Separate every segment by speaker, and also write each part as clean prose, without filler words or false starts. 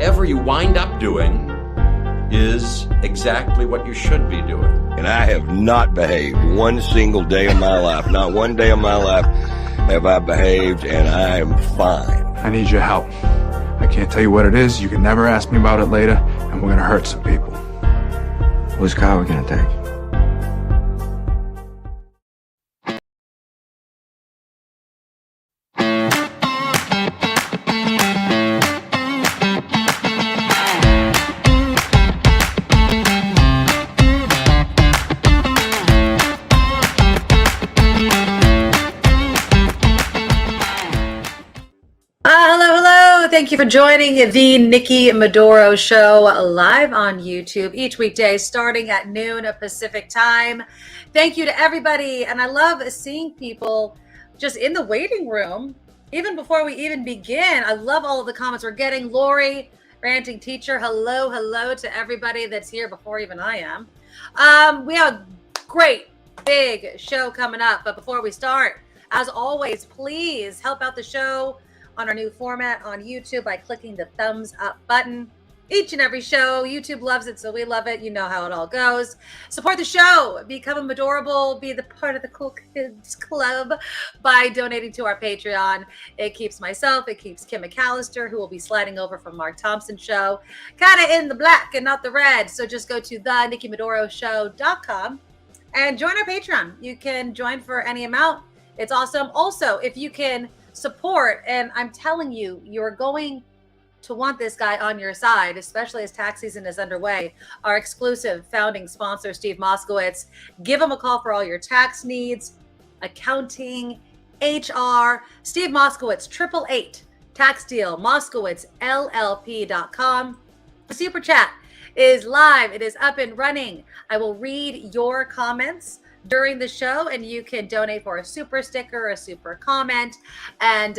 Speaker 1: whatever you wind up doing is exactly what you should be doing.
Speaker 2: And I have not behaved one single day of my life. Not one day of my life have I behaved, and I am fine.
Speaker 3: I need your help. I can't tell you what it is. You can never ask me about it later, and we're gonna hurt some people.
Speaker 4: Whose car are we gonna take?
Speaker 5: Thank you for joining the Nikki Medoro Show live on YouTube each weekday starting at noon Pacific time. Thank you to everybody. And I love seeing people just in the waiting room, even before we even begin. I love all of the comments we're getting. Lori, ranting teacher, hello to everybody that's here before even I am. We have a great big show coming up. But before we start, as always, please help out the show on our new format on YouTube by clicking the thumbs up button. Each and every show, YouTube loves it, so we love it. You know how it all goes. Support the show, become adorable, be the part of the cool kids club by donating to our Patreon. It keeps myself, it keeps Kim McAllister, who will be sliding over from Mark Thompson's show, kind of in the black and not the red. So just go to TheNikkiMedoroShow.com and join our Patreon. You can join for any amount. It's awesome. Also, if you can support, and I'm telling you, you're going to want this guy on your side, especially as tax season is underway. Our exclusive founding sponsor, Steve Moskowitz. Give him a call for all your tax needs, accounting, HR. Steve Moskowitz, 888 tax deal, MoskowitzLLP.com. The super chat is live. It is up and running. I will read your comments during the show, and you can donate for a super sticker, a super comment, and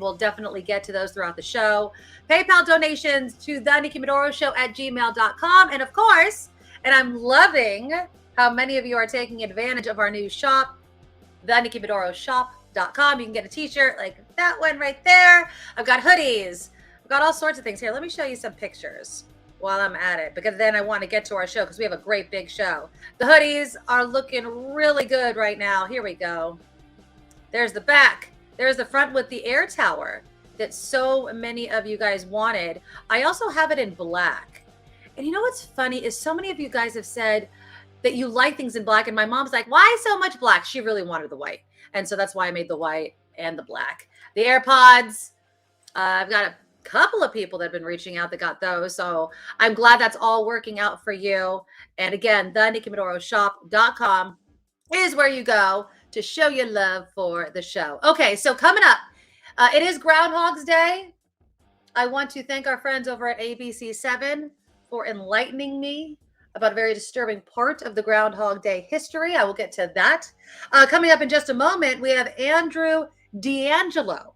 Speaker 5: we'll definitely get to those throughout the show. PayPal donations to the Nikki Medoro Show at gmail.com. And of course, and I'm loving how many of you are taking advantage of our new shop, the NikkiMedoroShop.com. You can get a t-shirt like that one right there. I've got hoodies. I've got all sorts of things here. Let me show you some pictures while I'm at it, because then I want to get to our show because we have a great big show. The hoodies are looking really good right now. Here we go. There's the back. There's the front with the air tower that so many of you guys wanted. I also have it in black. And you know what's funny is so many of you guys have said that you like things in black, and my mom's like, why so much black? She really wanted the white. And so that's why I made the white and the black. The AirPods, I've got a couple of people that have been reaching out that got those. So I'm glad that's all working out for you. And again, the NikkiMedoroShop.com is where you go to show your love for the show. Okay, so coming up, it is Groundhog's Day. I want to thank our friends over at ABC7 for enlightening me about a very disturbing part of the Groundhog Day history. I will get to that. Coming up in just a moment, we have Andrew DeAngelo.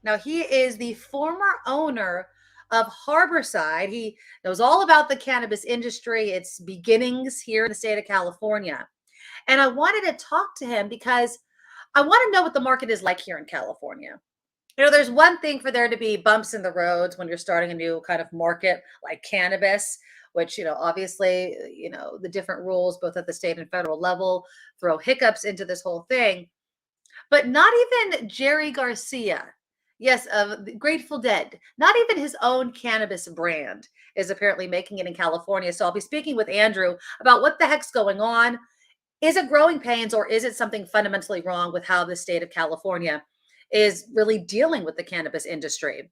Speaker 5: Now, he is the former owner of Harborside. He knows all about the cannabis industry, its beginnings here in the state of California. And I wanted to talk to him because I want to know what the market is like here in California. You know, there's one thing for there to be bumps in the roads when you're starting a new kind of market like cannabis, which, obviously, the different rules, both at the state and federal level, throw hiccups into this whole thing. But not even Jerry Garcia, yes, of the Grateful Dead, not even his own cannabis brand is apparently making it in California. So I'll be speaking with Andrew about what the heck's going on. Is it growing pains, or is it something fundamentally wrong with how the state of California is really dealing with the cannabis industry?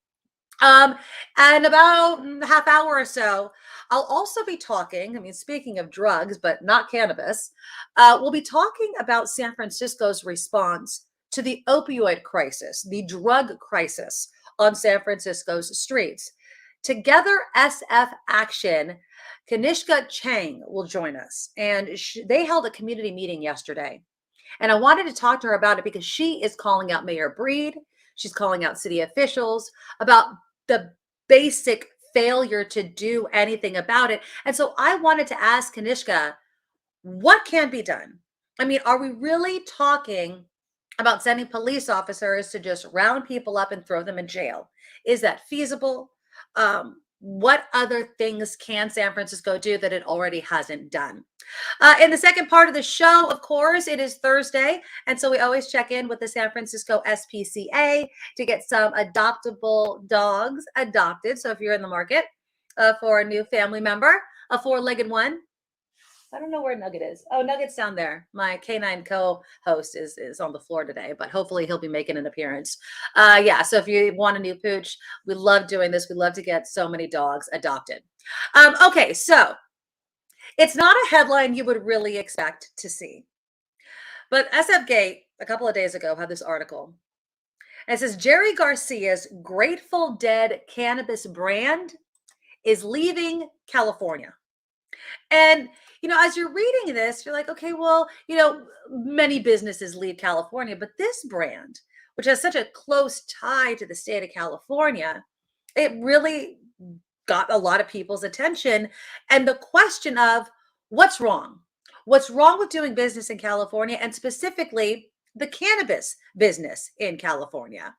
Speaker 5: And about a half hour or so, I'll also be talking, speaking of drugs, but not cannabis, we'll be talking about San Francisco's response to the opioid crisis, the drug crisis on San Francisco's streets. TogetherSF Action, Kanishka Cheng will join us. And they held a community meeting yesterday. And I wanted to talk to her about it because she is calling out Mayor Breed. She's calling out city officials about the basic failure to do anything about it. And so I wanted to ask Kanishka, what can be done? Are we really talking about sending police officers to just round people up and throw them in jail? Is that feasible? what other things can San Francisco do that it already hasn't done? In the second part of the show, of course, it is Thursday. And so we always check in with the San Francisco SPCA to get some adoptable dogs adopted. So if you're in the market for a new family member, a four-legged one, I don't know where Nugget is. Oh, Nugget's down there. My canine co-host is on the floor today, but hopefully he'll be making an appearance. Yeah, so if you want a new pooch, we love doing this. We love to get so many dogs adopted. Okay, so it's not a headline you would really expect to see. But SF Gate, a couple of days ago, had this article. And it says, Jerry Garcia's Grateful Dead cannabis brand is leaving California. And, as you're reading this, you're like, okay, well, many businesses leave California, but this brand, which has such a close tie to the state of California, it really got a lot of people's attention. And the question of what's wrong? What's wrong with doing business in California, and specifically the cannabis business in California?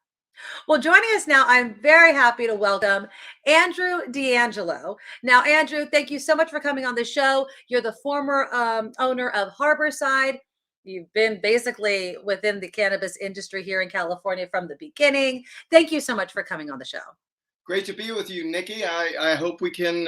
Speaker 5: Well, joining us now, I'm very happy to welcome Andrew DeAngelo. Now, Andrew, thank you so much for coming on the show. You're the former owner of Harborside. You've been basically within the cannabis industry here in California from the beginning. Thank you so much for coming on the show.
Speaker 6: Great to be with you, Nikki. I hope we can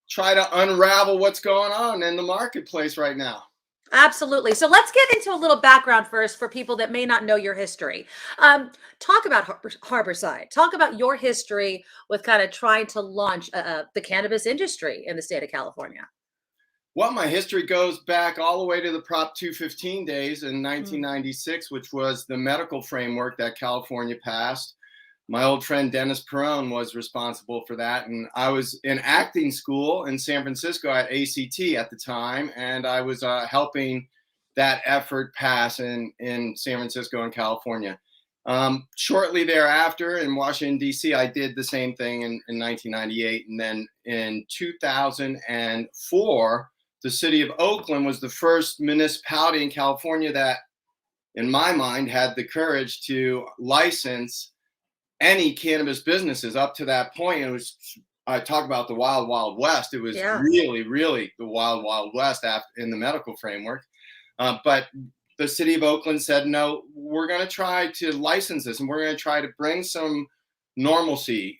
Speaker 6: try to unravel what's going on in the marketplace right now.
Speaker 5: Absolutely. So let's get into a little background first for people that may not know your history. Talk about Harborside. Talk about your history with kind of trying to launch the cannabis industry in the state of California.
Speaker 6: Well, my history goes back all the way to the Prop 215 days in 1996, which was the medical framework that California passed. My old friend Dennis Perone was responsible for that. And I was in acting school in San Francisco at ACT at the time. And I was helping that effort pass in San Francisco and California. Shortly thereafter in Washington, D.C., I did the same thing in 1998. And then in 2004, the city of Oakland was the first municipality in California that, in my mind, had the courage to license any cannabis businesses. Up to that point. I talk about the wild, wild west. It was really, really the wild, wild west in the medical framework. But the city of Oakland said, no, we're going to try to license this, and we're going to try to bring some normalcy,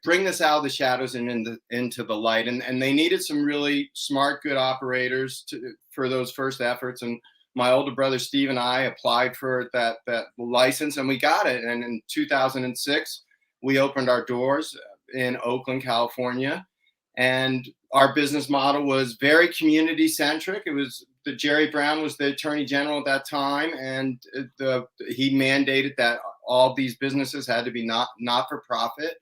Speaker 6: bring this out of the shadows and into the light. And they needed some really smart, good operators for those first efforts. And my older brother, Steve, and I applied for that license, and we got it. And in 2006, we opened our doors in Oakland, California. And our business model was very community centric. It was Jerry Brown was the attorney general at that time. And he mandated that all these businesses had to be not for profit.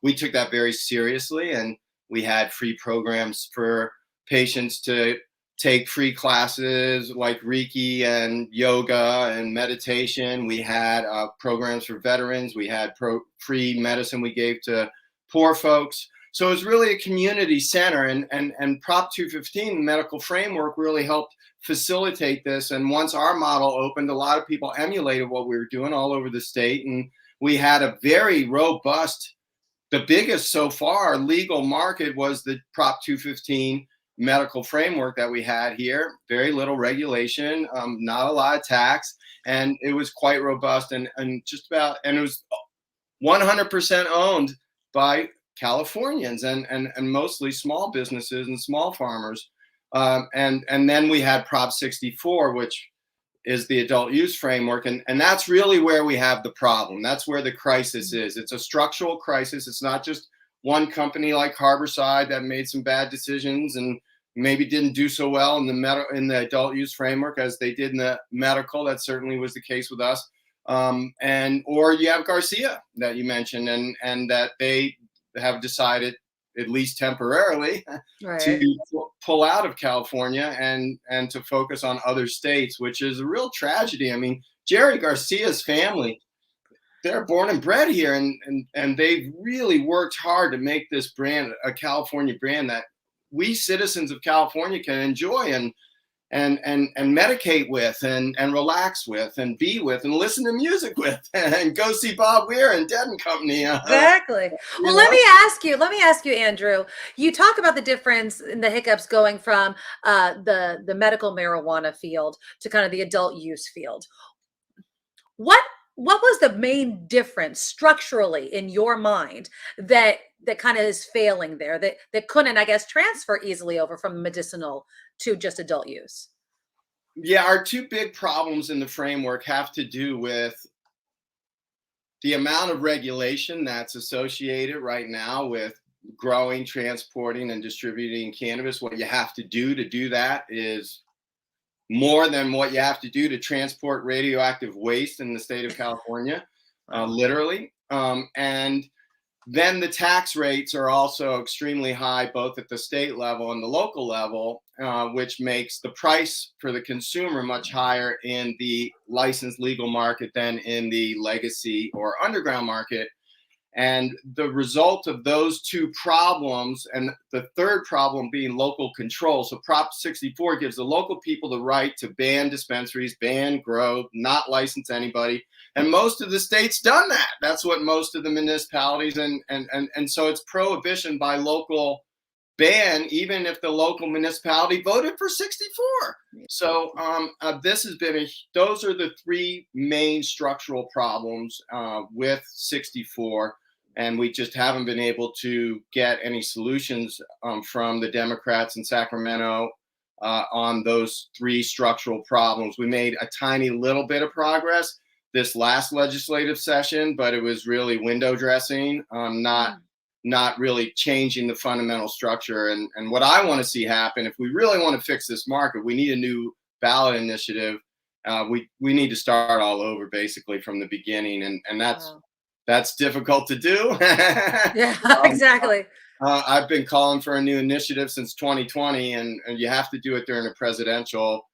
Speaker 6: We took that very seriously. And we had free programs for patients to take free classes like Reiki and yoga and meditation. We had programs for veterans. We had free medicine we gave to poor folks. So it was really a community center. And Prop 215, the medical framework, really helped facilitate this. And once our model opened, a lot of people emulated what we were doing all over the state. And we had a very robust, the biggest so far legal market was the Prop 215 medical framework that we had here. Very little regulation, not a lot of tax, and it was quite robust and it was 100% owned by Californians and mostly small businesses and small farmers. And then we had Prop 64, which is the adult use framework, and that's really where we have the problem. That's where the crisis is. It's a structural crisis. It's not just one company like Harborside that made some bad decisions and maybe didn't do so well in the adult use framework as they did in the medical. That certainly was the case with us. Or you have Garcia that you mentioned, and that they have decided, at least temporarily, to pull out of California and to focus on other states, which is a real tragedy. I mean, Jerry Garcia's family, they're born and bred here, and they've really worked hard to make this brand a California brand that we citizens of California can enjoy. And medicate with and relax with and be with and listen to music with and go see Bob Weir and Dead and Company.
Speaker 5: Exactly. Well, let me ask you, Andrew, you talk about the difference in the hiccups going from the medical marijuana field to kind of the adult use field. What was the main difference structurally in your mind that kind of is failing there, that couldn't, I guess, transfer easily over from medicinal to just adult use?
Speaker 6: Yeah, our two big problems in the framework have to do with the amount of regulation that's associated right now with growing, transporting, and distributing cannabis. What you have to do that is more than what you have to do to transport radioactive waste in the state of California, literally. And then the tax rates are also extremely high, both at the state level and the local level, which makes the price for the consumer much higher in the licensed legal market than in the legacy or underground market. And the result of those two problems, and the third problem being local control. So Prop 64 gives the local people the right to ban dispensaries, ban grow, not license anybody. And most of the states done that. That's what most of the municipalities and so it's prohibition by local ban, even if the local municipality voted for 64. So this has been those are the three main structural problems with 64. And we just haven't been able to get any solutions from the Democrats in Sacramento on those three structural problems. We made a tiny little bit of progress this last legislative session, but it was really window dressing, not really changing the fundamental structure. And what I want to see happen, if we really want to fix this market, we need a new ballot initiative. We need to start all over basically from the beginning, and that's difficult to do.
Speaker 5: Yeah, exactly.
Speaker 6: I've been calling for a new initiative since 2020, and you have to do it during a presidential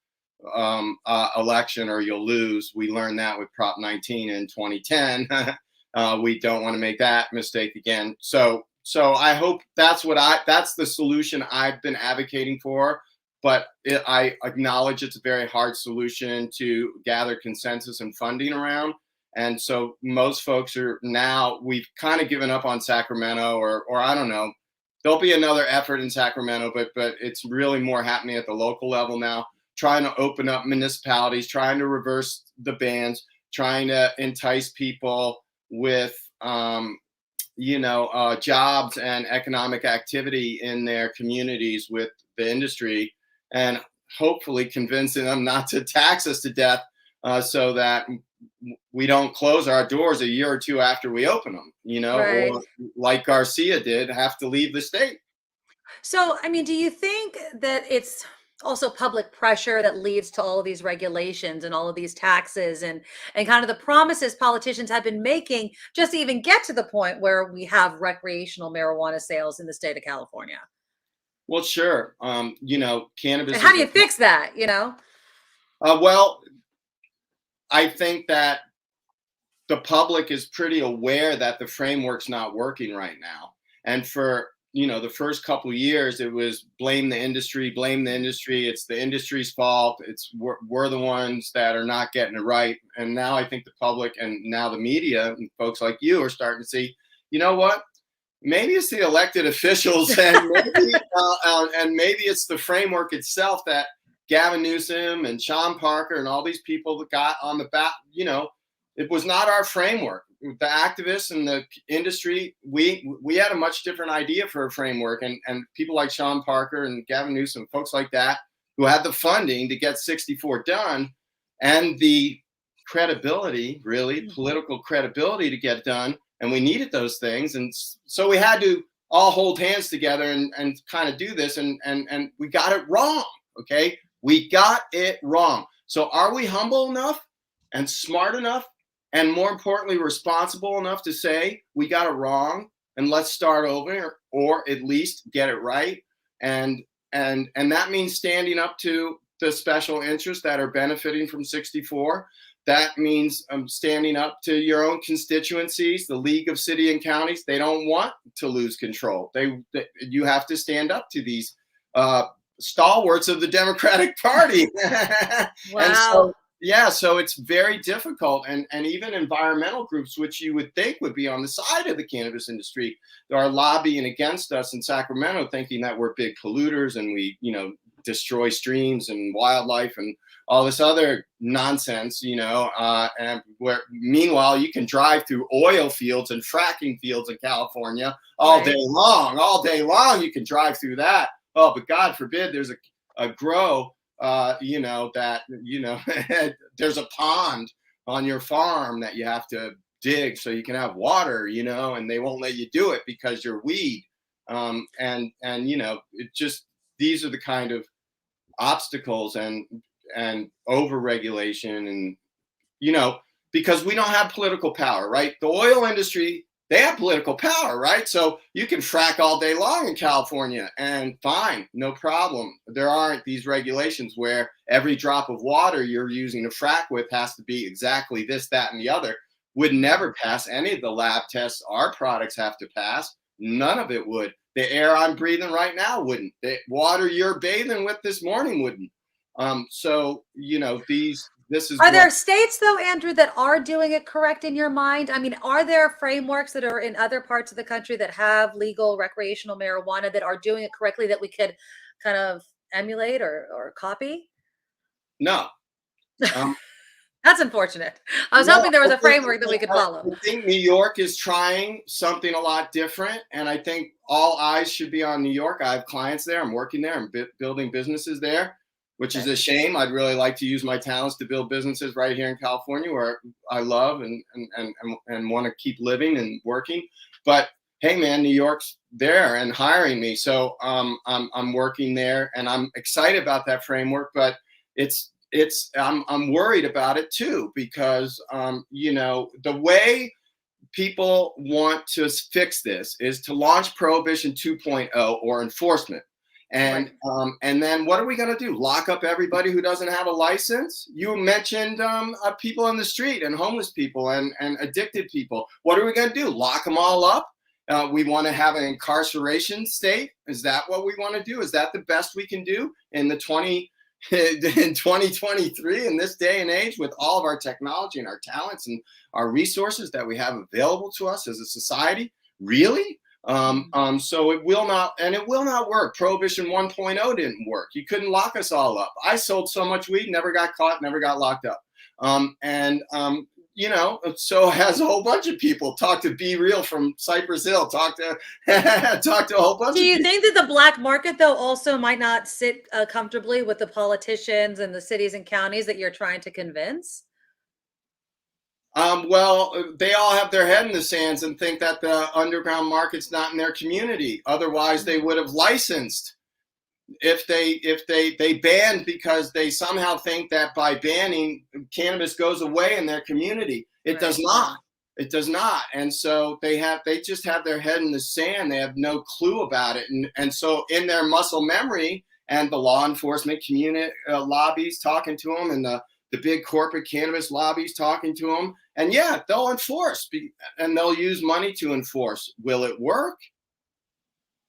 Speaker 6: election or you'll lose. We learned that with Prop 19 in 2010. We don't want to make that mistake again. So I hope that's the solution I've been advocating for. But I acknowledge it's a very hard solution to gather consensus and funding around. And so most folks we've kind of given up on Sacramento, or I don't know. There'll be another effort in Sacramento, but it's really more happening at the local level now, trying to open up municipalities, trying to reverse the bans, trying to entice people with, jobs and economic activity in their communities with the industry, and hopefully convincing them not to tax us to death so that we don't close our doors a year or two after we open them,
Speaker 5: Right.
Speaker 6: or like Garcia did, have to leave the state.
Speaker 5: So, I mean, do you think that it's also public pressure that leads to all of these regulations and all of these taxes and kind of the promises politicians have been making just to even get to the point where we have recreational marijuana sales in the state of California?
Speaker 6: Well, sure. Cannabis.
Speaker 5: And how do you fix that,
Speaker 6: Well, I think that the public is pretty aware that the framework's not working right now. And for, the first couple of years, it was blame the industry. It's the industry's fault. We're the ones that are not getting it right. And now I think the public and now the media and folks like you are starting to see, you know what? Maybe it's the elected officials and maybe it's the framework itself that Gavin Newsom and Sean Parker and all these people that got on the back, it was not our framework. The activists and the industry, we had a much different idea for a framework, and people like Sean Parker and Gavin Newsom, folks like that, who had the funding to get 64 done and the credibility, really political credibility to get done. And we needed those things. And so we had to all hold hands together and kind of do this. And we got it wrong. Okay. We got it wrong. So are we humble enough and smart enough and more importantly, responsible enough to say we got it wrong and let's start over, or at least get it right? And that means standing up to the special interests that are benefiting from 64. That means standing up to your own constituencies, the League of City and Counties. They don't want to lose control. You have to stand up to these stalwarts of the Democratic Party.
Speaker 5: Wow.
Speaker 6: And so, yeah, so it's very difficult. And even environmental groups, which you would think would be on the side of the cannabis industry, are lobbying against us in Sacramento, thinking that we're big polluters and we, destroy streams and wildlife and all this other nonsense, and where meanwhile you can drive through oil fields and fracking fields in California all day long. You can drive through that. Oh, but God forbid there's a grow, there's a pond on your farm that you have to dig so you can have water, and they won't let you do it because you're weed. It just, these are the kind of obstacles and over-regulation and, because we don't have political power, right? The oil industry, they have political power, right? So you can frack all day long in California and fine, no problem. There aren't these regulations where every drop of water you're using to frack with has to be exactly this, that, and the other. Would never pass any of the lab tests our products have to pass. None of it would. The air I'm breathing right now wouldn't. The water you're bathing with this morning wouldn't. This is.
Speaker 5: Are there states though, Andrew, that are doing it correct in your mind? I mean, are there frameworks that are in other parts of the country that have legal recreational marijuana that are doing it correctly that we could kind of emulate or copy?
Speaker 6: No.
Speaker 5: That's unfortunate. I was hoping there was a framework that we could follow.
Speaker 6: I think New York is trying something a lot different, and I think all eyes should be on New York. I have clients there. I'm working there. I'm building businesses there, which is a shame. I'd really like to use my talents to build businesses right here in California, where I love and want to keep living and working. But hey, man, New York's there and hiring me, so I'm working there, and I'm excited about that framework. But I'm worried about it too, because the way people want to fix this is to launch Prohibition 2.0 or enforcement. And then what are we going to do? Lock up everybody who doesn't have a license? You mentioned people in the street and homeless people and addicted people. What are we going to do? Lock them all up? We want to have an incarceration state? Is that what we want to do? Is that the best we can do in 2023, in this day and age, with all of our technology and our talents and our resources that we have available to us as a society? Really? So it will not work. Prohibition 1.0 didn't work. You couldn't lock us all up. I sold so much weed, never got caught, never got locked up. So has a whole bunch of people. Talk to Be Real from Cypress Hill. Talk to a whole bunch of people.
Speaker 5: Do you think that the black market, though, also might not sit comfortably with the politicians and the cities and counties that you're trying to convince?
Speaker 6: Well, they all have their head in the sands and think that the underground market's not in their community. Otherwise, they would have licensed. If they banned because they somehow think that by banning, cannabis goes away in their community. It does not. It does not. And so they just have their head in the sand. They have no clue about it. And so in their muscle memory, and the law enforcement community lobbies talking to them, and the big corporate cannabis lobbies talking to them, and yeah, they'll enforce and they'll use money to enforce. Will it work?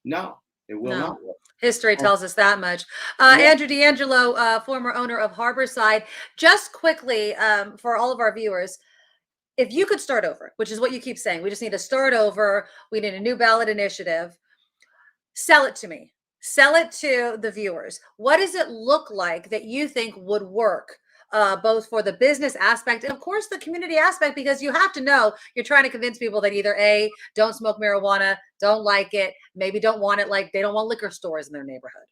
Speaker 6: No, it will not work.
Speaker 5: History tells us that much. Andrew DeAngelo, former owner of Harborside. Just quickly, for all of our viewers, if you could start over, which is what you keep saying, we just need to start over. We need a new ballot initiative. Sell it to me. Sell it to the viewers. What does it look like that you think would work? Both for the business aspect and of course the community aspect, because you have to know you're trying to convince people that either A, don't smoke marijuana, don't like it, maybe don't want it, like they don't want liquor stores in their neighborhood.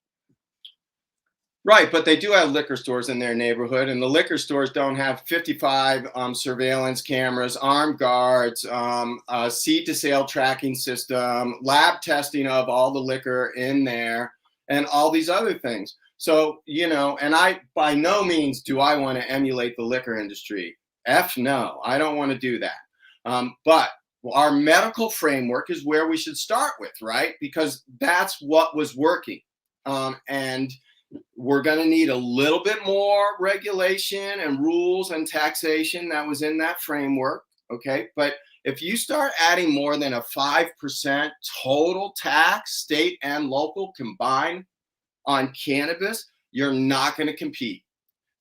Speaker 6: Right, but they do have liquor stores in their neighborhood, and the liquor stores don't have 55 surveillance cameras, armed guards, seed to sale tracking system, lab testing of all the liquor in there, and all these other things. So, and I, by no means do I want to emulate the liquor industry. No, I don't want to do that. But our medical framework is where we should start with, right? Because that's what was working. And we're going to need a little bit more regulation and rules and taxation that was in that framework. Okay. But if you start adding more than a 5% total tax, state and local combined, on cannabis, you're not going to compete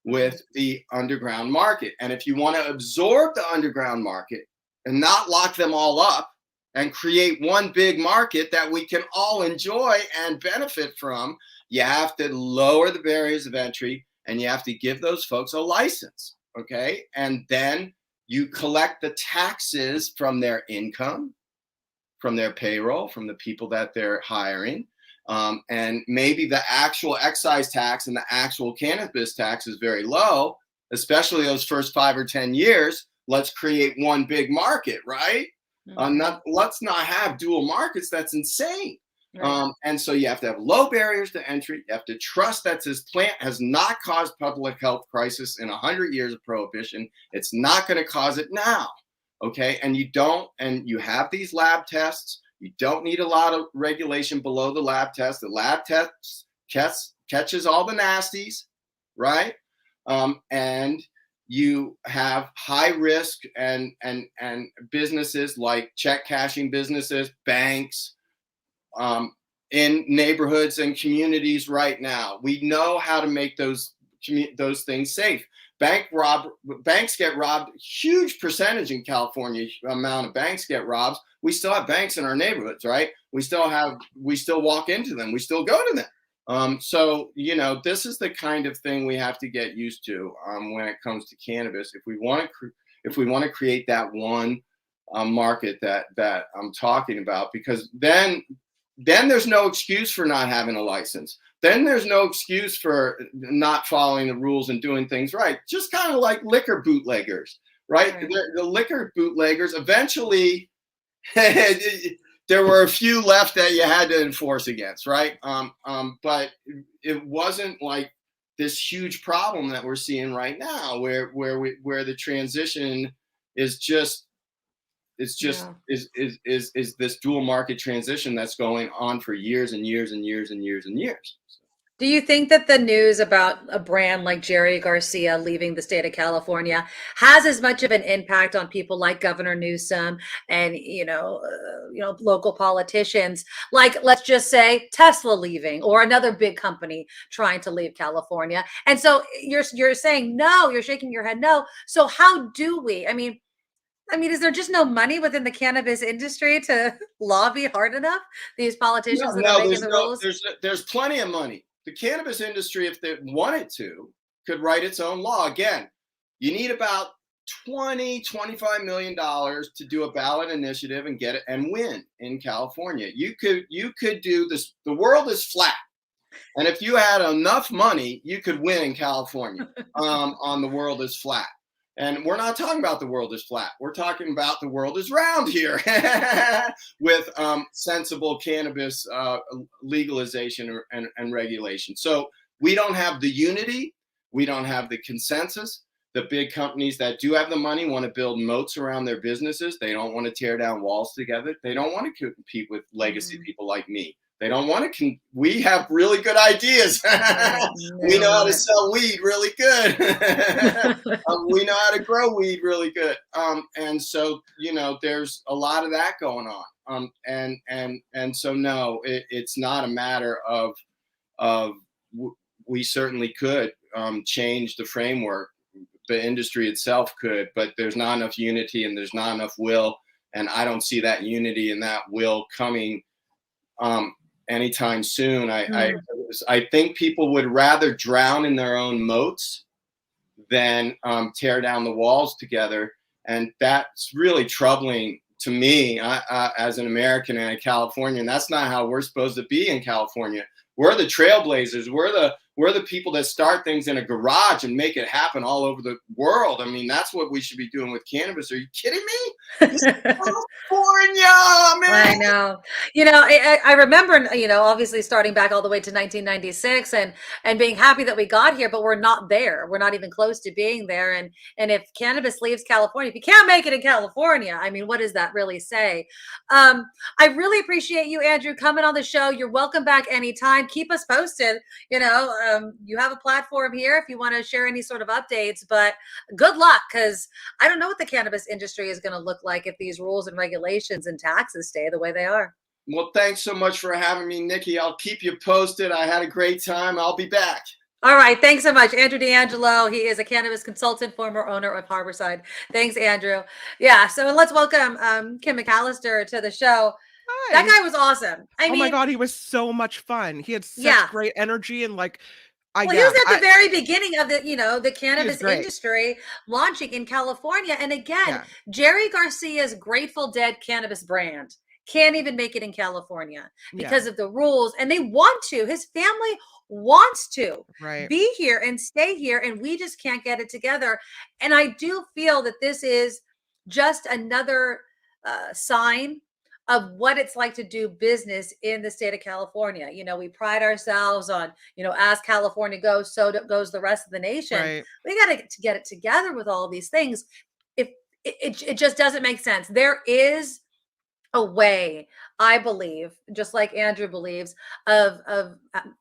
Speaker 6: with the underground market. And if you want to absorb the underground market and not lock them all up and create one big market that we can all enjoy and benefit from, you have to lower the barriers of entry and you have to give those folks a license. Okay. And then you collect the taxes from their income, from their payroll, from the people that they're hiring. And maybe the actual excise tax and the actual cannabis tax is very low, especially those first 5 or 10 years. Let's create one big market, right? Let's not have dual markets. That's insane. Right. And so you have to have low barriers to entry. You have to trust that this plant has not caused public health crisis in 100 years of prohibition. It's not going to cause it now. Okay. And you have these lab tests. You don't need a lot of regulation below the lab test. The lab test catches all the nasties, right? And you have high risk and businesses like check cashing businesses, banks, in neighborhoods and communities right now. We know how to make those things safe. Banks get robbed. Huge percentage in California. Amount of banks get robbed. We still have banks in our neighborhoods, right? We still walk into them. We still go to them. So this is the kind of thing we have to get used to when it comes to cannabis. If we want to create that one market that I'm talking about, because then there's no excuse for not having a license. Then there's no excuse for not following the rules and doing things right. Just kind of like liquor bootleggers, right? The liquor bootleggers, eventually, there were a few left that you had to enforce against, right? But it wasn't like this huge problem that we're seeing right now, where the transition is just is this dual market transition that's going on for years and years and years and years and years.
Speaker 5: Do you think that the news about a brand like Jerry Garcia leaving the state of California has as much of an impact on people like Governor Newsom and local politicians, like let's just say Tesla leaving or another big company trying to leave California? And so you're saying no, you're shaking your head no. So how do we? I mean, is there just no money within the cannabis industry to lobby hard enough? These politicians that are making the rules?
Speaker 6: There's plenty of money. The cannabis industry, if they wanted to, could write its own law. Again, you need about $25 million to do a ballot initiative and get it and win in California. You could do this. The world is flat. And if you had enough money, you could win in California on the world is flat. And we're not talking about the world is flat. We're talking about the world is round here with sensible cannabis legalization and regulation. So we don't have the unity. We don't have the consensus. The big companies that do have the money want to build moats around their businesses. They don't want to tear down walls together. They don't want to compete with legacy people like me. They don't want to. We have really good ideas. We know how to sell weed really good. We know how to grow weed really good. And so there's a lot of that going on. And so no, it's not a matter of. We certainly could change the framework. The industry itself could, but there's not enough unity and there's not enough will. And I don't see that unity and that will coming anytime soon. I think people would rather drown in their own moats than tear down the walls together. And that's really troubling to me as an American and a Californian. And that's not how we're supposed to be in California. We're the trailblazers. We're the people that start things in a garage and make it happen all over the world. I mean, that's what we should be doing with cannabis. Are you kidding me? This is California, man.
Speaker 5: I know. I remember, obviously starting back all the way to 1996 and being happy that we got here, but we're not there. We're not even close to being there. And if cannabis leaves California, if you can't make it in California, I mean, what does that really say? I really appreciate you, Andrew, coming on the show. You're welcome back anytime. Keep us posted. You have a platform here if you want to share any sort of updates, but good luck, because I don't know what the cannabis industry is going to look like if these rules and regulations and taxes stay the way they are.
Speaker 6: Well, thanks so much for having me, Nikki. I'll keep you posted. I had a great time. I'll be back.
Speaker 5: All right. Thanks so much. Andrew DeAngelo. He is a cannabis consultant, former owner of Harborside. Thanks, Andrew. Yeah. So let's welcome Kim McAllister to the show. That
Speaker 7: Hi.
Speaker 5: guy was awesome. I
Speaker 7: Oh
Speaker 5: mean,
Speaker 7: my God, he was so much fun. He had such
Speaker 5: yeah.
Speaker 7: great energy and like,
Speaker 5: Well, he was at the very beginning of the cannabis
Speaker 7: great.
Speaker 5: industry launching in California. And again,
Speaker 7: Yeah.
Speaker 5: Jerry Garcia's Grateful Dead cannabis brand can't even make it in California because of the rules. And they want to. His family wants to be here and stay here. And we just can't get it together. And I do feel that this is just another sign of what it's like to do business in the state of California. You know, we pride ourselves on, as California goes, so goes the rest of the nation.
Speaker 7: Right.
Speaker 5: We got to get it together with all these things. If it just doesn't make sense. There is a way, I believe, just like Andrew believes, of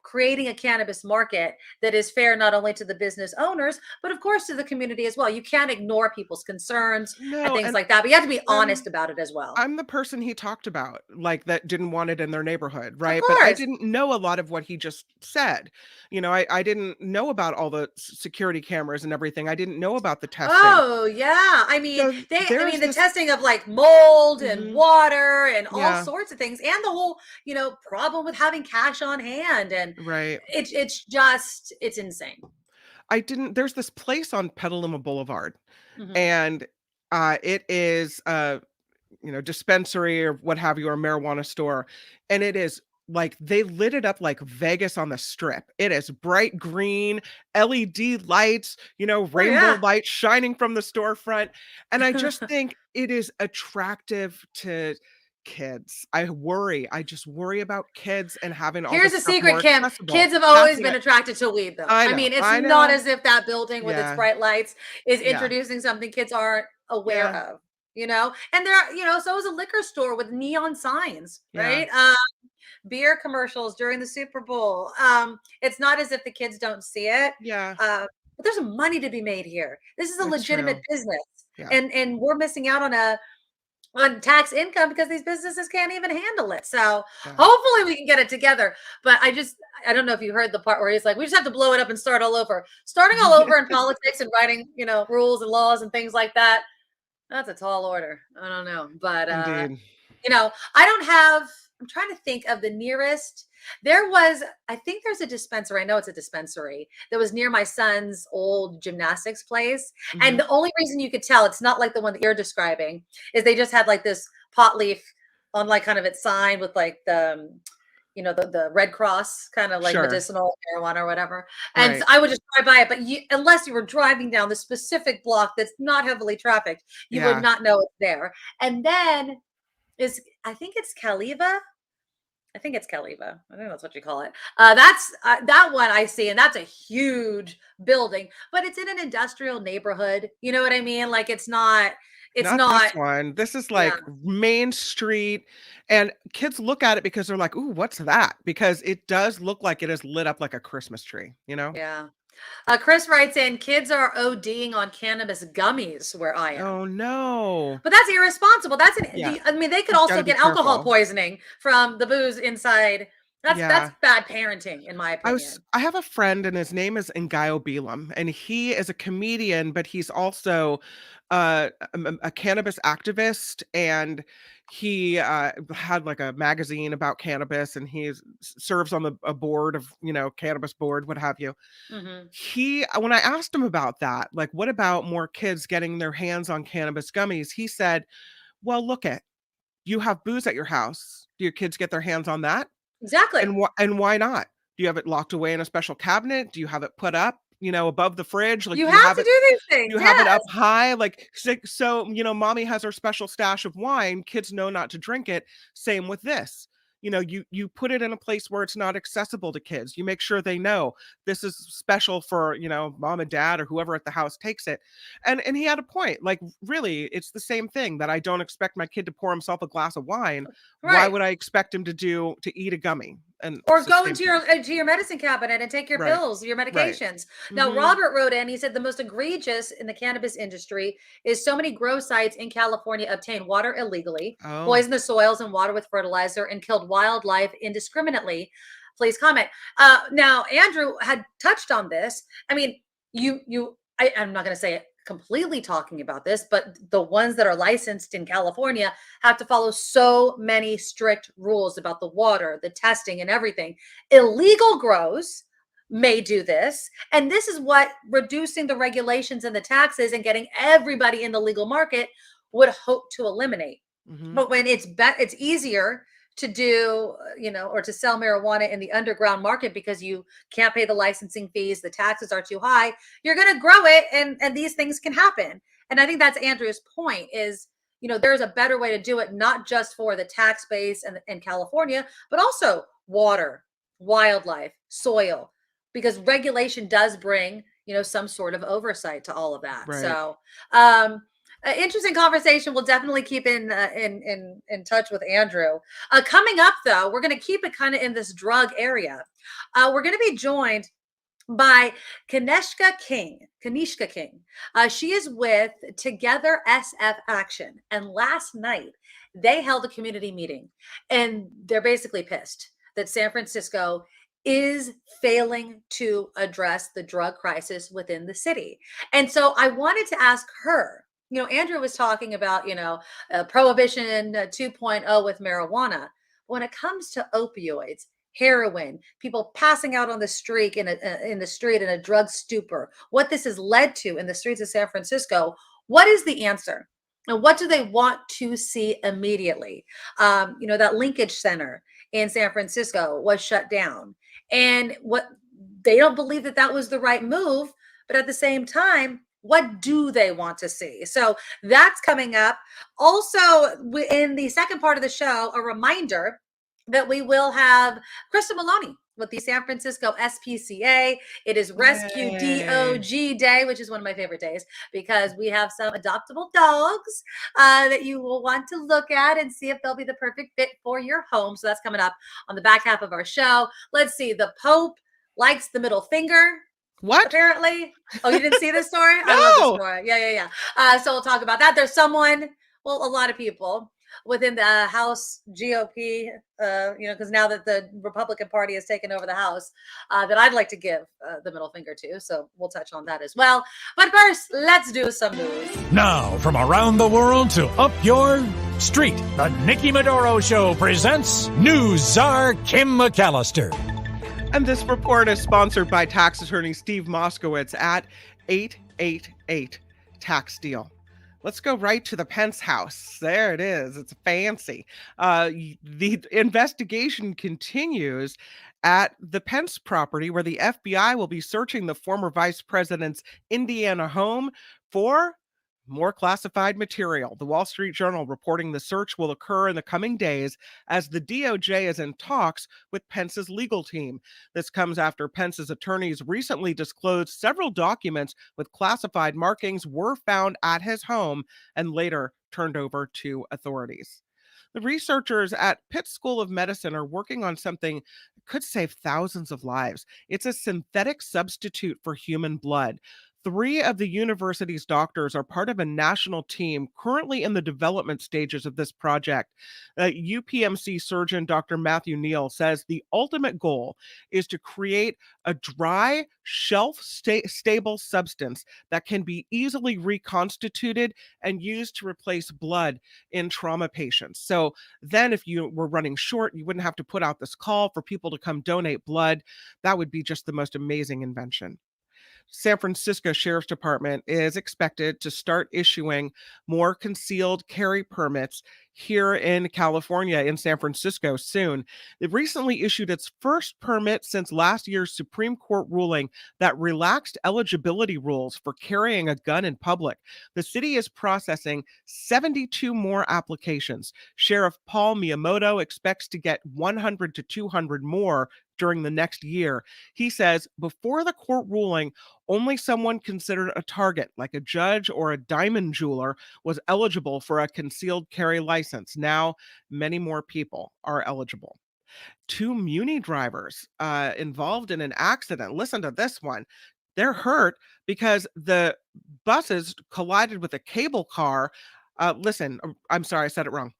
Speaker 5: creating a cannabis market that is fair not only to the business owners, but of course to the community as well. You can't ignore people's concerns and things like that, but you have to be honest about it as well.
Speaker 7: I'm the person he talked about, like that didn't want it in their neighborhood, right? But I didn't know a lot of what he just said. You know, I didn't know about all the security cameras and everything. I didn't know about the testing.
Speaker 5: Oh yeah, I mean,
Speaker 7: So
Speaker 5: the testing of like mold and water and all sorts of things, and the whole problem with having cash on hand, and it's insane.
Speaker 7: There's this place on Petaluma Boulevard, and it is dispensary or what have you, or a marijuana store, and it is like they lit it up like Vegas on the Strip. It is bright green, LED lights, rainbow lights shining from the storefront. And I just think it is attractive to kids. I just worry about kids and having all
Speaker 5: Here's
Speaker 7: this
Speaker 5: a
Speaker 7: stuff
Speaker 5: secret,
Speaker 7: more
Speaker 5: Kim.
Speaker 7: accessible.
Speaker 5: Kids have always been attracted to weed, though. I mean, it's not as if that building with its bright lights is introducing something kids aren't aware of. And there, so is a liquor store with neon signs, right? Beer commercials during the Super Bowl. It's not as if the kids don't see it. But there's money to be made here. This is a legitimate business. And we're missing out on tax income because these businesses can't even handle it. So hopefully we can get it together. But I don't know if you heard the part where he's like, we just have to blow it up and start all over. Starting all over in politics and writing, rules and laws and things like that. That's a tall order. I don't know. But, I'm trying to think of the nearest. I think there's a dispensary. I know it's a dispensary that was near my son's old gymnastics place. And the only reason you could tell it's not like the one that you're describing is they just had like this pot leaf on like kind of its sign with like the Red Cross kind of like medicinal marijuana or whatever. And so I would just drive by it. But unless you were driving down the specific block that's not heavily trafficked, you would not know it's there. And then I think it's Caliva. I think know that's what you call it. That's that one I see, and that's a huge building, but it's in an industrial neighborhood. You know what I mean? Like it's not
Speaker 7: this one. This is like Main Street, and kids look at it because they're like, "Ooh, what's that?" Because it does look like it is lit up like a Christmas tree.
Speaker 5: Yeah. Chris writes in, kids are ODing on cannabis gummies where I am.
Speaker 7: Oh no.
Speaker 5: But that's irresponsible. I mean, they could also get alcohol poisoning from the booze inside. That's bad parenting, in my opinion.
Speaker 7: I have a friend, and his name is Ngayo Belam, and he is a comedian, but he's also a cannabis activist, and he had like a magazine about cannabis, and he serves on a board of cannabis board, what have you. When I asked him about that, like, what about more kids getting their hands on cannabis gummies, he said, well, you have booze at your house. Do your kids get their hands on that?
Speaker 5: Exactly.
Speaker 7: And why not? Do you have it locked away in a special cabinet? Do you have it put up, above the fridge? Like
Speaker 5: you have to do these things.
Speaker 7: You have it up high, like so. Mommy has her special stash of wine. Kids know not to drink it. Same with this. You put it in a place where it's not accessible to kids. You make sure they know this is special for, mom and dad or whoever at the house takes it. And he had a point. Like, really, it's the same thing that I don't expect my kid to pour himself a glass of wine. Right. Why would I expect him to eat a gummy? and
Speaker 5: Or go
Speaker 7: sustained
Speaker 5: into your medicine cabinet and take your
Speaker 7: Right.
Speaker 5: pills, your
Speaker 7: Right.
Speaker 5: medications. Now,
Speaker 7: Mhm.
Speaker 5: Robert wrote in, he said the most egregious in the cannabis industry is so many grow sites in California obtain water illegally,
Speaker 7: Oh.
Speaker 5: poison the soils and water with fertilizer, and killed wildlife indiscriminately. Please comment. Now, Andrew had touched on this. I mean, I'm not going to say it completely talking about this, but the ones that are licensed in California have to follow so many strict rules about the water, the testing, and everything. Illegal grows may do this. And this is what reducing the regulations and the taxes and getting everybody in the legal market would hope to eliminate.
Speaker 7: Mhm.
Speaker 5: But when it's easier to do, or to sell marijuana in the underground market because you can't pay the licensing fees, the taxes are too high, you're going to grow it, and these things can happen. And I think that's Andrew's point is, there's a better way to do it, not just for the tax base and California, but also water, wildlife, soil, because regulation does bring, some sort of oversight to all of that.
Speaker 7: Right.
Speaker 5: So, interesting conversation. We'll definitely keep in touch with Andrew. Coming up, though, we're going to keep it kind of in this drug area. We're going to be joined by Kanishka King. She is with TogetherSF Action, and last night they held a community meeting, and they're basically pissed that San Francisco is failing to address the drug crisis within the city. And so I wanted to ask her, Andrew was talking about, prohibition 2.0 with marijuana. When it comes to opioids, heroin, people passing out on the street in a drug stupor, what this has led to in the streets of San Francisco, what is the answer? And what do they want to see immediately? That linkage center in San Francisco was shut down. And what they don't believe that was the right move, but at the same time, what do they want to see? So that's coming up. Also, in the second part of the show, a reminder that we will have Krista Maloney with the San Francisco SPCA. It is Rescue
Speaker 7: Yay.
Speaker 5: DOG Day, which is one of my favorite days because we have some adoptable dogs that you will want to look at and see if they'll be the perfect fit for your home. So that's coming up on the back half of our show. Let's see. The Pope likes the middle finger.
Speaker 7: What?
Speaker 5: Apparently. Oh, you didn't see this story?
Speaker 7: No.
Speaker 5: I love this story. Yeah. So we'll talk about that. There's someone, a lot of people within the House GOP, because now that the Republican Party has taken over the House, that I'd like to give the middle finger to. So we'll touch on that as well. But first, let's do some news.
Speaker 8: Now, from around the world to up your street, the Nikki Medoro Show presents News Czar Kim McAllister.
Speaker 7: And this report is sponsored by tax attorney Steve Moskowitz at 888 Tax Deal. Let's go right to the Pence house. There it is. It's fancy. The investigation continues at the Pence property, where the FBI will be searching the former vice president's Indiana home for more classified material. The Wall Street Journal reporting the search will occur in the coming days as the DOJ is in talks with Pence's legal team. This comes after Pence's attorneys recently disclosed several documents with classified markings were found at his home and later turned over to authorities. The researchers at Pitt School of Medicine are working on something that could save thousands of lives. It's a synthetic substitute for human blood. 3 of the university's doctors are part of a national team currently in the development stages of this project. UPMC surgeon Dr. Matthew Neal says the ultimate goal is to create a dry, shelf-stable substance that can be easily reconstituted and used to replace blood in trauma patients. So then if you were running short, you wouldn't have to put out this call for people to come donate blood. That would be just the most amazing invention. San Francisco Sheriff's Department is expected to start issuing more concealed carry permits here in California, in San Francisco soon. It recently issued its first permit since last year's Supreme Court ruling that relaxed eligibility rules for carrying a gun in public. The city is processing 72 more applications. Sheriff Paul Miyamoto expects to get 100 to 200 more during the next year. He says before the court ruling, only someone considered a target, like a judge or a diamond jeweler, was eligible for a concealed carry license. Now, many more people are eligible. 2 Muni drivers involved in an accident. Listen to this one. They're hurt because the buses collided with a cable car. I'm sorry, I said it wrong.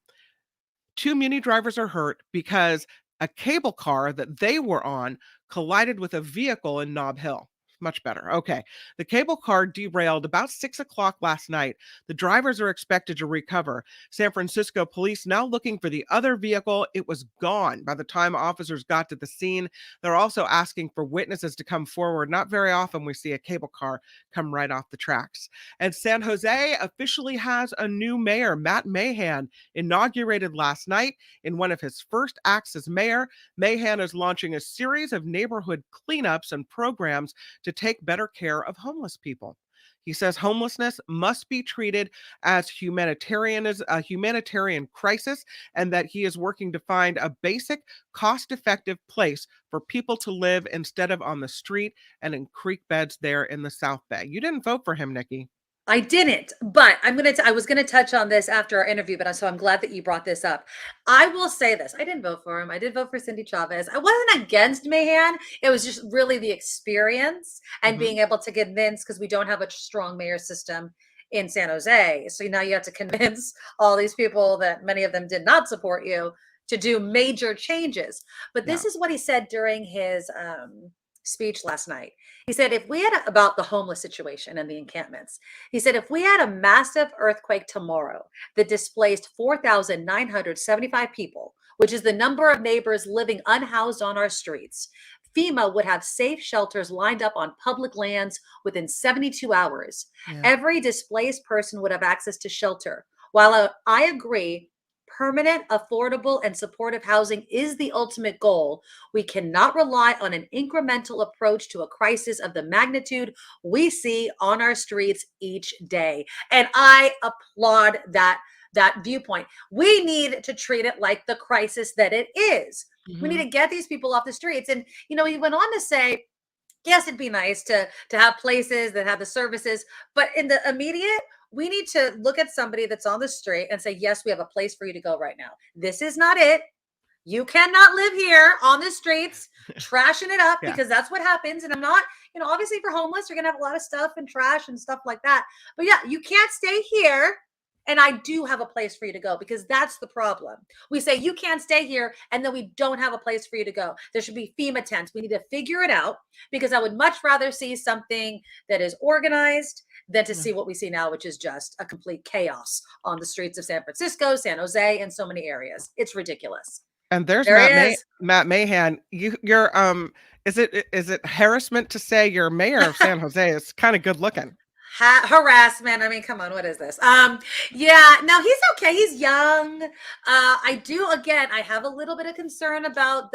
Speaker 7: 2 Muni drivers are hurt because a cable car that they were on collided with a vehicle in Nob Hill. Much better. Okay. The cable car derailed about 6 o'clock last night. The drivers are expected to recover. San Francisco police now looking for the other vehicle. It was gone by the time officers got to the scene. They're also asking for witnesses to come forward. Not very often we see a cable car come right off the tracks. And San Jose officially has a new mayor. Matt Mahan inaugurated last night. In one of his first acts as mayor, Mahan is launching a series of neighborhood cleanups and programs to take better care of homeless people. He says homelessness must be treated as a humanitarian crisis, and that he is working to find a basic, cost-effective place for people to live instead of on the street and in creek beds there in the South Bay. You didn't vote for him, Nikki.
Speaker 5: I didn't, but I was gonna touch on this after our interview, but so I'm glad that you brought this up. I will say this: I didn't vote for him. I did vote for Cindy Chavez. I wasn't against Mahan. It was just really the experience and being able to convince, because we don't have a strong mayor system in San Jose. So now you have to convince all these people that many of them did not support you to do major changes. But this is what he said during his speech last night. He said, if we had about the homeless situation and the encampments, he said, if we had a massive earthquake tomorrow that displaced 4,975 people, which is the number of neighbors living unhoused on our streets, FEMA would have safe shelters lined up on public lands within 72 hours. Every displaced person would have access to shelter. While I agree, permanent, affordable, and supportive housing is the ultimate goal, we cannot rely on an incremental approach to a crisis of the magnitude we see on our streets each day. And I applaud that viewpoint. We need to treat it like the crisis that it is. We need to get these people off the streets. And, he went on to say, yes, it'd be nice to have places that have the services, but in the immediate, we need to look at somebody that's on the street and say, yes, we have a place for you to go right now. This is not it. You cannot live here on the streets, trashing it up, because that's what happens. And I'm not, obviously for homeless, you're going to have a lot of stuff and trash and stuff like that. But yeah, you can't stay here. And I do have a place for you to go, because that's the problem. We say you can't stay here, and then we don't have a place for you to go. There should be FEMA tents. We need to figure it out, because I would much rather see something that is organized than to see what we see now, which is just a complete chaos on the streets of San Francisco, San Jose, and so many areas. It's ridiculous.
Speaker 7: And there's Matt Mahan. You're is it harassment to say you're mayor of San Jose? It's kind of good looking.
Speaker 5: Harassment. I mean, come on, what is this? No, he's okay. He's young. I have a little bit of concern about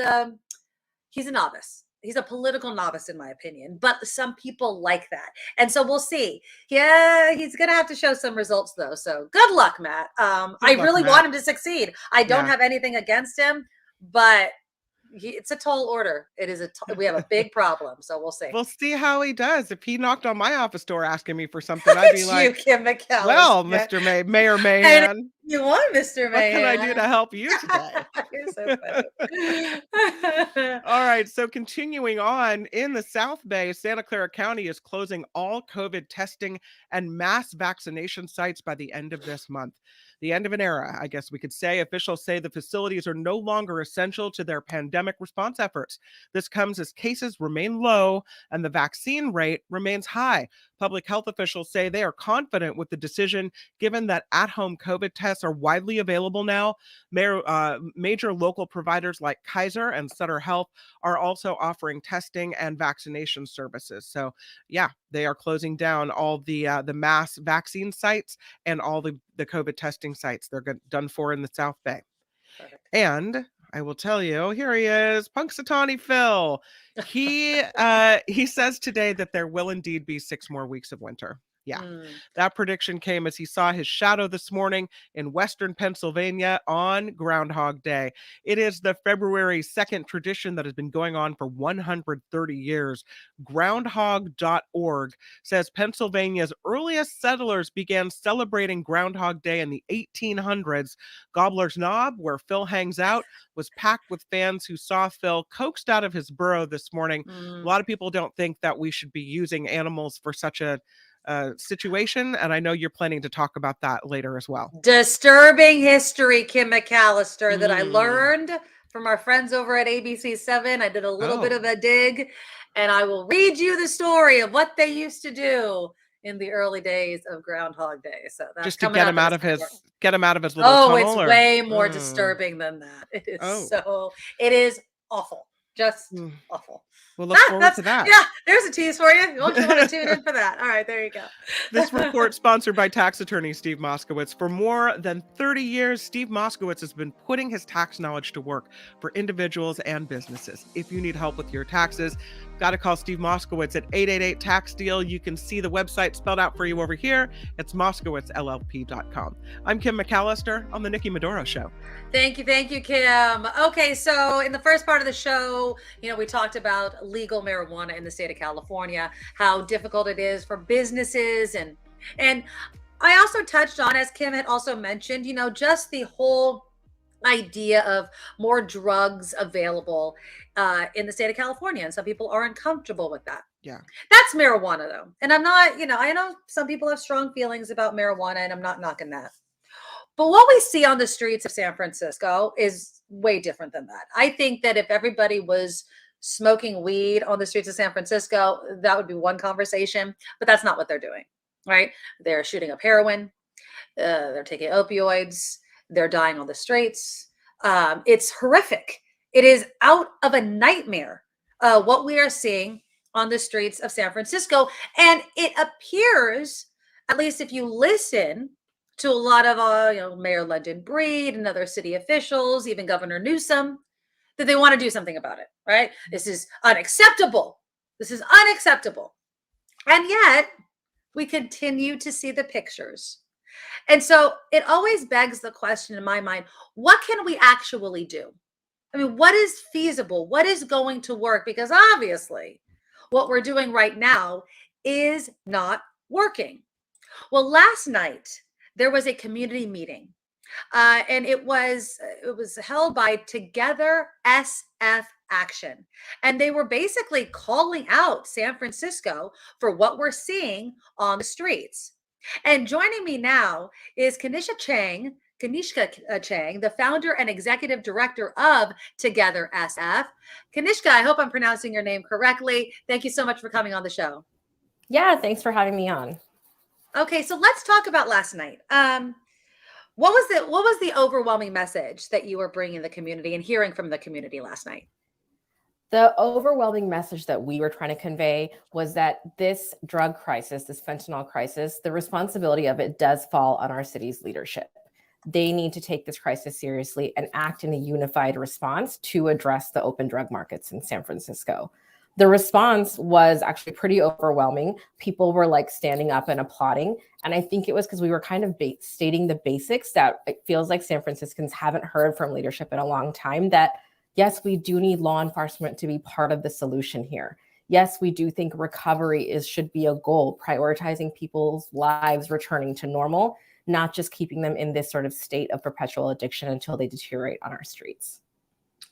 Speaker 5: he's a novice. He's a political novice, in my opinion, but some people like that. And so we'll see. Yeah, he's going to have to show some results, though. So good luck, Matt. I really want him to succeed. I don't have anything against him, but it's a tall order. It is we have a big problem, so we'll see.
Speaker 7: We'll see how he does. If he knocked on my office door asking me for something, I'd be like,
Speaker 5: Kim McCallum.
Speaker 7: Well, Mr. Mayor Mahan,
Speaker 5: you want Mr. Mahan?
Speaker 7: What can I do to help you today?
Speaker 5: You're so funny.
Speaker 7: All right, so continuing on, in the South Bay, Santa Clara County is closing all COVID testing and mass vaccination sites by the end of this month. The end of an era, I guess we could say. Officials say the facilities are no longer essential to their pandemic response efforts. This comes as cases remain low and the vaccine rate remains high. Public health officials say they are confident with the decision, given that at-home COVID tests are widely available now. Major local providers like Kaiser and Sutter Health are also offering testing and vaccination services. So, yeah, they are closing down all the mass vaccine sites and all the COVID testing sites. They're done for in the South Bay.
Speaker 5: Perfect.
Speaker 7: And I will tell you, here he is, Punxsutawney Phil. He says today that there will indeed be 6 more weeks of winter. Yeah, that prediction came as he saw his shadow this morning in Western Pennsylvania on Groundhog Day. It is the February 2nd tradition that has been going on for 130 years. Groundhog.org says Pennsylvania's earliest settlers began celebrating Groundhog Day in the 1800s. Gobbler's Knob, where Phil hangs out, was packed with fans who saw Phil coaxed out of his burrow this morning. A lot of people don't think that we should be using animals for such a situation, and I know you're planning to talk about that later as well.
Speaker 5: Disturbing history, Kim McAllister, that I learned from our friends over at ABC7. I did a little bit of a dig, and I will read you the story of what they used to do in the early days of Groundhog Day. So that's
Speaker 7: just to get him out of his little
Speaker 5: tunnel.
Speaker 7: It's
Speaker 5: way more disturbing than that. It is it is awful. Just awful.
Speaker 7: We'll look forward to that.
Speaker 5: Yeah, there's a tease for you. Won't you want to tune in for that? All right, there you go.
Speaker 7: This report sponsored by tax attorney Steve Moskowitz. For more than 30 years, Steve Moskowitz has been putting his tax knowledge to work for individuals and businesses. If you need help with your taxes, got to call Steve Moskowitz at 888-TAX-DEAL. You can see the website spelled out for you over here. It's moskowitzllp.com. I'm Kim McAllister on the Nikki Medoro Show.
Speaker 5: Thank you, Kim. Okay, so in the first part of the show, we talked about legal marijuana in the state of California, how difficult it is for businesses, and I also touched on, as Kim had also mentioned, just the whole idea of more drugs available in the state of California, and some people are uncomfortable with that.
Speaker 7: Yeah,
Speaker 5: that's marijuana though, and I'm not, I know some people have strong feelings about marijuana, and I'm not knocking that. But what we see on the streets of San Francisco is way different than that. I think that if everybody was smoking weed on the streets of San Francisco, that would be one conversation, but that's not what they're doing, right? They're shooting up heroin, they're taking opioids, they're dying on the streets. It's horrific. It is out of a nightmare, what we are seeing on the streets of San Francisco. And it appears, at least if you listen to a lot of Mayor London Breed and other city officials, even Governor Newsom, that they want to do something about it, right? This is unacceptable. This is unacceptable. And yet we continue to see the pictures. And so it always begs the question in my mind, what can we actually do? I mean, what is feasible? What is going to work? Because obviously what we're doing right now is not working. Well, last night, there was a community meeting, and it was held by TogetherSF Action, and they were basically calling out San Francisco for what we're seeing on the streets. And joining me now is Kanishka Cheng, the founder and executive director of TogetherSF. Kanishka, I hope I'm pronouncing your name correctly. Thank you so much for coming on the show.
Speaker 9: Yeah, thanks for having me on.
Speaker 5: Okay, so let's talk about last night. What was the overwhelming message that you were bringing the community and hearing from the community last night?
Speaker 9: The overwhelming message that we were trying to convey was that this drug crisis, this fentanyl crisis, the responsibility of it does fall on our city's leadership. They need to take this crisis seriously and act in a unified response to address the open drug markets in San Francisco. The response was actually pretty overwhelming. People were like standing up and applauding. And I think it was because we were kind of stating the basics that it feels like San Franciscans haven't heard from leadership in a long time, that yes, we do need law enforcement to be part of the solution here. Yes, we do think recovery should be a goal, prioritizing people's lives returning to normal, not just keeping them in this sort of state of perpetual addiction until they deteriorate on our streets.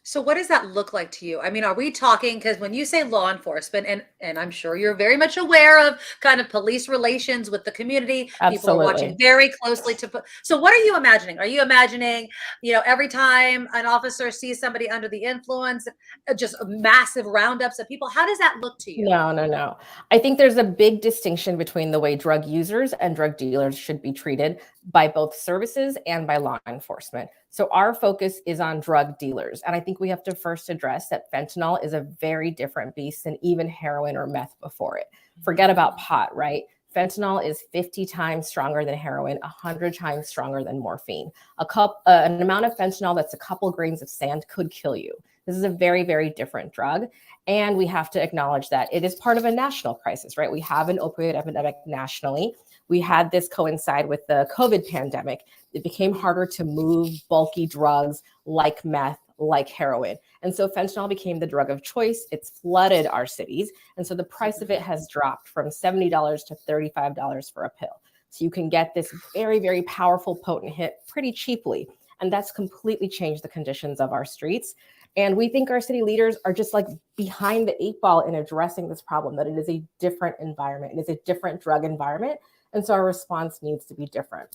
Speaker 5: So what does that look like to you? I mean, are we talking, because when you say law enforcement, and I'm sure you're very much aware of kind of police relations with the community,
Speaker 9: Absolutely.
Speaker 5: People are watching very closely so what are you imagining? Are you imagining, every time an officer sees somebody under the influence, just massive roundups of people? How does that look to you?
Speaker 9: No. I think there's a big distinction between the way drug users and drug dealers should be treated by both services and by law enforcement. So our focus is on drug dealers. And I think we have to first address that fentanyl is a very different beast than even heroin or meth before it. Forget about pot, right? Fentanyl is 50 times stronger than heroin, 100 times stronger than morphine. An amount of fentanyl that's a couple grains of sand could kill you. This is a very, very different drug. And we have to acknowledge that it is part of a national crisis, right? We have an opioid epidemic nationally. We had this coincide with the COVID pandemic. It became harder to move bulky drugs like meth, like heroin. And so fentanyl became the drug of choice. It's flooded our cities. And so the price of it has dropped from $70 to $35 for a pill. So you can get this very, very powerful, potent hit pretty cheaply. And that's completely changed the conditions of our streets. And we think our city leaders are just like behind the 8 ball in addressing this problem, that it is a different environment. It is a different drug environment. And so our response needs to be different.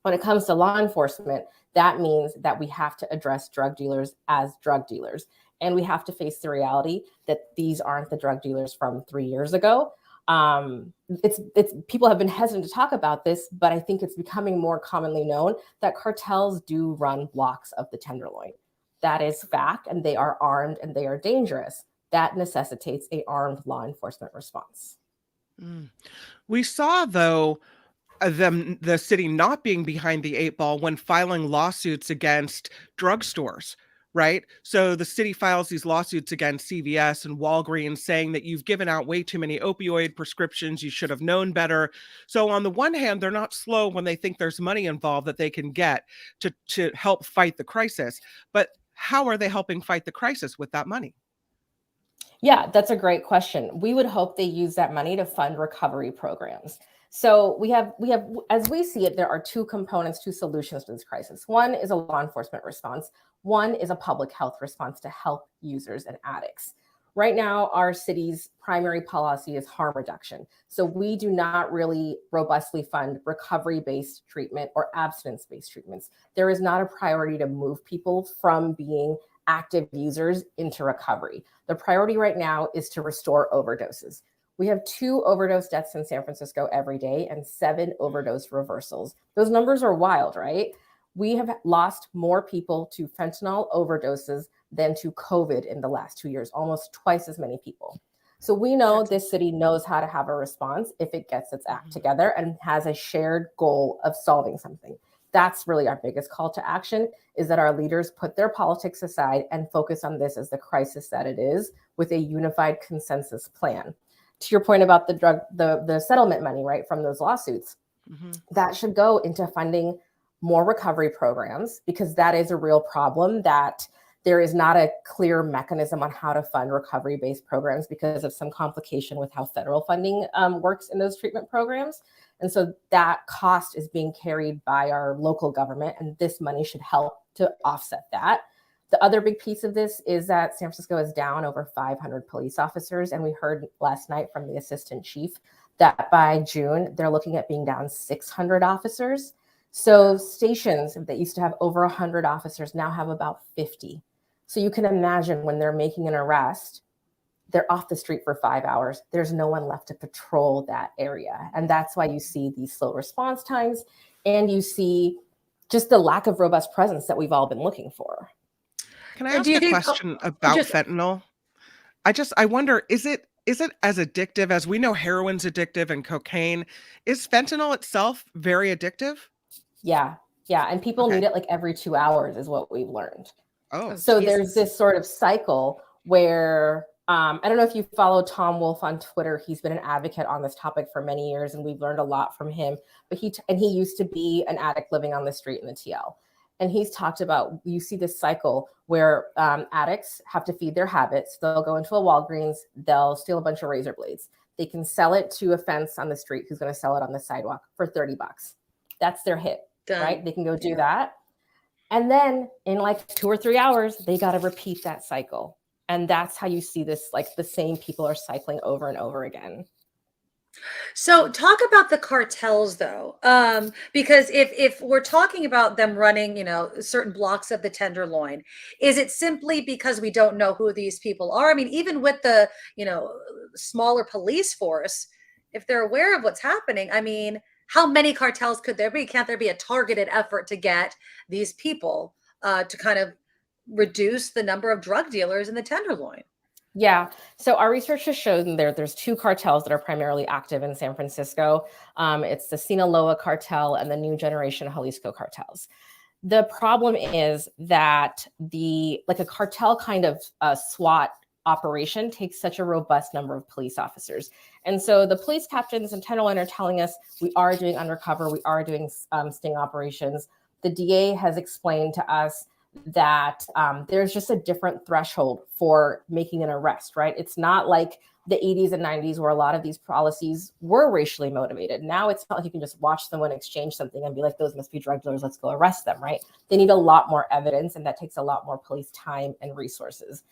Speaker 9: When it comes to law enforcement, that means that we have to address drug dealers as drug dealers. And we have to face the reality that these aren't the drug dealers from 3 years ago. It's people have been hesitant to talk about this, but I think it's becoming more commonly known that cartels do run blocks of the Tenderloin. That is fact, and they are armed and they are dangerous. That necessitates an armed law enforcement response.
Speaker 7: We saw, though, the city not being behind the 8 ball when filing lawsuits against drugstores, right? So the city files these lawsuits against CVS and Walgreens saying that you've given out way too many opioid prescriptions, you should have known better. So on the one hand, they're not slow when they think there's money involved that they can get to help fight the crisis. But how are they helping fight the crisis with that money?
Speaker 9: Yeah, that's a great question. We would hope they use that money to fund recovery programs. So we have, as we see it, there are two components, two solutions to this crisis. One is a law enforcement response. One is a public health response to help users and addicts. Right now, our city's primary policy is harm reduction. So we do not really robustly fund recovery-based treatment or abstinence-based treatments. There is not a priority to move people from being active users into recovery. The priority right now is to restore overdoses. We have 2 overdose deaths in San Francisco every day and 7 overdose reversals. Those numbers are wild, right? We have lost more people to fentanyl overdoses than to COVID in the last 2 years, almost twice as many people. So we know this city knows how to have a response if it gets its act together and has a shared goal of solving something. That's really our biggest call to action, is that our leaders put their politics aside and focus on this as the crisis that it is, with a unified consensus plan. To your point about the settlement money, right, from those lawsuits, that should go into funding more recovery programs, because that is a real problem, that there is not a clear mechanism on how to fund recovery-based programs because of some complication with how federal funding works in those treatment programs. And so that cost is being carried by our local government, and this money should help to offset that. The other big piece of this is that San Francisco is down over 500 police officers. And we heard last night from the assistant chief that by June, they're looking at being down 600 officers. So stations that used to have over 100 officers now have about 50. So you can imagine when they're making an arrest, they're off the street for 5 hours. There's no one left to patrol that area. And that's why you see these slow response times, and you see just the lack of robust presence that we've all been looking for.
Speaker 7: Can I ask a question about fentanyl? I wonder, is it as addictive as we know heroin's addictive and cocaine? Is fentanyl itself very addictive?
Speaker 9: Yeah. And people need it like every 2 hours is what we've learned.
Speaker 7: Oh,
Speaker 9: so there's this sort of cycle where I don't know if you follow Tom Wolfe on Twitter. He's been an advocate on this topic for many years, and we've learned a lot from him. But he used to be an addict living on the street in the TL. And he's talked about, you see this cycle where addicts have to feed their habits. They'll go into a Walgreens, they'll steal a bunch of razor blades. They can sell it to a fence on the street who's going to sell it on the sidewalk for $30. That's their hit, right? They can go do that. And then in like 2 or 3 hours, they got to repeat that cycle. And that's how you see this, like the same people are cycling over and over again.
Speaker 5: So talk about the cartels, though, because if we're talking about them running, certain blocks of the Tenderloin, is it simply because we don't know who these people are? I mean, even with the, smaller police force, if they're aware of what's happening, I mean, how many cartels could there be? Can't there be a targeted effort to get these people to kind of reduce the number of drug dealers in the Tenderloin?
Speaker 9: Yeah. So our research has shown there's 2 cartels that are primarily active in San Francisco. It's the Sinaloa cartel and the New Generation Jalisco cartels. The problem is that a cartel kind of SWAT operation takes such a robust number of police officers. And so the police captains in Tenderloin are telling us we are doing undercover, we are doing sting operations. The DA has explained to us that there's just a different threshold for making an arrest, right? It's not like the 80s and 90s where a lot of these policies were racially motivated. Now it's not like you can just watch someone exchange something and be like, those must be drug dealers, let's go arrest them, right? They need a lot more evidence, and that takes a lot more police time and resources.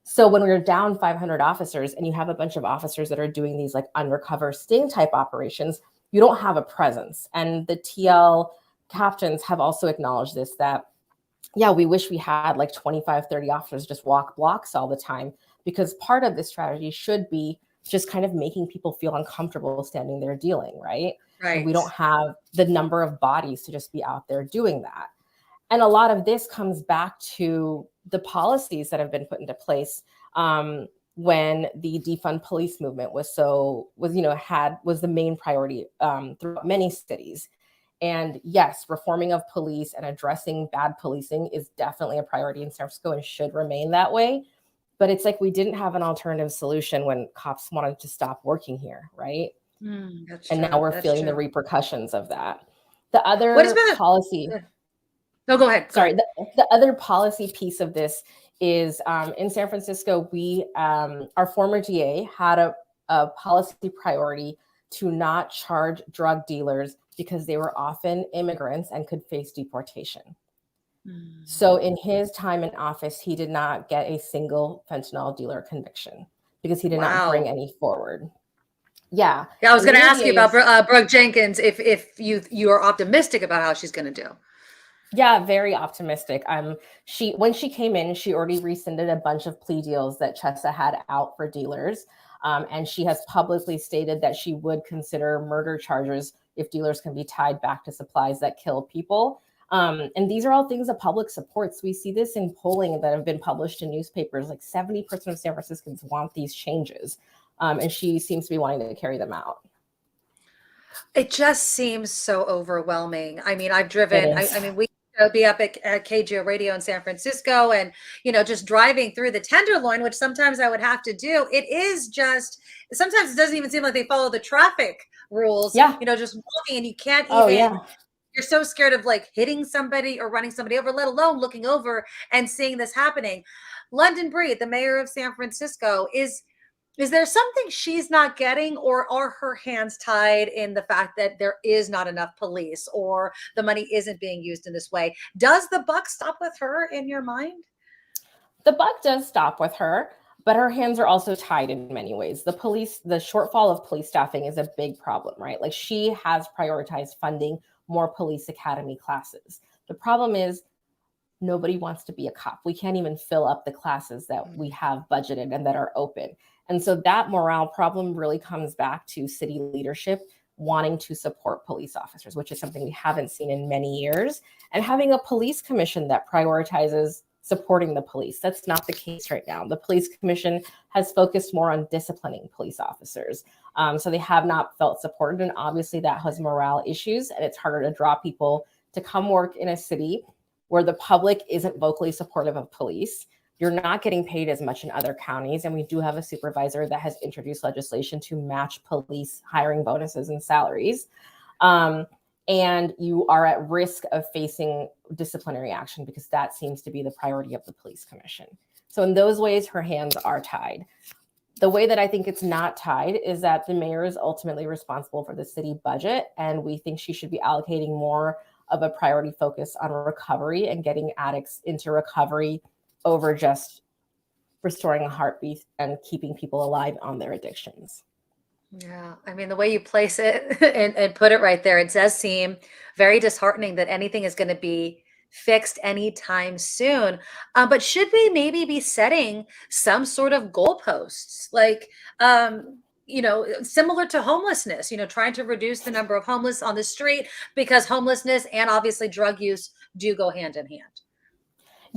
Speaker 9: So when we're down 500 officers and you have a bunch of officers that are doing these like undercover sting type operations, you don't have a presence. And the TL captains have also acknowledged this, that, yeah, we wish we had like 25, 30 officers just walk blocks all the time, because part of this strategy should be just kind of making people feel uncomfortable standing there dealing, right?
Speaker 5: Right.
Speaker 9: And we don't have the number of bodies to just be out there doing that. And a lot of this comes back to the policies that have been put into place when the defund police movement was the main priority throughout many cities. And yes, reforming of police and addressing bad policing is definitely a priority in San Francisco and should remain that way. But it's like we didn't have an alternative solution when cops wanted to stop working here, right? And now we're feeling the repercussions of that. The other policy...
Speaker 5: No, go ahead.
Speaker 9: Sorry. The other policy piece of this is in San Francisco, our former DA had a policy priority to not charge drug dealers because they were often immigrants and could face deportation. So in his time in office, he did not get a single fentanyl dealer conviction because he did not bring any forward. Yeah.
Speaker 5: I was going to ask you about Brooke Jenkins, if you are optimistic about how she's going to do.
Speaker 9: Yeah, very optimistic. When she came in, she already rescinded a bunch of plea deals that Chesa had out for dealers. And she has publicly stated that she would consider murder charges if dealers can be tied back to supplies that kill people. And these are all things the public supports. We see this in polling that have been published in newspapers. Like 70% of San Franciscans want these changes. And she seems to be wanting to carry them out.
Speaker 5: It just seems so overwhelming. I mean, I've driven, we be up at KGO Radio in San Francisco, and, just driving through the Tenderloin, which sometimes I would have to do. It is just, sometimes it doesn't even seem like they follow the traffic rules.
Speaker 9: Yeah.
Speaker 5: Just walking, and you can't even, you're so scared of like hitting somebody or running somebody over, let alone looking over and seeing this happening. London Breed, the mayor of San Francisco, is there something she's not getting, or are her hands tied in the fact that there is not enough police or the money isn't being used in this way? Does the buck stop with her in your mind?
Speaker 9: The buck does stop with her, but her hands are also tied in many ways. The shortfall of police staffing is a big problem, right? Like, she has prioritized funding more police academy classes. The problem is nobody wants to be a cop. We can't even fill up the classes that we have budgeted and that are open. And so that morale problem really comes back to city leadership wanting to support police officers, which is something we haven't seen in many years, and having a police commission that prioritizes supporting the police. That's not the case right now. The police commission has focused more on disciplining police officers. So they have not felt supported. And obviously that has morale issues, and it's harder to draw people to come work in a city where the public isn't vocally supportive of police. You're not getting paid as much in other counties. And we do have a supervisor that has introduced legislation to match police hiring bonuses and salaries. And you are at risk of facing disciplinary action because that seems to be the priority of the police commission. So in those ways, her hands are tied. The way that I think it's not tied is that the mayor is ultimately responsible for the city budget. And we think she should be allocating more of a priority focus on recovery and getting addicts into recovery over just restoring a heartbeat and keeping people alive on their addictions.
Speaker 5: Yeah, I mean, the way you place it and put it right there, it does seem very disheartening that anything is going to be fixed anytime soon. But should we maybe be setting some sort of goalposts, like, similar to homelessness, trying to reduce the number of homeless on the street, because homelessness and obviously drug use do go hand in hand?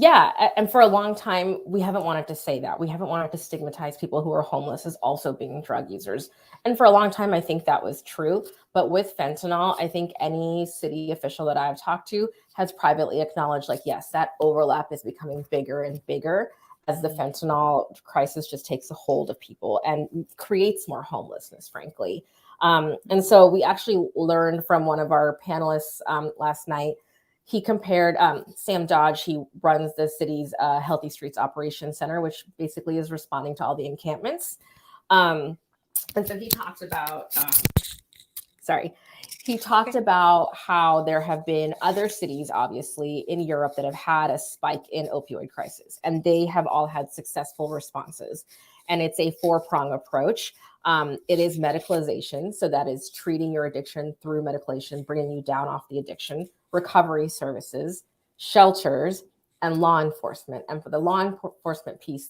Speaker 9: And for a long time, we haven't wanted to say that. We haven't wanted to stigmatize people who are homeless as also being drug users. And for a long time, I think that was true. But with fentanyl, I think any city official that I've talked to has privately acknowledged, like, yes, that overlap is becoming bigger and bigger as the fentanyl crisis just takes a hold of people and creates more homelessness, frankly. And so we actually learned from one of our panelists last night. He compared Sam Dodge. He runs the city's Healthy Streets Operations Center, which basically is responding to all the encampments. And so he talked about, about how there have been other cities, obviously, in Europe that have had a spike in opioid crisis, and they have all had successful responses. And it's a four-prong approach. It is medicalization. So that is treating your addiction through medication, bringing you down off the addiction, recovery services, shelters, and law enforcement. And for the law enforcement piece,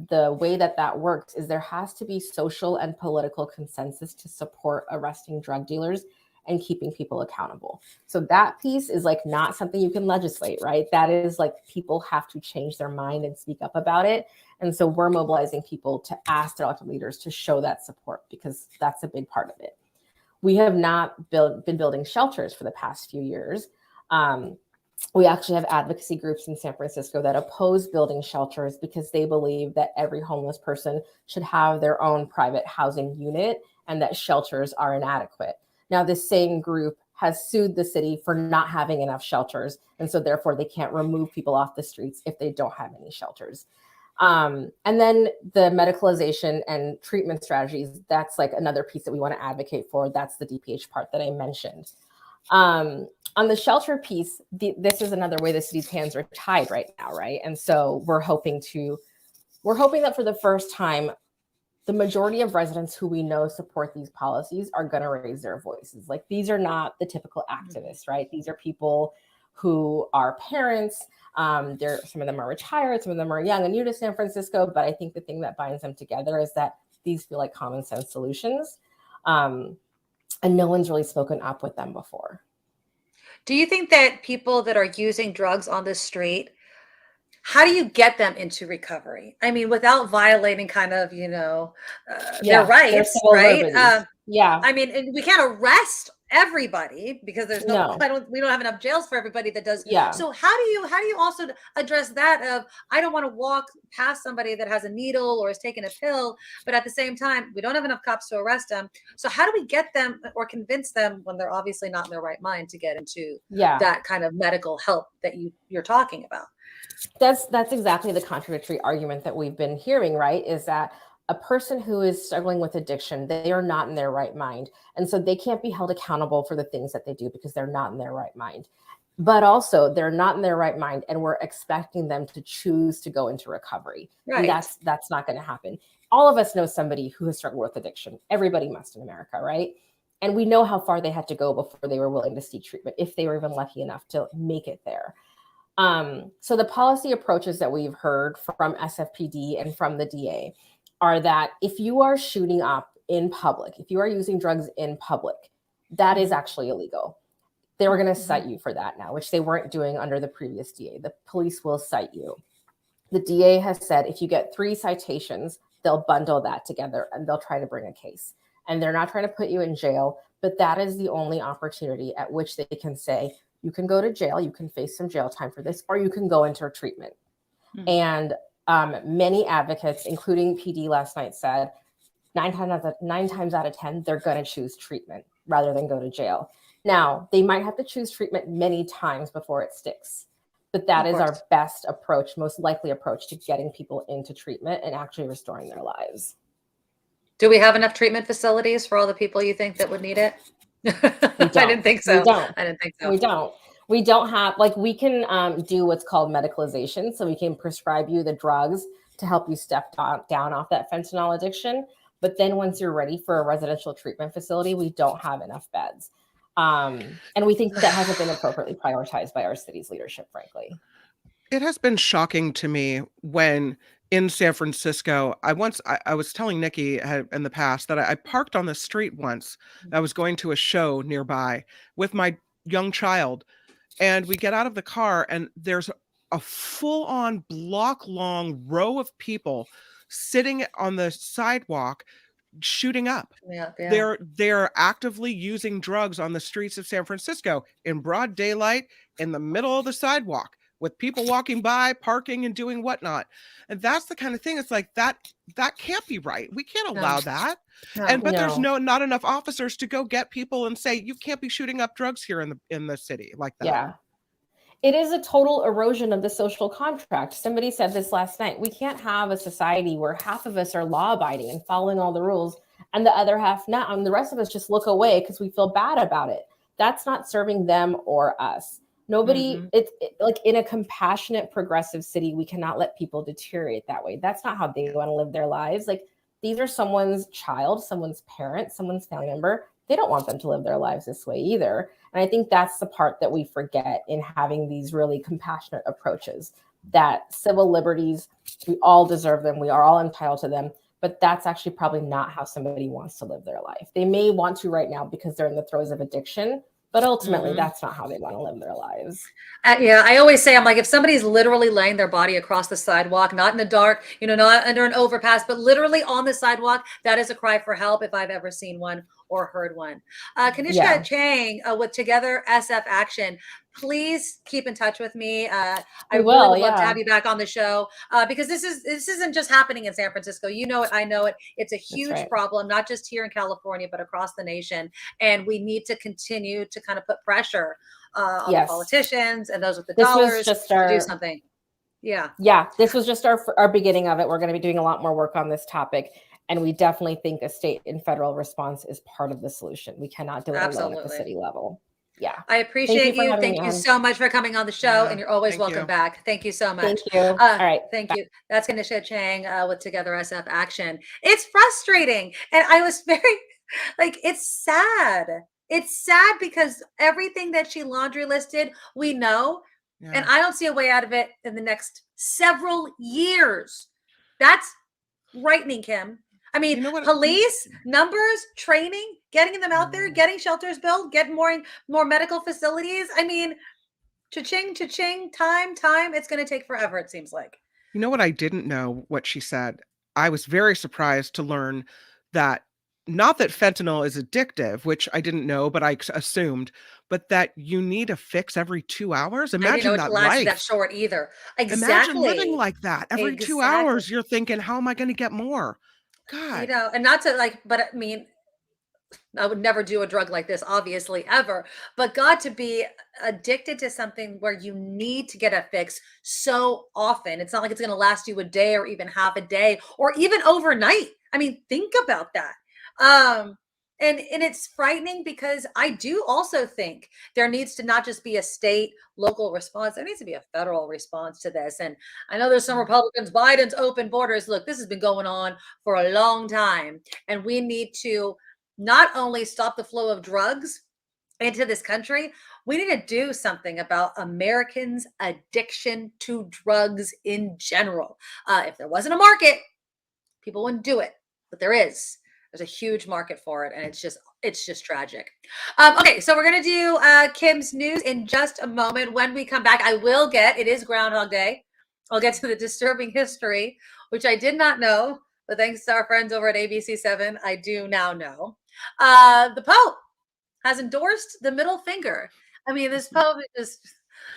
Speaker 9: the way that works is there has to be social and political consensus to support arresting drug dealers and keeping people accountable. So that piece is like not something you can legislate, right? That is like people have to change their mind and speak up about it. And so we're mobilizing people to ask their elected leaders to show that support, because that's a big part of it. We have not been building shelters for the past few years. We actually have advocacy groups in San Francisco that oppose building shelters because they believe that every homeless person should have their own private housing unit and that shelters are inadequate. Now, this same group has sued the city for not having enough shelters, and so therefore they can't remove people off the streets if they don't have any shelters. And then the medicalization and treatment strategies, that's like another piece that we want to advocate for. That's the DPH part that I mentioned. On the shelter piece, this is another way the city's hands are tied right now, right? And so we're hoping that for the first time, the majority of residents who we know support these policies are going to raise their voices. Like, these are not the typical activists, right? These are people who are parents. Some of them are retired, some of them are young and new to San Francisco. But I think the thing that binds them together is that these feel like common sense solutions. And no one's really spoken up with them before.
Speaker 5: Do you think that people that are using drugs on the street, how do you get them into recovery? I mean, without violating kind of, their rights, right? I mean, and we can't arrest everybody because there's we don't have enough jails for everybody that does.
Speaker 9: Yeah.
Speaker 5: So how do you also address that of, I don't want to walk past somebody that has a needle or is taking a pill, but at the same time, we don't have enough cops to arrest them. So how do we get them or convince them when they're obviously not in their right mind to get into that kind of medical help that you're talking about?
Speaker 9: That's exactly the contradictory argument that we've been hearing, right? Is that a person who is struggling with addiction, they are not in their right mind. And so they can't be held accountable for the things that they do because they're not in their right mind. But also they're not in their right mind, and we're expecting them to choose to go into recovery. Right. And that's not going to happen. All of us know somebody who has struggled with addiction. Everybody must in America, right? And we know how far they had to go before they were willing to seek treatment, if they were even lucky enough to make it there. So the policy approaches that we've heard from SFPD and from the DA are that if you are shooting up in public, if you are using drugs in public, that is actually illegal. They were going to cite you for that now, which they weren't doing under the previous DA. The police will cite you. The DA has said if you get 3 citations, they'll bundle that together and they'll try to bring a case. And they're not trying to put you in jail, but that is the only opportunity at which they can say, you can go to jail, you can face some jail time for this, or you can go into treatment. Mm-hmm. And many advocates, including PD last night, said 9 times out of 10, they're going to choose treatment rather than go to jail. Now, they might have to choose treatment many times before it sticks, but that is our best approach, most likely approach to getting people into treatment and actually restoring their lives.
Speaker 5: Do we have enough treatment facilities for all the people you think that would need it? I didn't think so. I didn't think so.
Speaker 9: We don't have, like, we can do what's called medicalization. So we can prescribe you the drugs to help you step down off that fentanyl addiction. But then once you're ready for a residential treatment facility, we don't have enough beds. And we think that hasn't been appropriately prioritized by our city's leadership, frankly.
Speaker 7: It has been shocking to me when in San Francisco, I was telling Nikki in the past that I parked on the street once. I was going to a show nearby with my young child, and we get out of the car and there's a full-on block-long row of people sitting on the sidewalk shooting up.
Speaker 5: Yeah, yeah.
Speaker 7: They're actively using drugs on the streets of San Francisco in broad daylight in the middle of the sidewalk with people walking by, parking and doing whatnot. And that's the kind of thing. It's like that can't be right. We can't allow that. But there's not enough officers to go get people and say, you can't be shooting up drugs here in the city like that.
Speaker 9: Yeah. It is a total erosion of the social contract. Somebody said this last night. We can't have a society where half of us are law abiding and following all the rules and the other half not. And the rest of us just look away because we feel bad about it. That's not serving them or us. Nobody, it's like in a compassionate, progressive city, we cannot let people deteriorate that way. That's not how they want to live their lives. Like, these are someone's child, someone's parent, someone's family member. They don't want them to live their lives this way either. And I think that's the part that we forget in having these really compassionate approaches, that civil liberties, we all deserve them. We are all entitled to them. But that's actually probably not how somebody wants to live their life. They may want to right now because they're in the throes of addiction, but ultimately that's not how they want to live their lives.
Speaker 5: Yeah, I always say, I'm like, if somebody's literally laying their body across the sidewalk, not in the dark, not under an overpass, but literally on the sidewalk, that is a cry for help if I've ever seen one or heard one. Kanishka Cheng with TogetherSF Action, please keep in touch with me. I really would love to have you back on the show because this isn't just happening in San Francisco. You know it, I know it. It's a huge problem, not just here in California, but across the nation. And we need to continue to kind of put pressure on the politicians and those with the dollars to do something. Yeah,
Speaker 9: this was just our beginning of it. We're going to be doing a lot more work on this topic. And we definitely think a state and federal response is part of the solution. We cannot do it alone at the city level. Yeah.
Speaker 5: I appreciate you. Thank you so much for coming on the show. And you're always welcome back. Thank you so much.
Speaker 9: Thank you. All right.
Speaker 5: Thank you. That's Kanishka Cheng with TogetherSF Action. It's frustrating. And I was very it's sad. It's sad because everything that she laundry listed, we know. Yeah. And I don't see a way out of it in the next several years. That's frightening, Kim. I mean, police, numbers, training, getting them out there, getting shelters built, getting more medical facilities. I mean, cha-ching, time. It's going to take forever, it seems like.
Speaker 7: You know what I didn't know what she said? I was very surprised to learn that not that fentanyl is addictive, which I didn't know, but I assumed, but that you need a fix every 2 hours. Imagine
Speaker 5: I didn't know
Speaker 7: that
Speaker 5: it lasted
Speaker 7: life.
Speaker 5: That short either. Exactly.
Speaker 7: Imagine living like that. Every 2 hours, you're thinking, how am I going to get more? God.
Speaker 5: And not to but I mean, I would never do a drug like this, obviously, ever. But God, to be addicted to something where you need to get a fix so often, it's not like it's going to last you a day or even half a day or even overnight. I mean, think about that. And it's frightening because I do also think there needs to not just be a state, local response. There needs to be a federal response to this. And I know there's some Republicans, Biden's open borders. Look, this has been going on for a long time. And we need to not only stop the flow of drugs into this country, we need to do something about Americans' addiction to drugs in general. If there wasn't a market, people wouldn't do it, but there is. There's a huge market for it, and it's just tragic. Okay, so we're gonna do Kim's news in just a moment. When we come back, it is Groundhog Day. I'll get to the disturbing history, which I did not know, but thanks to our friends over at ABC7, I do now know. The Pope has endorsed the middle finger. I mean, this Pope is just...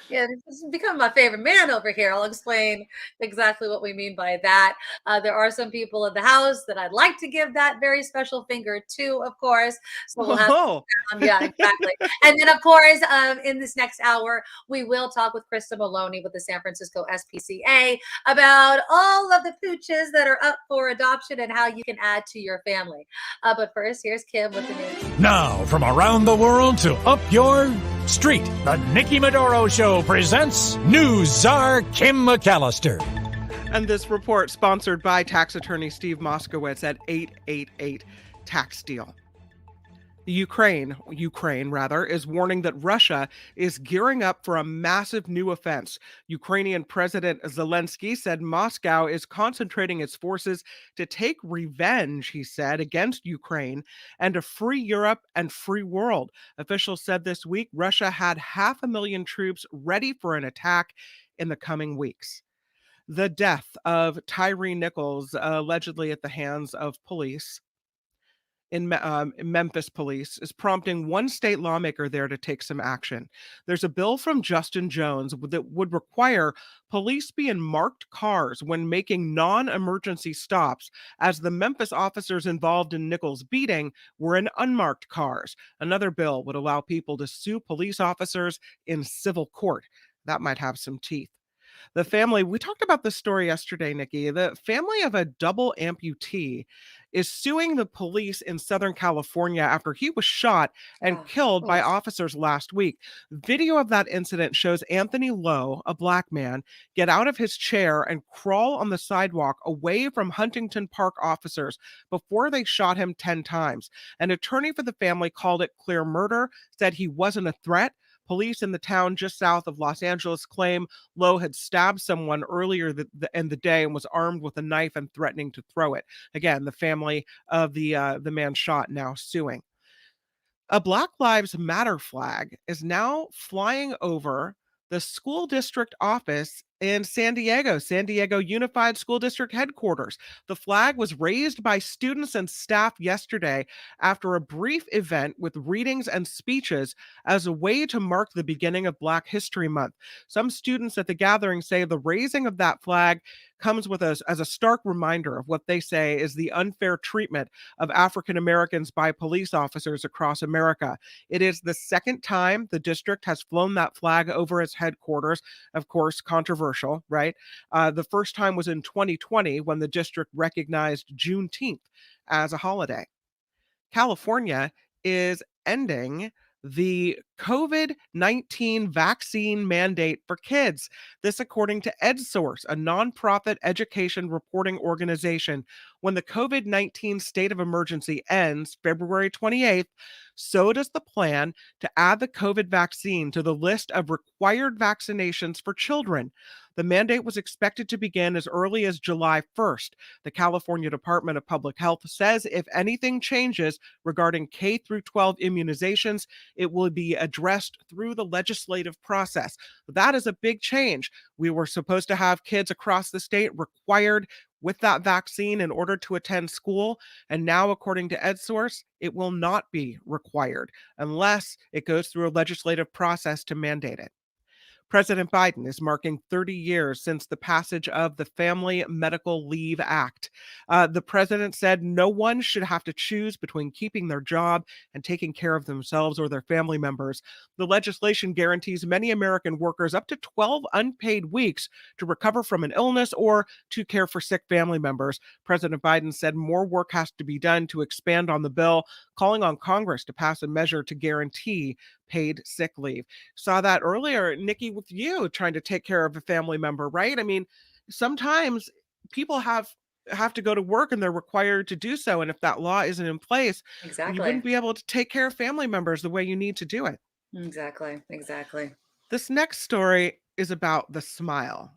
Speaker 5: Yeah, this has become my favorite man over here. I'll explain exactly what we mean by that. There are some people in the house that I'd like to give that very special finger to, of course. So we'll have yeah, exactly. And then, of course, in this next hour, we will talk with Krista Maloney with the San Francisco SPCA about all of the pooches that are up for adoption and how you can add to your family. But first, here's Kim with the news.
Speaker 8: Now, from around the world to up your street, the Nikki Medoro Show presents News Czar Kim McAllister.
Speaker 7: And this report sponsored by tax attorney Steve Moskowitz at 888 Tax Deal. Ukraine is warning that Russia is gearing up for a massive new offense. Ukrainian President Zelensky said Moscow is concentrating its forces to take revenge, he said, against Ukraine and to free Europe and free world. Officials said this week Russia had 500,000 troops ready for an attack in the coming weeks. The death of Tyree Nichols, allegedly at the hands of police in Memphis police, is prompting one state lawmaker there to take some action. There's a bill from Justin Jones that would require police be in marked cars when making non-emergency stops, as the Memphis officers involved in Nichols' beating were in unmarked cars. Another bill would allow people to sue police officers in civil court. That might have some teeth. The family, we talked about this story yesterday, Nikki. The family of a double amputee is suing the police in Southern California after he was shot and killed by officers last week. Video of that incident shows Anthony Lowe, a black man, get out of his chair and crawl on the sidewalk away from Huntington Park officers before they shot him 10 times. An attorney for the family called it clear murder, said he wasn't a threat. Police in the town just south of Los Angeles claim Lowe had stabbed someone earlier in the day and was armed with a knife and threatening to throw it. Again, the family of the man shot now suing. A Black Lives Matter flag is now flying over the school district office in San Diego Unified School District headquarters. The flag was raised by students and staff yesterday after a brief event with readings and speeches as a way to mark the beginning of Black History Month. Some students at the gathering say the raising of that flag comes with us as a stark reminder of what they say is the unfair treatment of African Americans by police officers across America. It is the second time the district has flown that flag over its headquarters. Of course, controversial, right? The first time was in 2020 when the district recognized Juneteenth as a holiday. California is ending the COVID-19 vaccine mandate for kids. This according to EdSource, a nonprofit education reporting organization. When the COVID-19 state of emergency ends February 28th, so does the plan to add the COVID vaccine to the list of required vaccinations for children. The mandate was expected to begin as early as July 1st. The California Department of Public Health says if anything changes regarding K through 12 immunizations, it will be addressed through the legislative process. That is a big change. We were supposed to have kids across the state required with that vaccine in order to attend school. And now, according to EdSource, it will not be required unless it goes through a legislative process to mandate it. President Biden is marking 30 years since the passage of the Family Medical Leave Act. The president said no one should have to choose between keeping their job and taking care of themselves or their family members. The legislation guarantees many American workers up to 12 unpaid weeks to recover from an illness or to care for sick family members. President Biden said more work has to be done to expand on the bill, calling on Congress to pass a measure to guarantee paid sick leave. Saw that earlier, Nikki, with you trying to take care of a family member, right? I mean, sometimes people have to go to work and they're required to do so. And if that law isn't in place, you wouldn't be able to take care of family members the way you need to do it.
Speaker 5: Exactly.
Speaker 7: This next story is about the smile.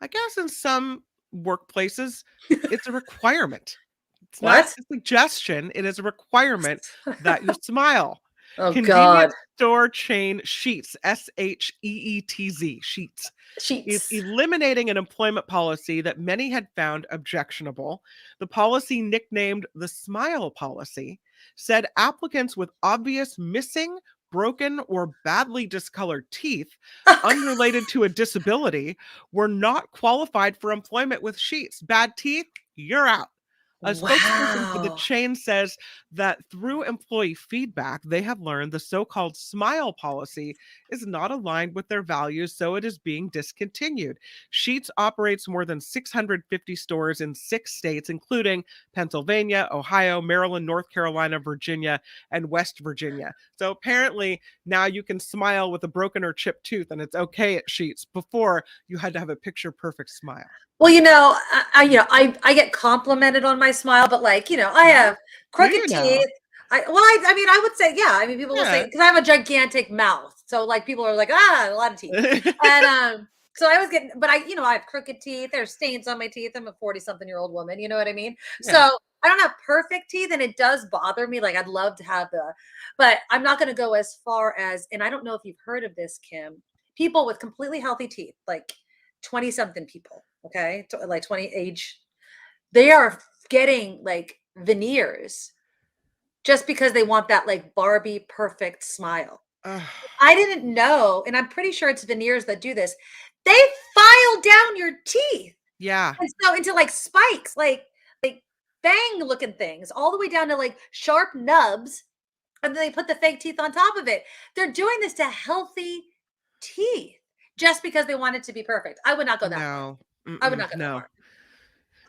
Speaker 7: I guess in some workplaces, it's a requeement. It's not a suggestion. It is a requirement that you smile.
Speaker 5: Oh,
Speaker 7: Convenience
Speaker 5: God.
Speaker 7: store chain Sheetz, Sheetz, Sheetz, is eliminating an employment policy that many had found objectionable. The policy, nicknamed the Smile Policy, said applicants with obvious missing, broken, or badly discolored teeth unrelated to a disability were not qualified for employment with Sheetz. Bad teeth, you're out. A spokesperson for the chain says that through employee feedback, they have learned the so-called Smile Policy is not aligned with their values, so it is being discontinued. Sheetz operates more than 650 stores in 6 states, including Pennsylvania, Ohio, Maryland, North Carolina, Virginia, and West Virginia. So apparently now you can smile with a broken or chipped tooth, and it's okay at Sheetz. Before, you had to have a picture-perfect smile.
Speaker 5: Well, I get complimented on my smile, but I have crooked teeth. I would say, yeah. I mean, people will say, because I have a gigantic mouth, so people are like, a lot of teeth, and so I was getting, but I have crooked teeth. There's stains on my teeth. I'm a 40-something-year-old woman. You know what I mean? Yeah. So I don't have perfect teeth, and it does bother me. I'd love to have but I'm not going to go as far as, and I don't know if you've heard of this, Kim. People with completely healthy teeth, 20-something people, okay, like 20 age, they are getting like veneers just because they want that like Barbie perfect smile. I didn't know, and I'm pretty sure it's veneers that do this. They file down your teeth.
Speaker 7: Yeah.
Speaker 5: And so into like spikes, like fang looking things, all the way down to like sharp nubs. And then they put the fake teeth on top of it. They're doing this to healthy teeth just because they want it to be perfect. I would not go that far. I would not go that far.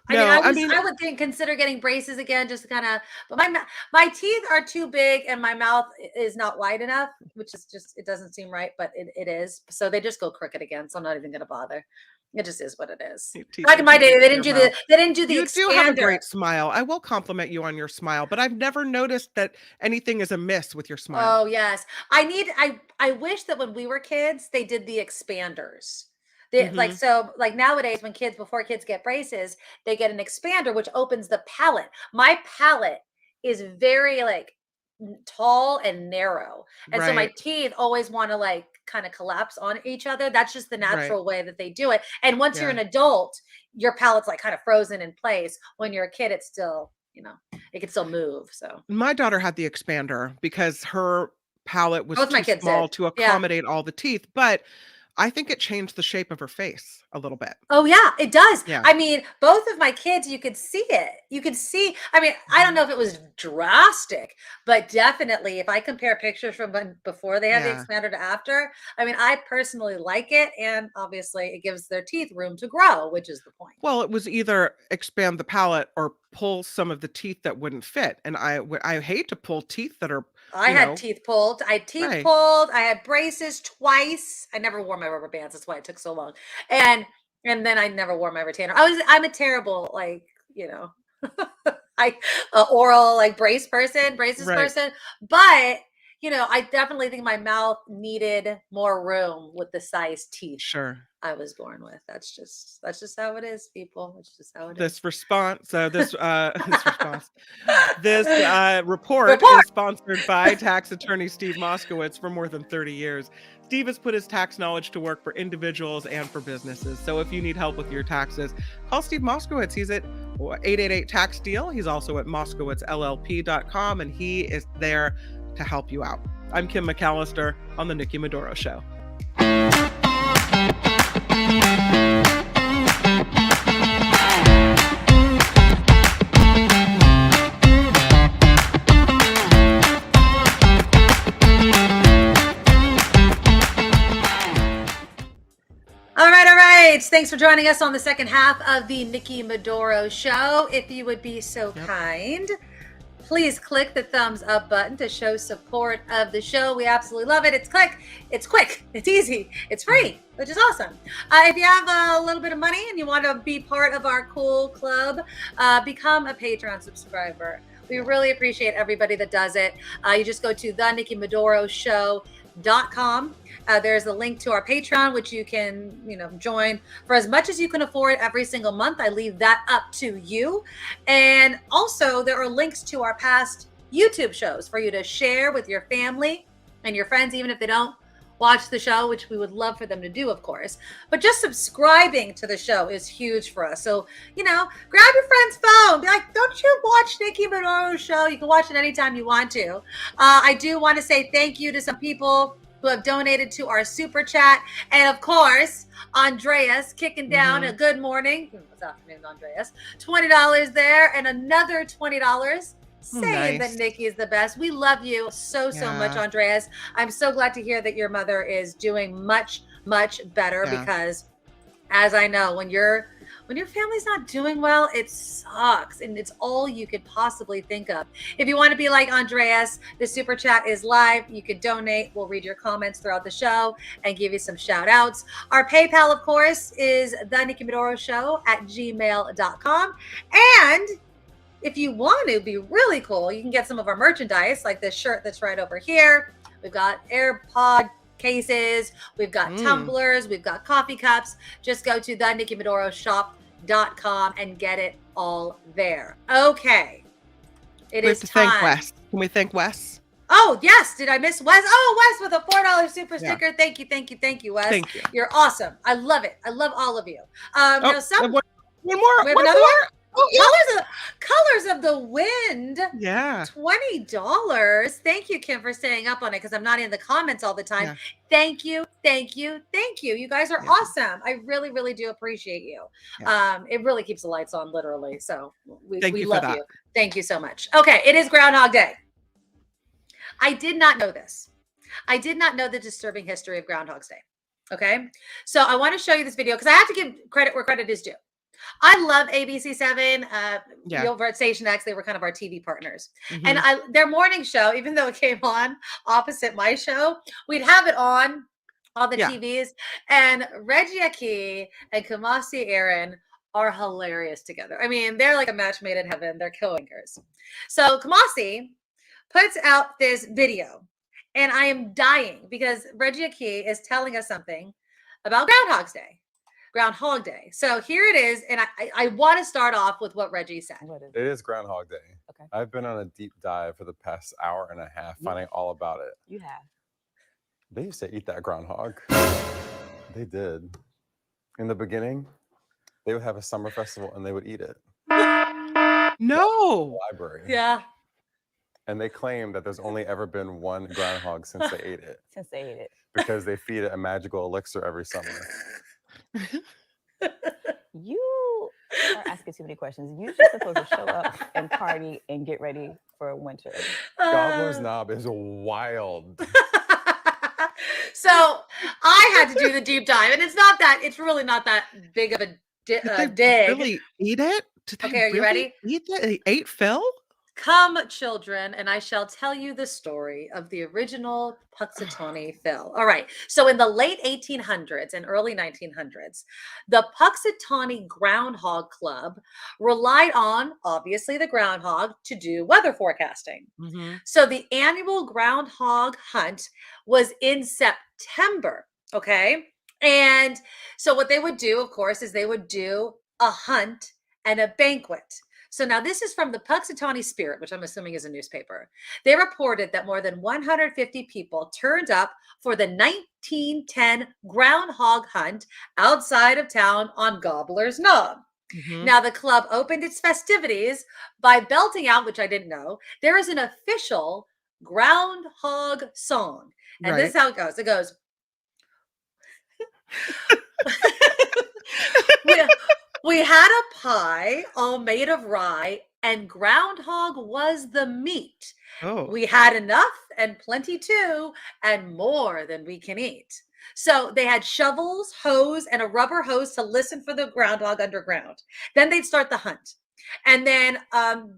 Speaker 5: I mean, I would consider getting braces again, just kind of. But my teeth are too big, and my mouth is not wide enough, which is just, it doesn't seem right, but it is. So they just go crooked again. So I'm not even going to bother. It just is what it is. Back in my day, they didn't do the
Speaker 7: You
Speaker 5: expander.
Speaker 7: do have a great smile. I will compliment you on your smile, but I've never noticed that anything is amiss with your smile.
Speaker 5: Oh yes, I wish that when we were kids, they did the expanders. Like, so like nowadays, before kids get braces, they get an expander which opens the palate. My palate is very like tall and narrow, and so my teeth always want to like kind of collapse on each other. That's just the natural way that they do it. And once you're an adult, your palate's like kind of frozen in place. When you're a kid, it's still, it can still move. So
Speaker 7: my daughter had the expander because her palate was
Speaker 5: Both my
Speaker 7: too
Speaker 5: kids
Speaker 7: small
Speaker 5: did.
Speaker 7: to accommodate all the teeth, but I think it changed the shape of her face a little bit.
Speaker 5: Oh yeah, it does.
Speaker 7: Yeah.
Speaker 5: I mean, both of my kids, you could see it. You could see, I mean, I don't know if it was drastic, but definitely if I compare pictures from before they had the expander to after, I mean, I personally like it. And obviously it gives their teeth room to grow, which is the point.
Speaker 7: Well, it was either expand the palate or pull some of the teeth that wouldn't fit. And I hate to pull teeth that are,
Speaker 5: I had teeth pulled. I had teeth pulled. I had braces twice. I never wore my rubber bands. That's why it took so long. And then I never wore my retainer. I'm a terrible, like, oral like braces person. But I definitely think my mouth needed more room with the size teeth.
Speaker 7: Sure.
Speaker 5: I was born with. That's just how it is, people. It's just how it is.
Speaker 7: This report is sponsored by tax attorney Steve Moskowitz for more than 30 years. Steve has put his tax knowledge to work for individuals and for businesses. So if you need help with your taxes, call Steve Moskowitz. He's at 888-TAX-DEAL. He's also at moskowitzllp.com, and he is there to help you out. I'm Kim McAllister on the Nikki Medoro Show.
Speaker 5: All right. Thanks for joining us on the second half of the Nikki Medoro Show. If you would be so kind, please click the thumbs up button to show support of the show. We absolutely love it. It's quick, it's easy, it's free, which is awesome. If you have a little bit of money and you want to be part of our cool club, become a Patreon subscriber. We really appreciate everybody that does it. You just go to thenikkimedoroshow.com. There's a link to our Patreon, which you can, join for as much as you can afford every single month. I leave that up to you. And also there are links to our past YouTube shows for you to share with your family and your friends, even if they don't watch the show, which we would love for them to do, of course. But just subscribing to the show is huge for us. So, grab your friend's phone. Be like, don't you watch Nikki Medoro Show? You can watch it anytime you want to. I do want to say thank you to some people who have donated to our super chat. And of course, Andreas kicking down a good morning. Good afternoon, Andreas. $20 there and another $20 saying that Nikki is the best. We love you so much, Andreas. I'm so glad to hear that your mother is doing much, much better because as I know, when your family's not doing well, it sucks. And it's all you could possibly think of. If you want to be like Andreas, the super chat is live. You could donate. We'll read your comments throughout the show and give you some shout outs. Our PayPal, of course, is thenikkimedoroshow@gmail.com. And if you want to be really cool, you can get some of our merchandise, like this shirt that's right over here. We've got AirPod cases, we've got tumblers, we've got coffee cups. Just go to thenikkimedoroshop.com and get it all there. Okay. It is time.
Speaker 7: Thank Wes. Can we thank Wes?
Speaker 5: Oh, yes. Did I miss Wes? Oh, Wes with a $4 super sticker. Thank you, Wes.
Speaker 7: Thank you.
Speaker 5: You're awesome. I love it. I love all of you. Now some
Speaker 7: one more.
Speaker 5: we have
Speaker 7: One
Speaker 5: another
Speaker 7: more.
Speaker 5: one.
Speaker 7: Oh, yeah.
Speaker 5: Colors of the Wind.
Speaker 7: Yeah.
Speaker 5: $20. Thank you, Kim, for staying up on it because I'm not in the comments all the time.
Speaker 7: Yeah.
Speaker 5: Thank you. You guys are awesome. I really, really do appreciate you.
Speaker 7: Yeah.
Speaker 5: It really keeps the lights on, literally. So we
Speaker 7: love
Speaker 5: you. Thank you so much. Okay, it is Groundhog Day. I did not know this. I did not know the disturbing history of Groundhog's Day. Okay, so I want to show you this video because I have to give credit where credit is due. I love ABC7. Over at Station X, they were kind of our TV partners.
Speaker 7: Mhm.
Speaker 5: And their morning show, even though it came on opposite my show, we'd have it on the TVs. And Reggie Aki and Kamasi Aaron are hilarious together. I mean, they're like a match made in heaven. They're killingers. So Kamasi puts out this video, and I am dying because Reggie Aki is telling us something about Groundhog Day. So here it is, and I want to start off with what Reggie said.
Speaker 10: It is Groundhog Day.
Speaker 9: Okay.
Speaker 10: I've been on a deep dive for the past hour and a half, finding all about it.
Speaker 9: You have.
Speaker 10: They used to eat that groundhog. They did. In the beginning, they would have a summer festival and they would eat it.
Speaker 7: No.
Speaker 10: Library.
Speaker 5: Yeah.
Speaker 10: And they claim that there's only ever been one groundhog since they ate it. Because they feed it a magical elixir every summer.
Speaker 11: You are asking too many questions. You're just supposed to show up and party and get ready for winter.
Speaker 10: Gobbler's Knob is wild.
Speaker 5: So I had to do the deep dive, and it's really not that big of a dig.
Speaker 7: Really eat it?
Speaker 5: Okay, are you ready?
Speaker 7: Eat it? They ate Phil?
Speaker 5: Come, children, and I shall tell you the story of the original Puxatawny Phil. All right. So in the late 1800s and early 1900s, the Puxatawny Groundhog Club relied on, obviously, the groundhog to do weather forecasting.
Speaker 7: Mm-hmm.
Speaker 5: So the annual groundhog hunt was in September. Okay. And so what they would do, of course, is they would do a hunt and a banquet. So now this is from the Puxatawny Spirit, which I'm assuming is a newspaper. They reported that more than 150 people turned up for the 1910 groundhog hunt outside of town on Gobbler's Knob.
Speaker 7: Mm-hmm.
Speaker 5: Now the club opened its festivities by belting out, which I didn't know, there is an official groundhog song. And this is how it goes. It goes, we had a pie all made of rye, and groundhog was the meat.
Speaker 7: Oh.
Speaker 5: We had enough and plenty too, and more than we can eat. So they had shovels, hose, and a rubber hose to listen for the groundhog underground. Then they'd start the hunt. And then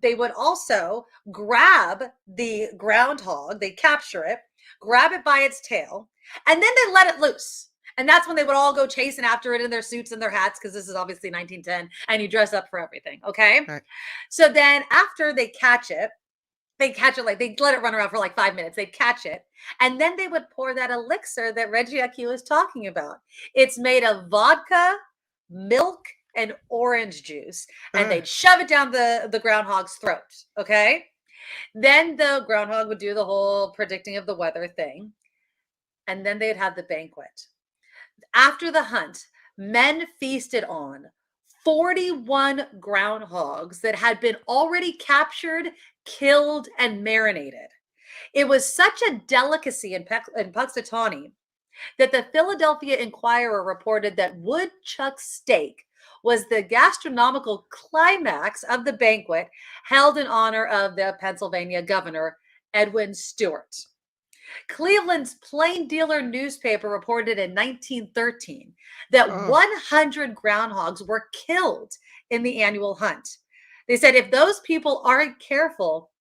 Speaker 5: they would also grab the groundhog, they capture it, grab it by its tail, and then they let it loose. And that's when they would all go chasing after it in their suits and their hats, because this is obviously 1910, and you dress up for everything, okay?
Speaker 7: Right.
Speaker 5: So then after they catch it, like they let it run around for like 5 minutes. They'd catch it, and then they would pour that elixir that Reggie Aki was talking about. It's made of vodka, milk, and orange juice, and they'd shove it down the groundhog's throat, okay? Then the groundhog would do the whole predicting of the weather thing, and then they'd have the banquet. After the hunt, men feasted on 41 groundhogs that had been already captured, killed, and marinated. It was such a delicacy in Puxatawny that the Philadelphia Inquirer reported that woodchuck steak was the gastronomical climax of the banquet held in honor of the Pennsylvania governor, Edwin Stewart. Cleveland's Plain Dealer newspaper reported in 1913 that 100 groundhogs were killed in the annual hunt. They said if those people aren't careful,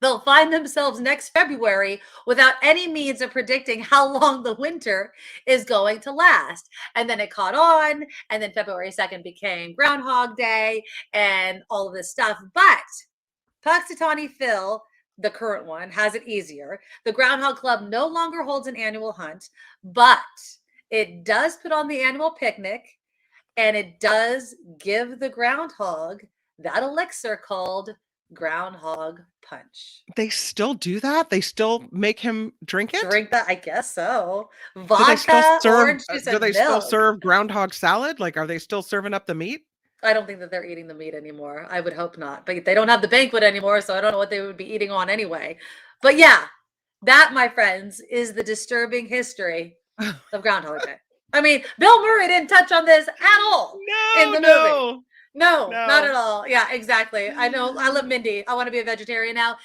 Speaker 5: they'll find themselves next February without any means of predicting how long the winter is going to last. And then it caught on, and then February 2nd became Groundhog Day and all of this stuff. But Puxatawny Phil, the current one, has it easier. The Groundhog Club no longer holds an annual hunt, but it does put on the annual picnic, and it does give the groundhog that elixir called groundhog punch.
Speaker 7: They still do that? They still make him drink it?
Speaker 5: Drink that? I guess so.
Speaker 7: Do they still
Speaker 5: Vodka,
Speaker 7: serve
Speaker 5: orange juice,
Speaker 7: do
Speaker 5: and
Speaker 7: they still
Speaker 5: milk.
Speaker 7: serve groundhog salad? Like, are they still serving up the meat?
Speaker 5: I don't think that they're eating the meat anymore. I would hope not. But they don't have the banquet anymore, so I don't know what they would be eating on anyway. But yeah, that, my friends, is the disturbing history of Groundhog Day. I mean, Bill Murray didn't touch on this at all in the movie. No, not at all. Yeah, exactly. I know. I love Mindy. I want to be a vegetarian now.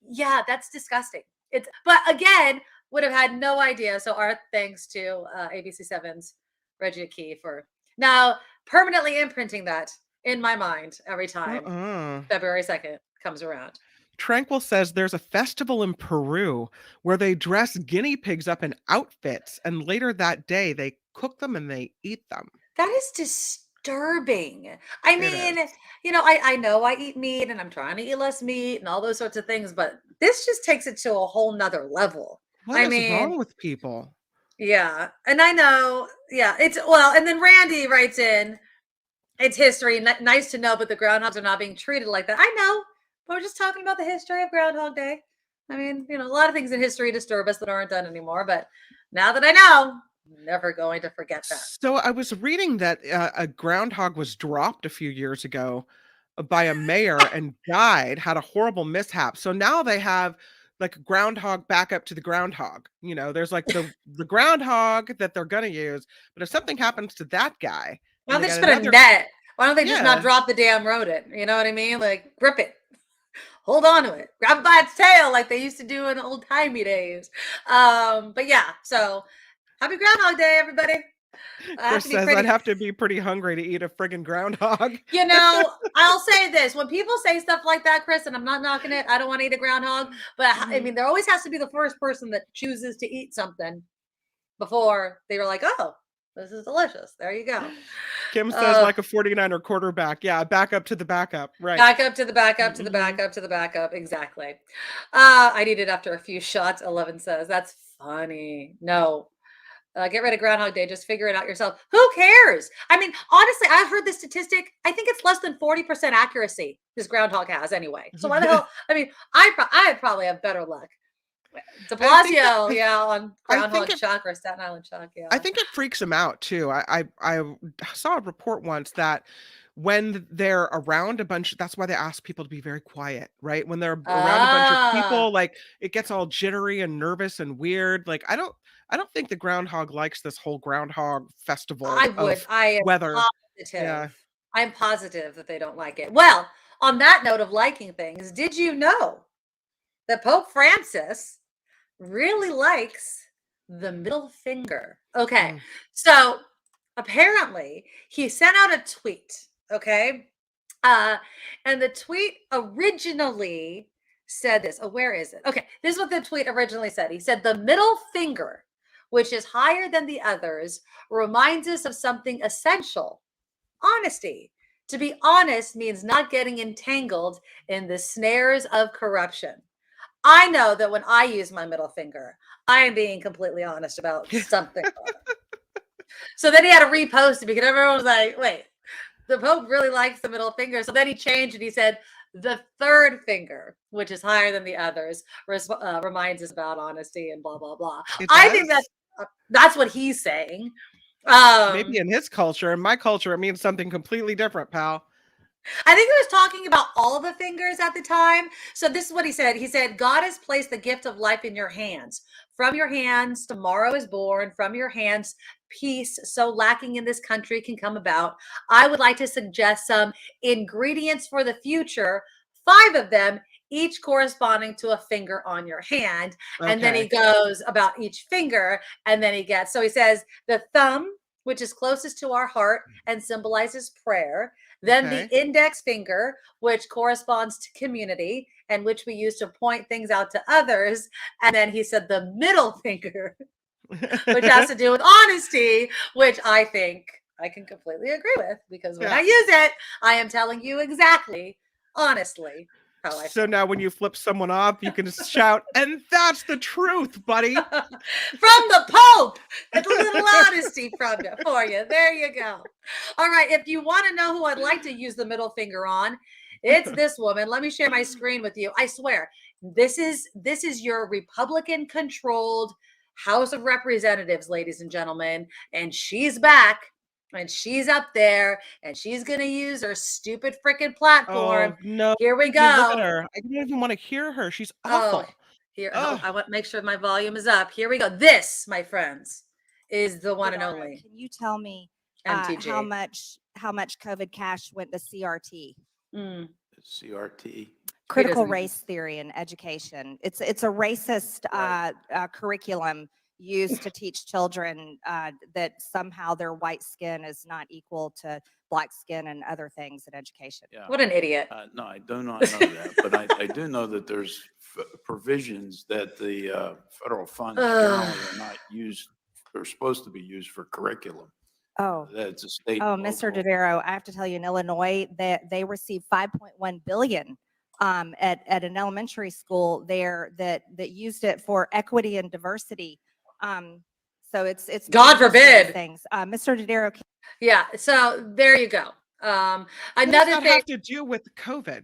Speaker 5: Yeah, that's disgusting. But again, would have had no idea. So our thanks to ABC7's Reggie Key for now permanently imprinting that in my mind every time February 2nd comes around.
Speaker 7: Tranquil says there's a festival in Peru where they dress guinea pigs up in outfits, and later that day they cook them and they eat them.
Speaker 5: That is disturbing. I mean, I know I eat meat and I'm trying to eat less meat and all those sorts of things, but this just takes it to a whole nother level.
Speaker 7: What is wrong with people?
Speaker 5: Yeah. And I know, and then Randy writes in, it's history, nice to know, but the groundhogs are not being treated like that. I know, but we're just talking about the history of Groundhog Day. I mean, a lot of things in history disturb us that aren't done anymore, but now that I know, I'm never going to forget that.
Speaker 7: So I was reading that a groundhog was dropped a few years ago by a mayor and died, had a horrible mishap. So now they have like a groundhog backup to the groundhog. There's like the groundhog that they're going to use, but if something happens to that guy,
Speaker 5: why don't they just put a net? Why don't they just not drop the damn rodent? You know what I mean? Like, grip it. Hold on to it. Grab it by its tail like they used to do in the old-timey days. But yeah, so happy Groundhog Day, everybody.
Speaker 7: Chris says I'd have to be pretty hungry to eat a friggin' groundhog.
Speaker 5: I'll say this. When people say stuff like that, Chris, and I'm not knocking it, I don't want to eat a groundhog, but I mean, there always has to be the first person that chooses to eat something before they were like, oh, this is delicious. There you go.
Speaker 7: Kim says like a 49er quarterback. Yeah, back up to the backup. Right.
Speaker 5: Back up to the backup to the backup to the backup. Exactly. I'd eat it after a few shots, 11 says. That's funny. No. Get rid of Groundhog Day. Just figure it out yourself. Who cares? I mean, honestly, I've heard this statistic. I think it's less than 40% accuracy this groundhog has anyway. So why the hell? I mean, I probably have better luck. De Blasio, on Groundhog Shock or Staten Island Shock. Yeah,
Speaker 7: I think it freaks him out too. I saw a report once that when they're around a bunch, that's why they ask people to be very quiet, right? When they're around a bunch of people, like it gets all jittery and nervous and weird. Like I don't think the groundhog likes this whole groundhog festival. I am
Speaker 5: positive. Yeah. I'm positive that they don't like it. Well, on that note of liking things, did you know that Pope Francis really likes the middle finger? Okay. So apparently he sent out a tweet. Okay. And the tweet originally said this. Oh, where is it? Okay. This is what the tweet originally said. He said, the middle finger, which is higher than the others, reminds us of something essential: honesty. To be honest means not getting entangled in the snares of corruption. I know that when I use my middle finger, I am being completely honest about something. So then he had to repost it because everyone was like, wait, the Pope really likes the middle finger. So then he changed and he said, the third finger, which is higher than the others, reminds us about honesty and blah, blah, blah. I think that's what he's saying.
Speaker 7: Maybe in his culture. In my culture, it means something completely different, pal.
Speaker 5: I think he was talking about all the fingers at the time. So this is what he said. He said, God has placed the gift of life in your hands. From your hands, tomorrow is born. From your hands, peace so lacking in this country can come about. I would like to suggest some ingredients for the future, 5 of them, each corresponding to a finger on your hand. Okay. And then he goes about each finger. And then so he says the thumb, which is closest to our heart and symbolizes prayer. Then the index finger, which corresponds to community and which we use to point things out to others. And then he said the middle finger, which has to do with honesty, which I think I can completely agree with, because when I use it, I am telling you exactly, honestly, how I
Speaker 7: feel. Now when you flip someone off, you can shout, and that's the truth, buddy.
Speaker 5: From the Pope. It's a little honesty for you. There you go. All right. If you want to know who I'd like to use the middle finger on, It's this woman. Let me share my screen with you. I swear, this is your Republican controlled House of Representatives, ladies and gentlemen, and she's back. And she's up there, and she's gonna use her stupid freaking platform.
Speaker 7: Oh no!
Speaker 5: Here we
Speaker 7: Look at
Speaker 5: go.
Speaker 7: her. I don't even want to hear her. She's awful.
Speaker 5: Here,
Speaker 7: Ugh.
Speaker 5: I want to make sure my volume is up. Here we go. This, my friends, is the one and only.
Speaker 12: Can you tell me
Speaker 5: MTG.
Speaker 12: how much COVID cash went to CRT?
Speaker 1: CRT.
Speaker 12: Critical race theory in education. It's a racist curriculum used to teach children that somehow their white skin is not equal to black skin and other things in education.
Speaker 1: Yeah.
Speaker 5: What an idiot.
Speaker 1: No, I do not know that, but I do know that there's provisions that the federal funds generally are not used. They're supposed to be used for curriculum.
Speaker 12: Oh,
Speaker 1: that's a state.
Speaker 12: Oh, Mr. DeAngelo, I have to tell you, in Illinois, they received $5.1 billion at an elementary school there that used it for equity and diversity. So it's
Speaker 5: God forbid
Speaker 12: things. Mr. DeAngelo.
Speaker 5: Yeah. So there you go.
Speaker 7: What
Speaker 5: Another
Speaker 7: does that
Speaker 5: thing
Speaker 7: have to do with COVID?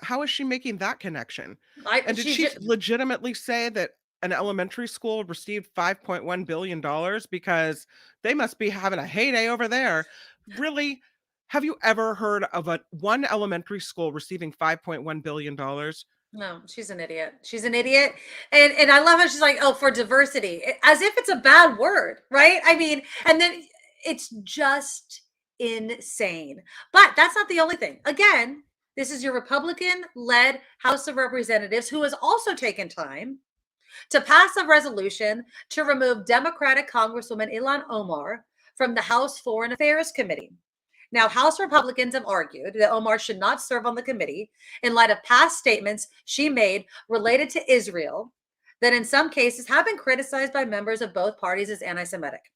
Speaker 7: How is she making that connection? And did she legitimately say that an elementary school received $5.1 billion because they must be having a heyday over there? Really? Have you ever heard of one elementary school receiving $5.1 billion?
Speaker 5: No, she's an idiot. She's an idiot. And I love how she's like, oh, for diversity, as if it's a bad word, right? I mean, and then it's just insane. But that's not the only thing. Again, this is your Republican-led House of Representatives who has also taken time to pass a resolution to remove Democratic Congresswoman Ilhan Omar from the House Foreign Affairs Committee. Now, House Republicans have argued that Omar should not serve on the committee in light of past statements she made related to Israel that in some cases have been criticized by members of both parties as anti-Semitic.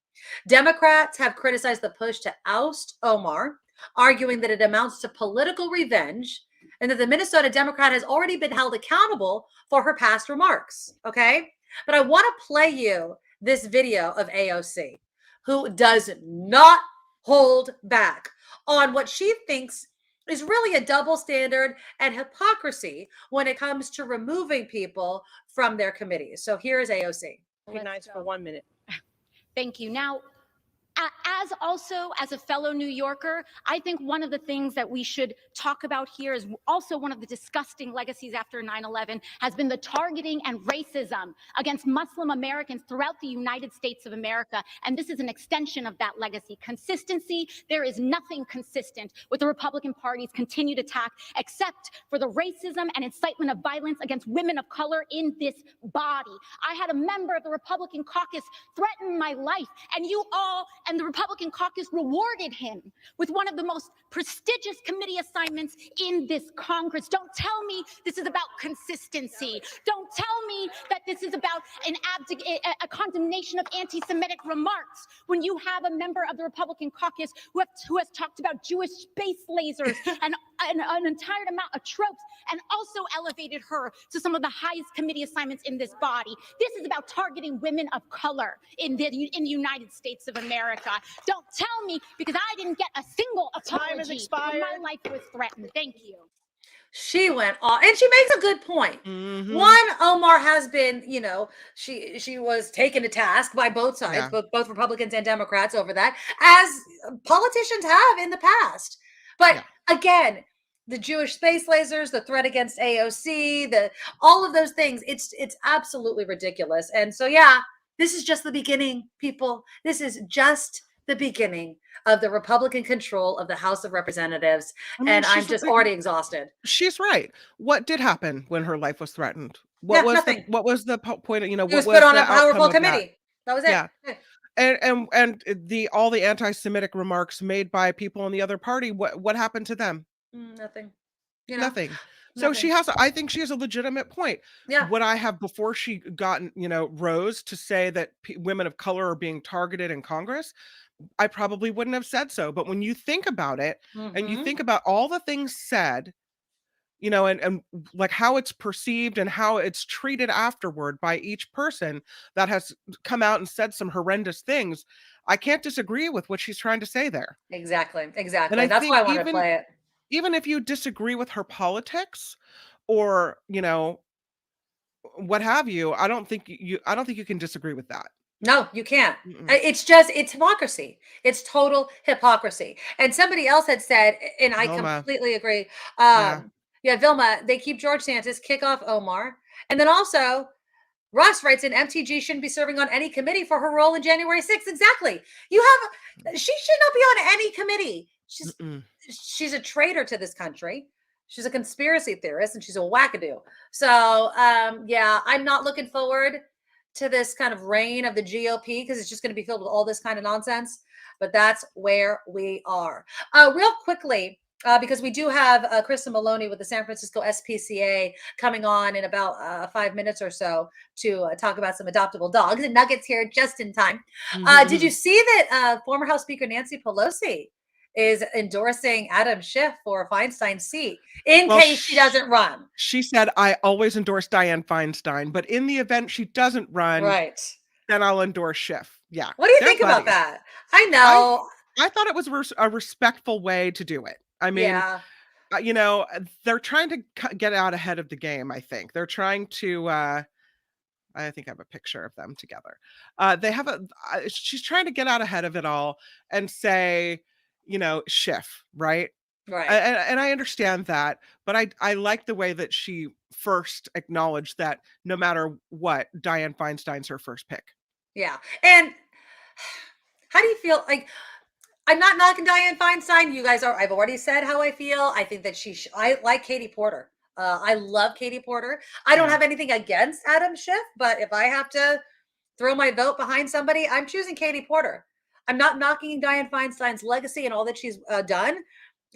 Speaker 5: Democrats have criticized the push to oust Omar, arguing that it amounts to political revenge and that the Minnesota Democrat has already been held accountable for her past remarks. Okay? But I want to play you this video of AOC, who does not hold back on what she thinks is really a double standard and hypocrisy when it comes to removing people from their committees. So here is AOC.
Speaker 13: Recognized for 1 minute.
Speaker 14: Thank you. Now, as a fellow New Yorker, I think one of the things that we should talk about here is also one of the disgusting legacies after 9/11 has been the targeting and racism against Muslim Americans throughout the United States of America. And this is an extension of that legacy. Consistency, there is nothing consistent with the Republican Party's continued attack except for the racism and incitement of violence against women of color in this body. I had a member of the Republican caucus threaten my life, and you all and the Republican caucus rewarded him with one of the most prestigious committee assignments in this Congress. Don't tell me this is about consistency. Don't tell me that this is about a condemnation of anti-Semitic remarks when you have a member of the Republican caucus who has talked about Jewish space lasers and an entire amount of tropes and also elevated her to some of the highest committee assignments in this body. This is about targeting women of color in the United States of America. Don't tell me, because I didn't get a single apology when my life was threatened. Thank you.
Speaker 5: She went off, and she makes a good point.
Speaker 7: Mm-hmm.
Speaker 5: One, Omar has been, she was taken to task by both sides, both Republicans and Democrats over that, as politicians have in the past. But again, the Jewish space lasers, the threat against AOC, all of those things, it's absolutely ridiculous. And so, this is just the beginning, people. This is just the beginning of the Republican control of the House of Representatives. And I'm just already exhausted.
Speaker 7: She's right. What did happen when her life was threatened? What was
Speaker 5: nothing.
Speaker 7: What was the point?
Speaker 5: She was put on a powerful committee. That was it.
Speaker 7: Yeah. And all the anti-Semitic remarks made by people in the other party, what happened to them?
Speaker 5: Nothing.
Speaker 7: Nothing. So I think she has a legitimate point.
Speaker 5: Yeah.
Speaker 7: Would I have, before she gotten, rose to say that women of color are being targeted in Congress, I probably wouldn't have said so. But when you think about it, and you think about all the things said, and like how it's perceived and how it's treated afterward by each person that has come out and said some horrendous things, I can't disagree with what she's trying to say there.
Speaker 5: Exactly.
Speaker 7: And
Speaker 5: That's why I want to play it.
Speaker 7: even if you disagree with her politics or, what have you, I don't think you can disagree with that.
Speaker 5: No, you can't.
Speaker 7: Mm-mm.
Speaker 5: It's hypocrisy. It's total hypocrisy. And somebody else had said, and I
Speaker 7: Vilma.
Speaker 5: completely agree.
Speaker 7: Yeah.
Speaker 5: Yeah, Vilma, they keep George Santos, kick off Omar. And then also, Russ writes in MTG shouldn't be serving on any committee for her role in January 6th. Exactly. She should not be on any committee. She's a traitor to this country. She's a conspiracy theorist and she's a wackadoo. So, yeah, I'm not looking forward to this kind of reign of the GOP because it's just going to be filled with all this kind of nonsense. But that's where we are. Real quickly, because we do have Krista Maloney with the San Francisco SPCA coming on in about 5 minutes or so to talk about some adoptable dogs and nuggets here just in time. Did you see that former House Speaker Nancy Pelosi is endorsing Adam Schiff for Feinstein's seat in case she doesn't run?
Speaker 7: She said, I always endorse Dianne Feinstein, but in the event she doesn't run,
Speaker 5: right,
Speaker 7: then I'll endorse Schiff. Yeah.
Speaker 5: What do you
Speaker 7: They're
Speaker 5: think about
Speaker 7: buddies.
Speaker 5: that? I know.
Speaker 7: I thought it was a respectful way to do it. I mean, they're trying to get out ahead of the game, I think. They're trying to, I think I have a picture of them together. She's trying to get out ahead of it all and say, Schiff, right?
Speaker 5: Right.
Speaker 7: And I understand that, but I like the way that she first acknowledged that no matter what, Dianne Feinstein's her first pick.
Speaker 5: Yeah. And how do you feel? Like, I'm not knocking Dianne Feinstein. You guys are. I've already said how I feel. I think that I like Katie Porter. I love Katie Porter. I don't have anything against Adam Schiff, but if I have to throw my vote behind somebody, I'm choosing Katie Porter. I'm not knocking Dianne Feinstein's legacy and all that she's done.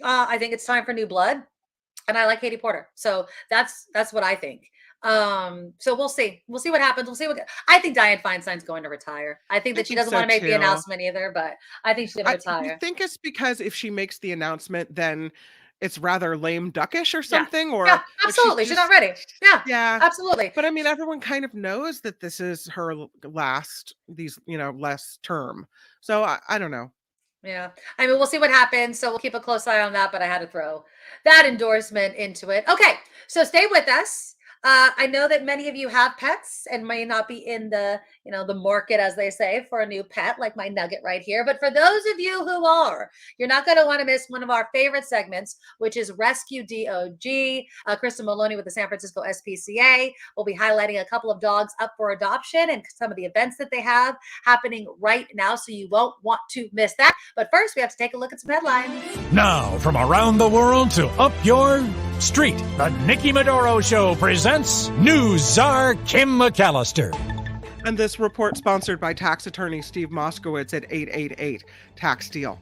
Speaker 5: I think it's time for new blood, and I like Katie Porter. So that's what I think. So we'll see. We'll see what happens. We'll see I think Dianne Feinstein's going to retire. I think that she doesn't want to make the announcement either, but I think she's going to retire.
Speaker 7: I think it's because if she makes the announcement, then it's rather lame duckish or something. Or
Speaker 5: absolutely. She's not ready.
Speaker 7: Yeah,
Speaker 5: absolutely.
Speaker 7: But I mean, everyone kind of knows that this is her last term. So I don't know.
Speaker 5: Yeah. I mean, we'll see what happens. So we'll keep a close eye on that, but I had to throw that endorsement into it. Okay. So stay with us. I know that many of you have pets and may not be in the market, as they say, for a new pet, like my nugget right here. But for those of you who are, you're not going to want to miss one of our favorite segments, which is Rescue DOG. Krista Maloney with the San Francisco SPCA will be highlighting a couple of dogs up for adoption and some of the events that they have happening right now. So you won't want to miss that. But first, we have to take a look at some headlines.
Speaker 8: Now, from around the world to up your street, the Nikki Medoro Show presents News Czar Kim McAllister.
Speaker 7: And this report sponsored by tax attorney Steve Moskowitz at 888 Tax Deal.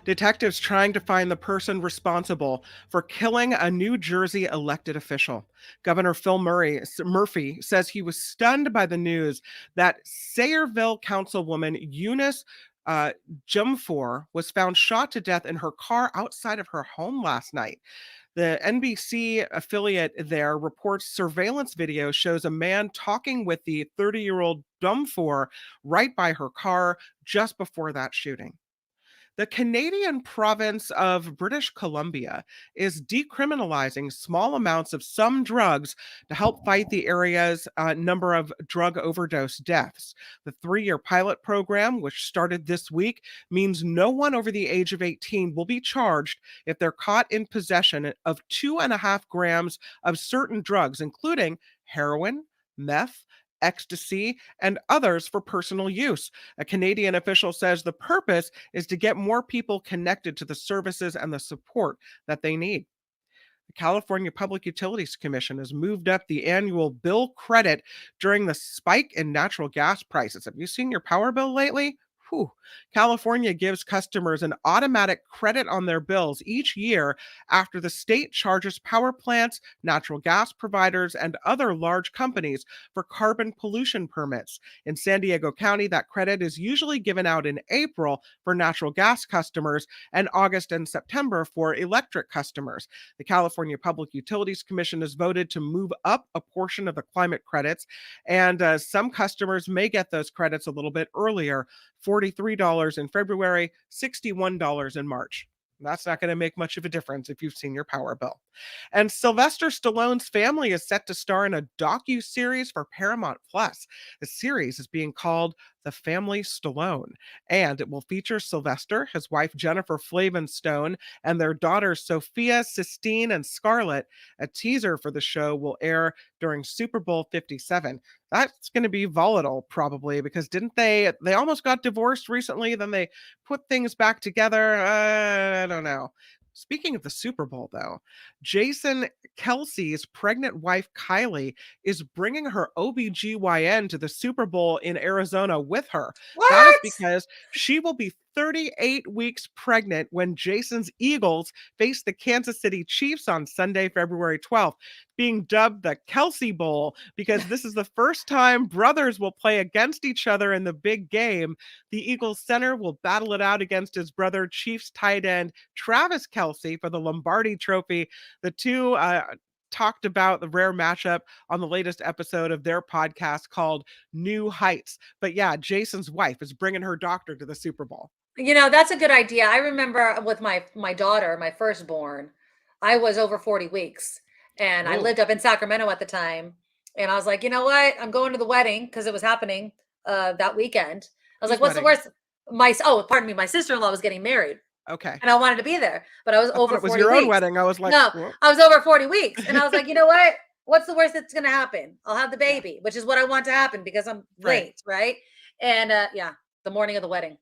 Speaker 7: Detectives trying to find the person responsible for killing a New Jersey elected official. Governor Phil Murphy says he was stunned by the news that Sayreville councilwoman Eunice Jumfor was found shot to death in her car outside of her home last night. The NBC affiliate there reports surveillance video shows a man talking with the 30-year-old Dumfor right by her car just before that shooting. The Canadian province of British Columbia is decriminalizing small amounts of some drugs to help fight the area's number of drug overdose deaths. The 3-year pilot program, which started this week, means no one over the age of 18 will be charged if they're caught in possession of 2.5 grams of certain drugs, including heroin, meth, ecstasy, and others for personal use. A Canadian official says the purpose is to get more people connected to the services and the support that they need. The California Public Utilities Commission has moved up the annual bill credit during the spike in natural gas prices. Have you seen your power bill lately? Whew. California gives customers an automatic credit on their bills each year after the state charges power plants, natural gas providers, and other large companies for carbon pollution permits. In San Diego County, that credit is usually given out in April for natural gas customers and August and September for electric customers. The California Public Utilities Commission has voted to move up a portion of the climate credits, and some customers may get those credits a little bit earlier. $43 in February, $61 in March. That's not going to make much of a difference if you've seen your power bill. And Sylvester Stallone's family is set to star in a docu-series for Paramount Plus. The series is being called The Family Stallone, and it will feature Sylvester, his wife Jennifer Flavin Stone, and their daughters Sophia, Sistine, and Scarlett. A teaser for the show will air during Super Bowl 57. That's going to be volatile, probably, because didn't they almost got divorced recently, then they put things back together. I don't know. Speaking of the Super Bowl, though, Jason Kelsey's pregnant wife, Kylie, is bringing her OBGYN to the Super Bowl in Arizona with her. That is because she will be 38 weeks pregnant when Jason's Eagles face the Kansas City Chiefs on Sunday, February 12th, being dubbed the Kelsey Bowl because this is the first time brothers will play against each other in the big game. The Eagles center will battle it out against his brother, Chiefs tight end Travis Kelsey, for the Lombardi Trophy. The two talked about the rare matchup on the latest episode of their podcast called New Heights. But yeah, Jason's wife is bringing her doctor to the Super Bowl.
Speaker 5: You know, that's a good idea. I remember with my daughter, my firstborn, I was over 40 weeks and I lived up in Sacramento at the time. And I was like, you know what? I'm going to the wedding because it was happening that weekend. I was like, what's the worst? My sister-in-law was getting married.
Speaker 7: Okay.
Speaker 5: And I wanted to be there, but I was over 40 weeks.
Speaker 7: It was your own wedding. I was like,
Speaker 5: no,
Speaker 7: whoa.
Speaker 5: I was over 40 weeks. And I was like, you know what? What's the worst that's going to happen? I'll have the baby, which is what I want to happen because I'm late. Right. And the morning of the wedding,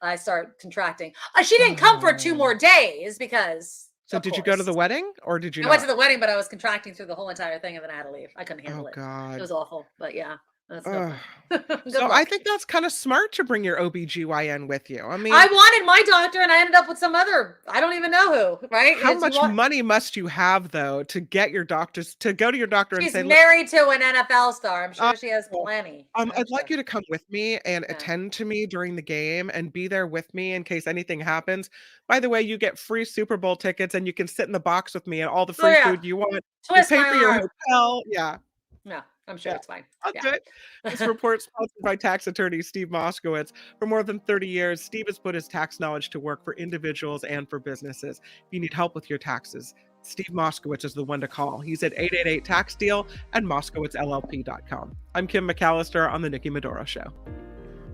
Speaker 5: I start contracting. She didn't come for 2 more days because.
Speaker 7: So did you go to the wedding or did you
Speaker 5: I went to the wedding, but I was contracting through the whole entire thing and then I had to leave. I couldn't handle it.
Speaker 7: God.
Speaker 5: It was awful, but yeah.
Speaker 7: So I think that's kind of smart to bring your OBGYN with you. I mean,
Speaker 5: I wanted my doctor and I ended up with some other, I don't even know who, right?
Speaker 7: How much money must you have though to get your doctors to go to your doctor
Speaker 5: She's
Speaker 7: and say,
Speaker 5: married to an NFL star. I'm sure she has plenty.
Speaker 7: I'd like you to come with me and attend to me during the game and be there with me in case anything happens. By the way, you get free Super Bowl tickets and you can sit in the box with me and all the free food you want.
Speaker 5: Twist
Speaker 7: you pay
Speaker 5: my
Speaker 7: for your
Speaker 5: arm.
Speaker 7: hotel. Yeah.
Speaker 5: No, I'm sure it's fine.
Speaker 7: Okay. This report sponsored by tax attorney Steve Moskowitz. For more than 30 years, Steve has put his tax knowledge to work for individuals and for businesses. If you need help with your taxes, Steve Moskowitz is the one to call. He's at 888-TAX-DEAL and MoskowitzLLP.com. I'm Kim McAllister on The Nikki Medoro Show.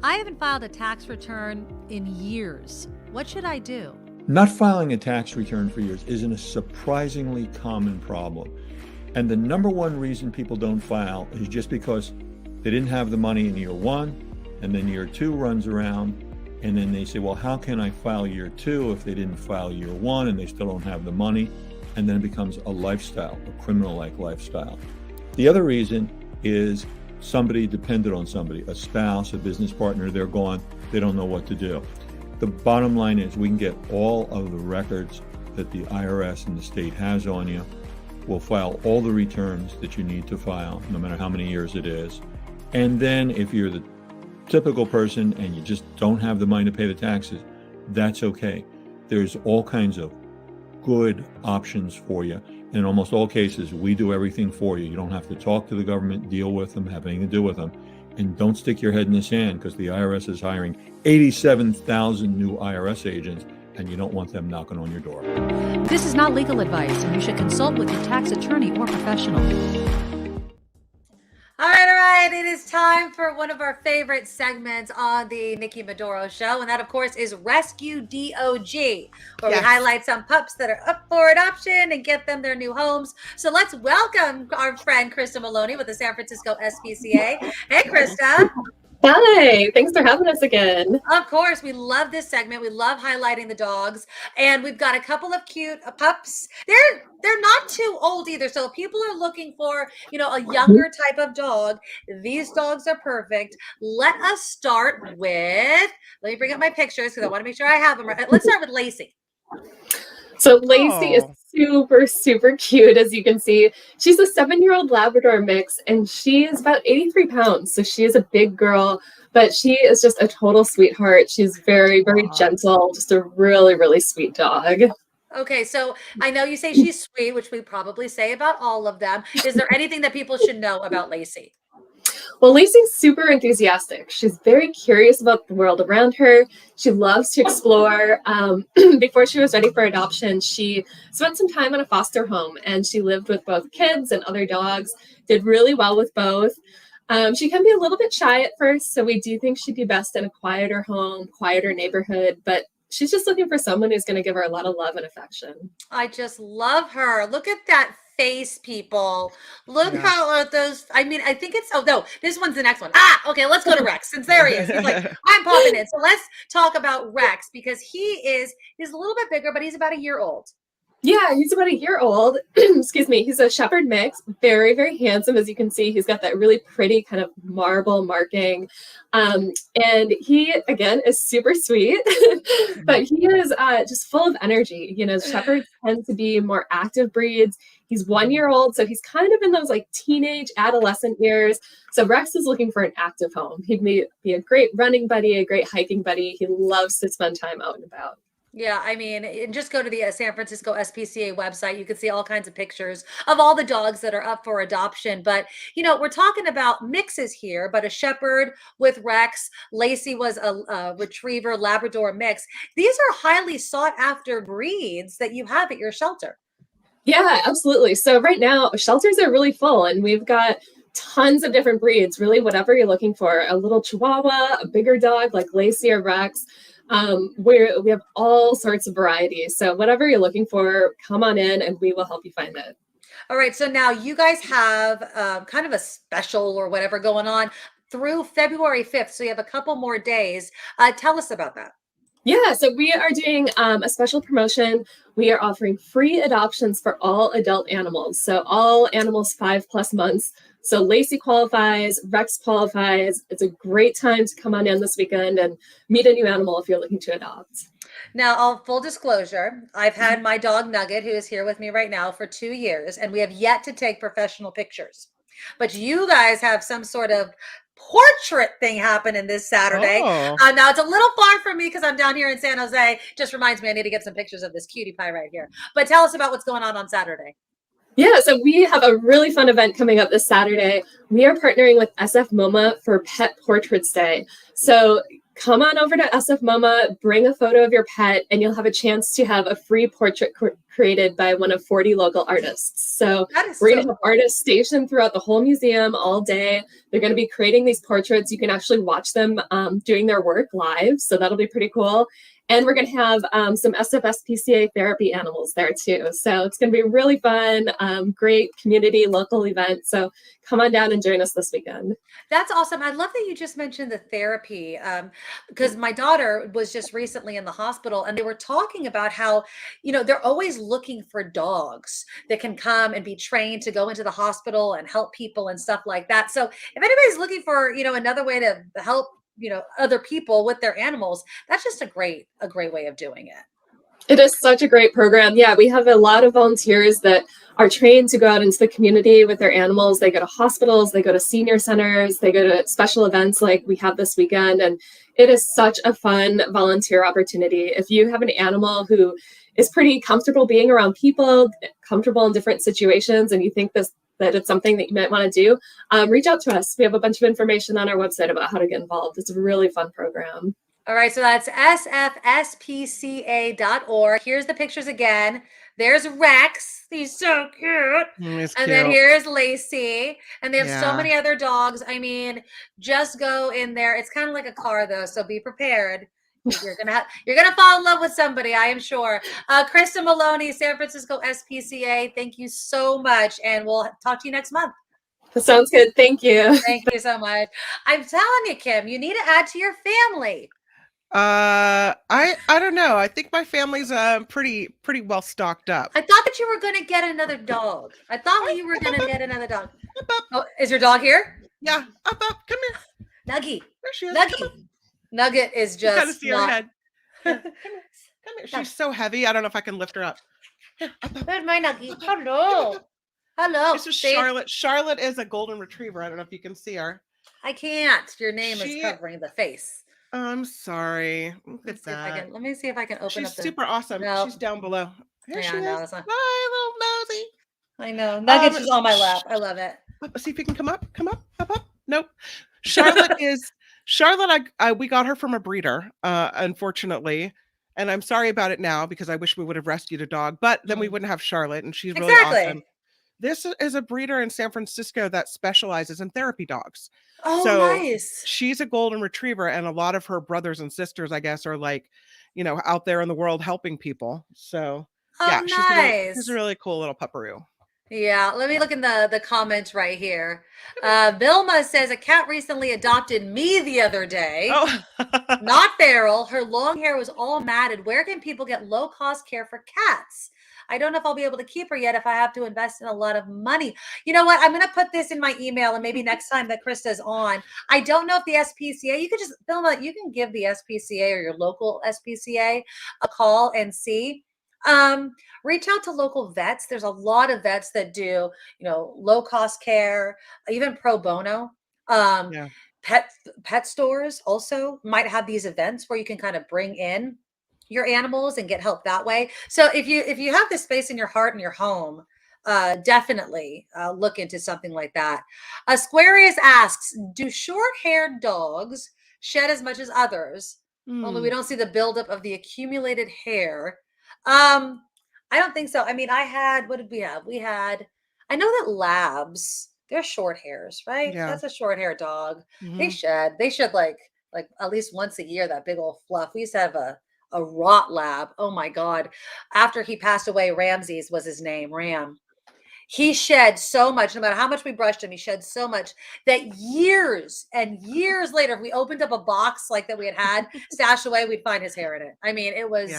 Speaker 5: I haven't filed a tax return in years. What should I do?
Speaker 13: Not filing a tax return for years isn't a surprisingly common problem. And the number one reason people don't file is just because they didn't have the money in year 1, and then year 2 runs around, and then they say, well, how can I file year 2 if they didn't file year 1 and they still don't have the money? And then it becomes a lifestyle, a criminal-like lifestyle. The other reason is somebody depended on somebody, a spouse, a business partner, they're gone, they don't know what to do. The bottom line is we can get all of the records that the IRS and the state has on you. We'll file all the returns that you need to file, no matter how many years it is. And then if you're the typical person and you just don't have the money to pay the taxes, that's okay. There's all kinds of good options for you. In almost all cases, we do everything for you. You don't have to talk to the government, deal with them, have anything to do with them. And don't stick your head in the sand because the IRS is hiring 87,000 new IRS agents and you don't want them knocking on your door.
Speaker 15: This is not legal advice, and you should consult with your tax attorney or professional.
Speaker 5: All right. It is time for one of our favorite segments on the Nikki Medoro Show. And that, of course, is Rescue DOG, where we highlight some pups that are up for adoption and get them their new homes. So let's welcome our friend Krista Maloney with the San Francisco SPCA. Hey, Krista.
Speaker 16: Hi, thanks for having us again.
Speaker 5: Of course, we love this segment. We love highlighting the dogs, and we've got a couple of cute pups. They're not too old either. So if people are looking for, a younger type of dog, these dogs are perfect. Let us start with, let me bring up my pictures because I want to make sure I have them right. Let's start with Lacey.
Speaker 16: So Lacey is super, super cute, as you can see. She's a 7-year-old Labrador mix, and she is about 83 pounds. So she is a big girl, but she is just a total sweetheart. She's very, very gentle, just a really, really sweet dog.
Speaker 5: Okay, so I know you say she's sweet, which we probably say about all of them. Is there anything that people should know about Lacey?
Speaker 16: Well, Lacey's super enthusiastic. She's very curious about the world around her. She loves to explore. Before she was ready for adoption, she spent some time in a foster home, and she lived with both kids and other dogs, did really well with both. She can be a little bit shy at first, so we do think she'd be best in a quieter home, quieter neighborhood, but she's just looking for someone who's going to give her a lot of love and affection.
Speaker 5: I just love her. Look at that face, people. Look
Speaker 7: Yeah.
Speaker 5: how are those. I mean, I think it's, oh no, this one's the next one. Ah, okay, let's go to Rex since there he is. He's like, I'm popping in. So let's talk about Rex because he's a little bit bigger, but he's about a year old.
Speaker 16: Yeah, he's about a year old. Excuse me. He's a shepherd mix, very, very handsome. As you can see, he's got that really pretty kind of marble marking. And he, again, is super sweet, but he is just full of energy. You know, shepherds tend to be more active breeds. He's 1 year old, so he's kind of in those like teenage, adolescent years. So Rex is looking for an active home. He'd be a great running buddy, a great hiking buddy. He loves to spend time out and about.
Speaker 5: Yeah, I mean, and just go to the San Francisco SPCA website. You can see all kinds of pictures of all the dogs that are up for adoption. But, you know, we're talking about mixes here, but a shepherd with Rex. Lacey was a retriever Labrador mix. These are highly sought after breeds that you have at your shelter.
Speaker 16: Yeah, absolutely. So right now, shelters are really full, and we've got tons of different breeds, really whatever you're looking for. A little Chihuahua, a bigger dog like Lacey or Rex. We have all sorts of varieties. So whatever you're looking for, come on in and we will help you find it.
Speaker 5: All right. So now you guys have kind of a special or whatever going on through February 5th. So you have a couple more days. Tell us about that.
Speaker 16: Yeah, so we are doing a special promotion. We are offering free adoptions for all adult animals. So all animals 5+ months. So Lacey qualifies, Rex qualifies. It's a great time to come on in this weekend and meet a new animal if you're looking to adopt.
Speaker 5: Now, full disclosure, I've had my dog Nugget, who is here with me right now, for 2 years, and we have yet to take professional pictures. But you guys have some sort of portrait thing happening this Saturday.
Speaker 7: Oh.
Speaker 5: Now it's a little far from me because I'm down here in San Jose. Just reminds me I need to get some pictures of this cutie pie right here. But tell us about what's going on Saturday.
Speaker 16: Yeah, so we have a really fun event coming up this Saturday. We are partnering with SF MoMA for Pet Portraits Day. So come on over to SF MoMA, bring a photo of your pet, and you'll have a chance to have a free portrait created by one of 40 local artists. So we're going to have artists stationed throughout the whole museum all day. They're going to be creating these portraits. You can actually watch them doing their work live. So that'll be pretty cool. And we're going to have some SFSPCA therapy animals there too. So it's going to be really fun, great community local event. So come on down and join us this weekend.
Speaker 5: That's awesome. I love that you just mentioned the therapy because my daughter was just recently in the hospital and they were talking about how, you know, they're always looking for dogs that can come and be trained to go into the hospital and help people and stuff like that. So if anybody's looking for, you know, another way to help, you know, other people with their animals, that's just a great way of doing it.
Speaker 16: It is such a great program. Yeah, we have a lot of volunteers that are trained to go out into the community with their animals. They go to hospitals, they go to senior centers, they go to special events like we have this weekend. And it is such a fun volunteer opportunity. If you have an animal who is pretty comfortable being around people, comfortable in different situations, and you think that it's something that you might want to do, reach out to us. We have a bunch of information on our website about how to get involved. It's a really fun program.
Speaker 5: All right, so that's sfspca.org. Here's the pictures again. There's Rex. He's so cute. And then here's Lacey. And they have so many other dogs. I mean, just go in there. It's kind of like a car, though, so be prepared. You're gonna fall in love with somebody, I am sure. Krista Maloney, San Francisco SPCA, thank you so much, and we'll talk to you next month.
Speaker 16: That sounds good. Thank you.
Speaker 5: Thank you so much. I'm telling you, Kim, you need to add to your family.
Speaker 7: I don't know. I think my family's pretty well stocked up.
Speaker 5: I thought that you were gonna get another dog. I thought you were gonna get another dog. Oh, is your dog here?
Speaker 7: Yeah, up, come here.
Speaker 5: Nuggie.
Speaker 7: There she is.
Speaker 5: Nuggie. Nugget is just
Speaker 7: kind of see her head. Here, come here. She's so heavy. I don't know if I can lift her up. Here, up.
Speaker 5: There's my Nuggie. Hello. Hello.
Speaker 7: This is Charlotte. Charlotte is a golden retriever. I don't know if you can see her.
Speaker 5: I can't. Your name is covering the face.
Speaker 7: I'm sorry. Look at that.
Speaker 5: Let me see if I can open
Speaker 7: She's
Speaker 5: up. She's
Speaker 7: super awesome. No. She's down below. Here she is.
Speaker 5: Hi,
Speaker 7: little nosy.
Speaker 5: I know. Nugget's just on my lap. I love it.
Speaker 7: See if you can come up. Up. Nope. Charlotte. We got her from a breeder, unfortunately, and I'm sorry about it now because I wish we would have rescued a dog, but then we wouldn't have Charlotte, and she's really awesome. This is a breeder in San Francisco that specializes in therapy dogs.
Speaker 5: Oh,
Speaker 7: So
Speaker 5: nice.
Speaker 7: she's a golden retriever, and a lot of her brothers and sisters, I guess, are like, out there in the world helping people. So yeah, she's a really cool little pupperoo.
Speaker 5: Yeah, let me look in the comments right here. Vilma says a cat recently adopted me the other day.
Speaker 7: Oh.
Speaker 5: Not feral. Her long hair was all matted. Where can people get low-cost care for cats? I don't know if I'll be able to keep her yet if I have to invest in a lot of money. You know what? I'm going to put this in my email, and maybe next time that Krista's on. I don't know if the SPCA, you could just, Vilma, you can give the SPCA or your local SPCA a call and see. Reach out to local vets. There's a lot of vets that do, low cost care, even pro bono. Pet stores also might have these events where you can kind of bring in your animals and get help that way. So if you have this space in your heart and your home, definitely look into something like that. Aquarius asks, do short-haired dogs shed as much as others? Only we don't see the buildup of the accumulated hair. I don't think so. I mean, what did we have? I know that labs, they're short hairs, right?
Speaker 7: Yeah.
Speaker 5: That's a short hair dog.
Speaker 7: Mhm.
Speaker 5: They shed like at least once a year, that big old fluff. We used to have a rot lab. Oh my God. After he passed away, Ramses was his name, Ram. He shed so much, no matter how much we brushed him, he shed so much that years and years later, if we opened up a box like that we had stashed away, we'd find his hair in it. I mean, it was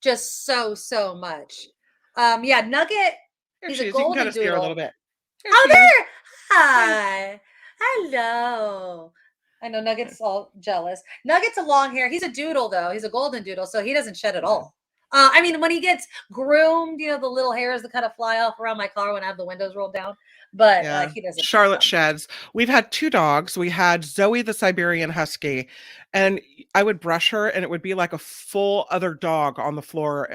Speaker 5: just so much. Nugget, he's a golden
Speaker 7: kind of see her a
Speaker 5: doodle.
Speaker 7: little bit.
Speaker 5: There. Hi. Hello. I know Nugget's all jealous. Nugget's a long hair. He's a doodle, though. He's a golden doodle, so he doesn't shed at all. I mean, when he gets groomed, the little hairs that kind of fly off around my car when I have the windows rolled down. But he doesn't.
Speaker 7: Charlotte sheds. We've had 2 dogs. We had Zoe, the Siberian Husky, and I would brush her, and it would be like a full other dog on the floor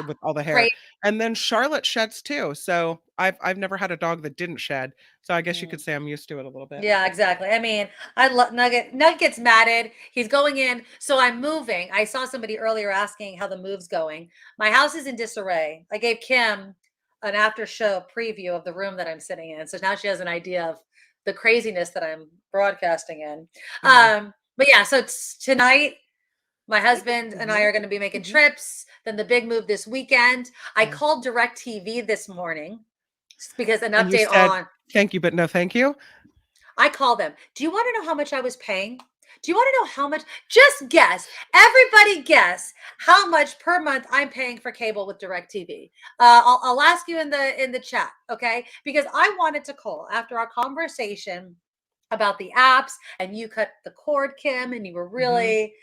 Speaker 7: with all the hair.
Speaker 5: Right.
Speaker 7: And then Charlotte sheds too. So I've never had a dog that didn't shed. So I guess you could say I'm used to it a little bit.
Speaker 5: Yeah, exactly. I mean, I love Nugget. Nugget gets matted. He's going in. So I'm moving. I saw somebody earlier asking how the move's going. My house is in disarray. I gave Kim an after show preview of the room that I'm sitting in. So now she has an idea of the craziness that I'm broadcasting in. But yeah, so tonight, my husband and I are going to be making trips. Then the big move this weekend. I called DirecTV this morning because an
Speaker 7: And you
Speaker 5: update
Speaker 7: said,
Speaker 5: on.
Speaker 7: thank you, but no thank you.
Speaker 5: I called them. Do you want to know how much I was paying? Do you want to know how much? Just guess. Everybody guess how much per month I'm paying for cable with DirecTV. I'll ask you in the chat, okay? Because I wanted to call after our conversation about the apps, and you cut the cord, Kim, and you were really,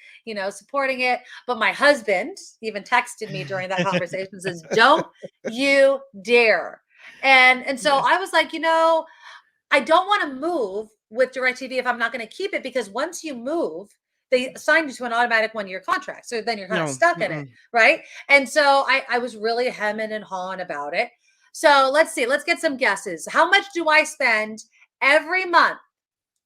Speaker 5: supporting it. But my husband even texted me during that conversation and says, "Don't you dare." And so I was like, I don't want to move with DirecTV if I'm not going to keep it, because once you move, they assign you to an automatic 1-year contract. So then you're kind of stuck in it, right? And so I was really hemming and hawing about it. So let's see. Let's get some guesses. How much do I spend every month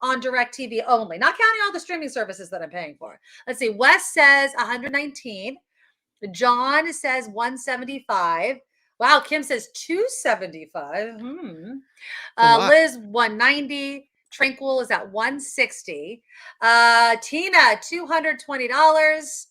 Speaker 5: on DirecTV only? Not counting all the streaming services that I'm paying for. Let's see. Wes says 119. John says 175. Wow, Kim says 275. Liz 190. Tranquil is at 160. Tina $220.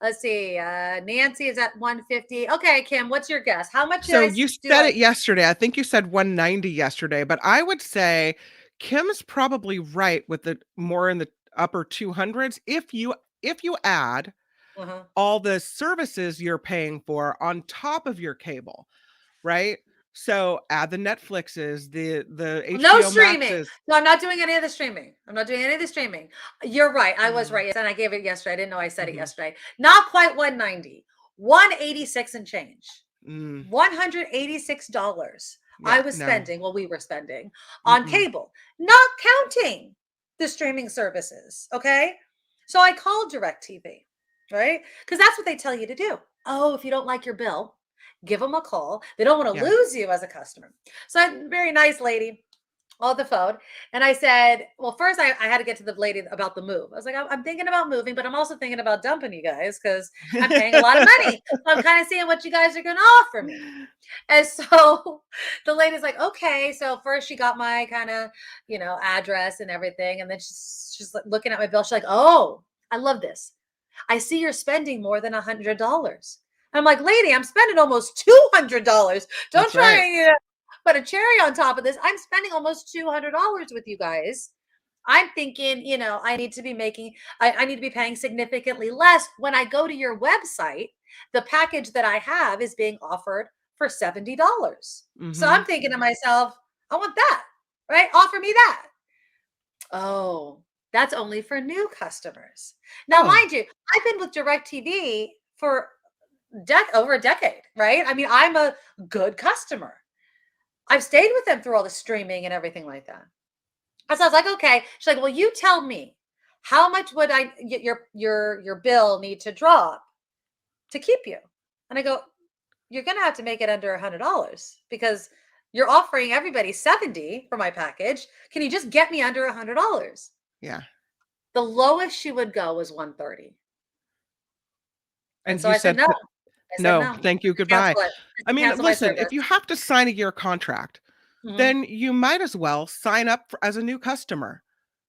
Speaker 5: Let's see. Nancy is at 150. Okay, Kim, what's your guess? How much?
Speaker 7: So you said it yesterday. I think you said 190 yesterday, but I would say Kim's probably right with the more in the upper 200s if you add all the services you're paying for on top of your cable, right? So add the Netflixes, the HBO
Speaker 5: no streaming.
Speaker 7: Maxes.
Speaker 5: No, I'm not doing any of the streaming. You're right. I was right. And I gave it yesterday. I didn't know I said it yesterday. Not quite 190. 186 and change. $186. I was spending, we were spending on cable, not counting the streaming services. Okay. So I called DirecTV, right? Because that's what they tell you to do. Oh, if you don't like your bill, give them a call. They don't want to lose you as a customer. So I'm a very nice lady. on the phone. And I said, well, first I had to get to the lady about the move. I was like, I'm thinking about moving, but I'm also thinking about dumping you guys because I'm paying a lot of money. So I'm kind of seeing what you guys are going to offer me. And so the lady's like, okay. So first she got my kind of, address and everything. And then she's like looking at my bill. She's like, oh, I love this. I see you're spending more than $100. I'm like, lady, I'm spending almost $200. Don't
Speaker 7: That's
Speaker 5: try
Speaker 7: right.
Speaker 5: and put a cherry on top of this. I'm spending almost $200 with you guys. I'm thinking, I need to be I need to be paying significantly less. When I go to your website, the package that I have is being offered for $70. So I'm thinking to myself, I want that, right? Offer me that. Oh, that's only for new customers. Now, mind you, I've been with DirecTV for over a decade, right? I mean, I'm a good customer. I've stayed with them through all the streaming and everything like that. So I was like, okay. She's like, well, you tell me, how much would your bill need to drop to keep you? And I go, you're going to have to make it under $100 because you're offering everybody $70 for my package. Can you just get me under $100?
Speaker 7: Yeah.
Speaker 5: The lowest she would go was $130.
Speaker 7: And
Speaker 5: so
Speaker 7: you
Speaker 5: I said no.
Speaker 7: No, thank you. Goodbye.
Speaker 5: Cancel it.
Speaker 7: I mean,
Speaker 5: Cancel my
Speaker 7: listen, if
Speaker 5: service.
Speaker 7: you have to sign a year contract, then you might as well sign up as a new customer.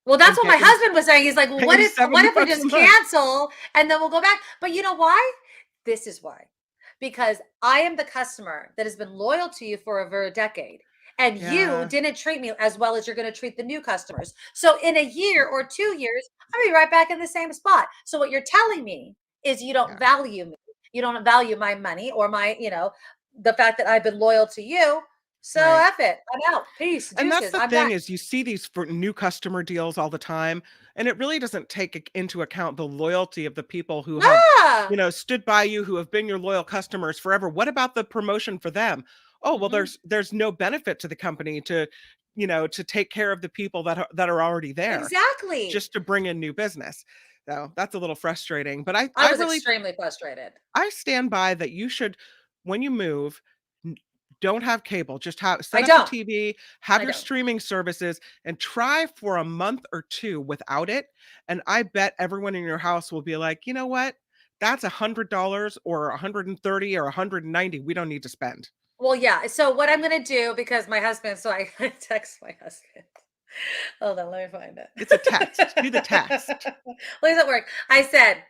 Speaker 5: Well, that's
Speaker 7: and
Speaker 5: what
Speaker 7: get
Speaker 5: my
Speaker 7: your-
Speaker 5: husband was saying. He's like, well,
Speaker 7: pay
Speaker 5: what
Speaker 7: him
Speaker 5: if
Speaker 7: $70
Speaker 5: we
Speaker 7: a
Speaker 5: just
Speaker 7: month.
Speaker 5: cancel and then we'll go back? But you know why? This is why. Because I am the customer that has been loyal to you for over a decade. And
Speaker 7: Yeah.
Speaker 5: you didn't treat me as well as you're going to treat the new customers. So in a year or 2 years, I'll be right back in the same spot. So what you're telling me is you don't value me. You don't value my money or my, the fact that I've been loyal to you. So
Speaker 7: Right.
Speaker 5: F it. I'm out. Peace.
Speaker 7: And that's
Speaker 5: Deuces.
Speaker 7: the
Speaker 5: I'm
Speaker 7: thing
Speaker 5: done.
Speaker 7: is you see these for new customer deals all the time, and it really doesn't take into account the loyalty of the people who have,
Speaker 5: Ah!
Speaker 7: stood by you, who have been your loyal customers forever. What about the promotion for them? Oh, well, there's no benefit to the company to, to take care of the people that are already there,
Speaker 5: Exactly.
Speaker 7: just to bring in new business. So that's a little frustrating, but I
Speaker 5: I was
Speaker 7: really
Speaker 5: extremely frustrated.
Speaker 7: I stand by that you should, when you move, don't have cable. Just set
Speaker 5: I
Speaker 7: up
Speaker 5: don't.
Speaker 7: the TV, have
Speaker 5: I
Speaker 7: your
Speaker 5: don't.
Speaker 7: streaming services, and try for a month or two without it. And I bet everyone in your house will be like, you know what? That's $100 or $130 or $190. We don't need to spend.
Speaker 5: Well, yeah. So what I'm going to do, because my husband, so I text my husband. Hold on, let me find it.
Speaker 7: It's a text. Do the text.
Speaker 5: Well, he's at work. I said,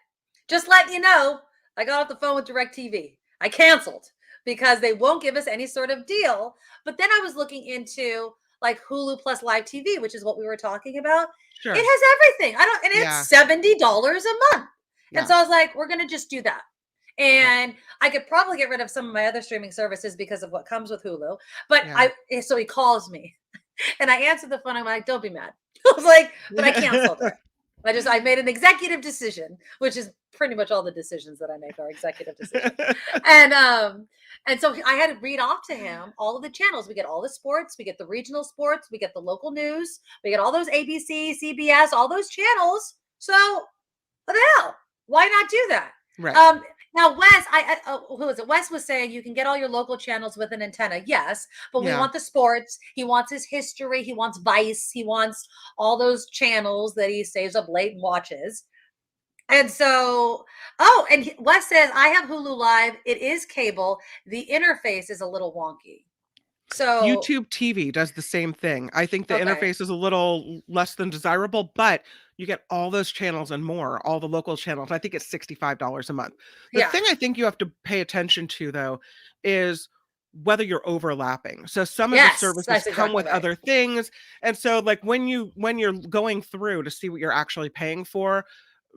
Speaker 5: just letting you know, I got off the phone with DirecTV. I canceled because they won't give us any sort of deal. But then I was looking into like Hulu plus live TV, which is what we were talking about.
Speaker 7: Sure.
Speaker 5: It has everything. It's $70 a month.
Speaker 7: Yeah.
Speaker 5: And so I was like, we're going to just do that. And I could probably get rid of some of my other streaming services because of what comes with Hulu. But so he calls me and I answered the phone. I'm like, don't be mad. I was like, but I canceled it. I made an executive decision, which is pretty much all the decisions that I make are executive decisions. And so I had to read off to him all of the channels. We get all the sports, we get the regional sports, we get the local news, we get all those ABC, CBS, all those channels. So what the hell? Why not do that?
Speaker 7: Right.
Speaker 5: Now, Wes, who was it? Wes was saying you can get all your local channels with an antenna. Yes, but we want the sports. He wants his history. He wants Vice. He wants all those channels that he stays up late and watches. And so, and Wes says, I have Hulu Live. It is cable. The interface is a little wonky. So
Speaker 7: YouTube TV does the same thing. I think the interface is a little less than desirable, but you get all those channels and more, all the local channels. I think it's $65 a month. The thing I think you have to pay attention to, though, is whether you're overlapping. So some of the services come with other things. And so like when you're going through to see what you're actually paying for,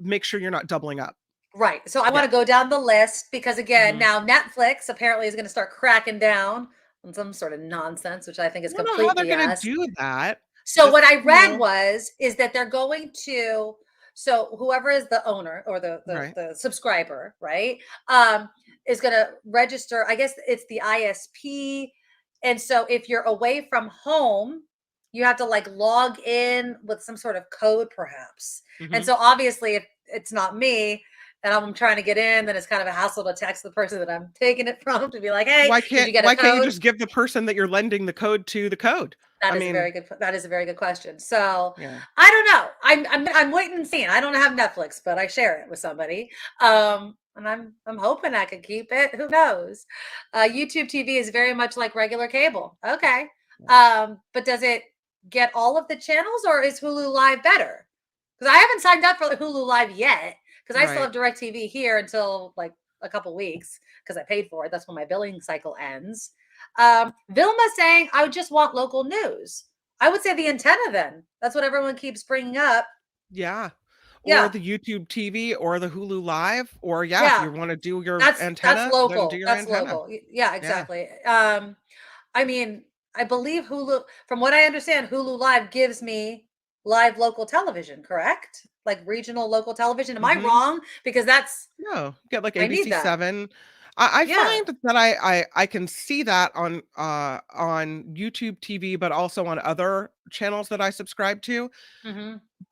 Speaker 7: make sure you're not doubling up.
Speaker 5: Right. So I want to go down the list because again, now Netflix apparently is going to start cracking down on some sort of nonsense, which I think is completely
Speaker 7: how they're going to do that.
Speaker 5: So what I read is that they're going to, so whoever is the owner or the subscriber, right, is going to register. I guess it's the ISP. And so if you're away from home, you have to like log in with some sort of code perhaps. And so obviously if it's not me, and I'm trying to get in, then it's kind of a hassle to text the person that I'm taking it from to be like, hey,
Speaker 7: why
Speaker 5: did you
Speaker 7: can't
Speaker 5: get a code?
Speaker 7: you just give the person that you're lending the code to the code?
Speaker 5: That is a very good question. So
Speaker 7: Yeah.
Speaker 5: I don't know. I'm waiting and seeing. I don't have Netflix, but I share it with somebody. And I'm hoping I could keep it. Who knows? YouTube TV is very much like regular cable. Okay. But does it get all of the channels, or is Hulu Live better? Because I haven't signed up for Hulu Live yet, because I still have DirecTV here until like a couple weeks because I paid for it. That's when my billing cycle ends. Vilma saying, I would just want local news. I would say the antenna then. That's what everyone keeps bringing up.
Speaker 7: Yeah.
Speaker 5: Yeah.
Speaker 7: Or the YouTube TV or the Hulu Live, or if you want to do your antenna,
Speaker 5: that's local.
Speaker 7: then do your
Speaker 5: That's
Speaker 7: antenna.
Speaker 5: local. Yeah, exactly. I mean, I believe Hulu, from what I understand, Hulu Live gives me live local television, correct? Like regional local television. Am I wrong? Because that's
Speaker 7: no, you get like
Speaker 5: I need that.
Speaker 7: ABC7. I find that I can see that on YouTube TV, but also on other channels that I subscribe to.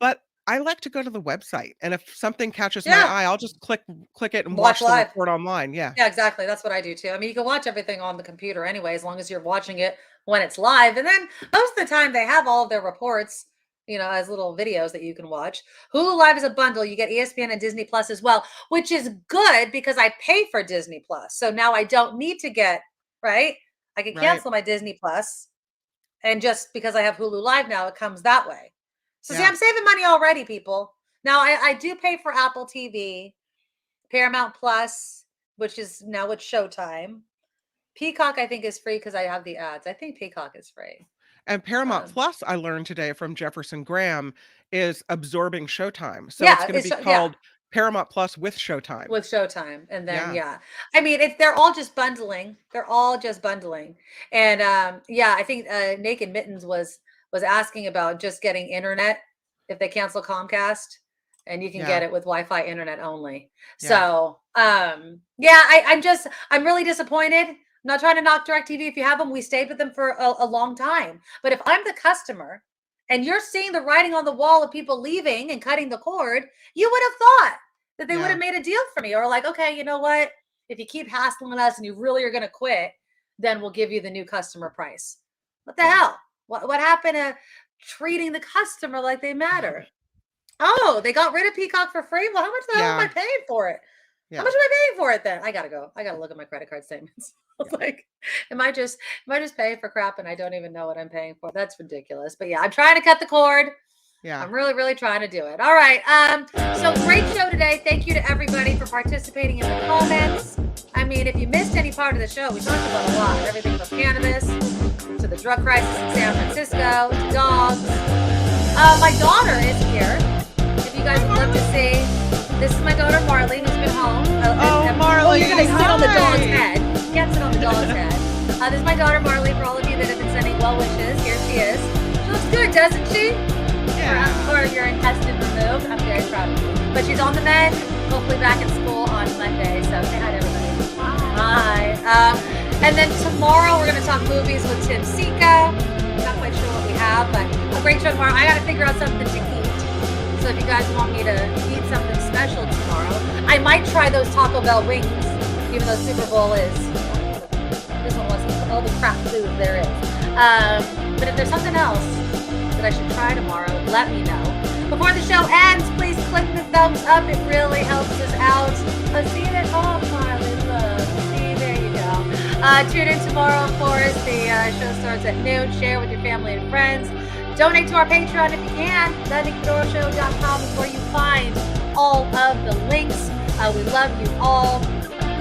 Speaker 7: But I like to go to the website, and if something catches my eye, I'll just click it and watch the
Speaker 5: live.
Speaker 7: report online. Yeah.
Speaker 5: Yeah, exactly. That's what I do too. I mean, you can watch everything on the computer anyway, as long as you're watching it when it's live. And then most of the time they have all of their reports, as little videos that you can watch. Hulu Live is a bundle. You get ESPN and Disney Plus as well, which is good because I pay for Disney Plus. So now I don't need to get, right? I can cancel my Disney Plus. And just because I have Hulu Live now, it comes that way. So see, I'm saving money already, people. Now I do pay for Apple TV, Paramount Plus, which is now with Showtime. Peacock, I think, is free because I have the ads. I think Peacock is free.
Speaker 7: And Paramount Plus, I learned today from Jefferson Graham, is absorbing Showtime. So it's going to be called Paramount Plus with Showtime.
Speaker 5: With Showtime. And then, I mean, they're all just bundling. They're all just bundling. And I think Naked Mittens was asking about just getting internet if they cancel Comcast, and you can get it with Wi-Fi internet only. So, I'm really disappointed. I'm not trying to knock DirecTV. If you have them, we stayed with them for a long time. But if I'm the customer and you're seeing the writing on the wall of people leaving and cutting the cord, you would have thought that they would have made a deal for me, or like, okay, you know what? If you keep hassling us and you really are going to quit, then we'll give you the new customer price. What the hell? What happened to treating the customer like they matter? Oh, they got rid of Peacock for free? Well, how much the hell am I paying for it? How much am I paying for it then? I gotta go. I gotta look at my credit card statements. Like, am I just paying for crap and I don't even know what I'm paying for? That's ridiculous. But yeah, I'm trying to cut the cord.
Speaker 7: Yeah.
Speaker 5: I'm really, really trying to do it. All right. So great show today. Thank you to everybody for participating in the comments. I mean, if you missed any part of the show, we talked about a lot. Everything from cannabis to the drug crisis in San Francisco to dogs. My daughter is here. If you guys would love to see, this is my daughter Marley, who's been home.
Speaker 7: Marley!
Speaker 5: You're gonna sit on the dog's head. You can't sit on the dog's head. This is my daughter Marley. For all of you that have been sending well wishes, here she is. She looks good, doesn't she? Yeah. For your intestine removed. I'm very proud of you. But she's on the mend. Hopefully back in school on Monday. So say hi to everybody. Hi. And then tomorrow we're gonna talk movies with Tim Sika. Not quite sure what we have, but a great show tomorrow. I gotta figure out something to eat. So if you guys want me to eat something special tomorrow, I might try those Taco Bell wings, even though Super Bowl is, this one wasn't all the crap food there is. But if there's something else that I should try tomorrow, let me know. Before the show ends, please click the thumbs up. It really helps us out. I'll see you at home, Marley. Look. See, there you go. Tune in tomorrow, of course. The show starts at noon. Share with your family and friends. Donate to our Patreon if you can. TheNikkiMedoroShow.com is where you find all of the links. We love you all.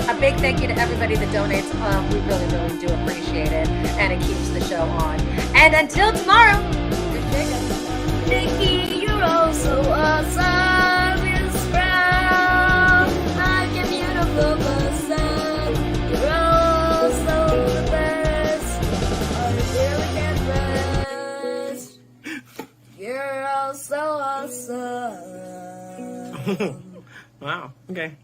Speaker 5: A big thank you to everybody that donates. We really, really do appreciate it. And it keeps the show on. And until tomorrow, here's Jacob.
Speaker 17: Nikki, you're all so awesome. It's brown, like a beautiful person. You're all so the best. On a daily canvas. You're all so awesome.
Speaker 18: Wow. Okay.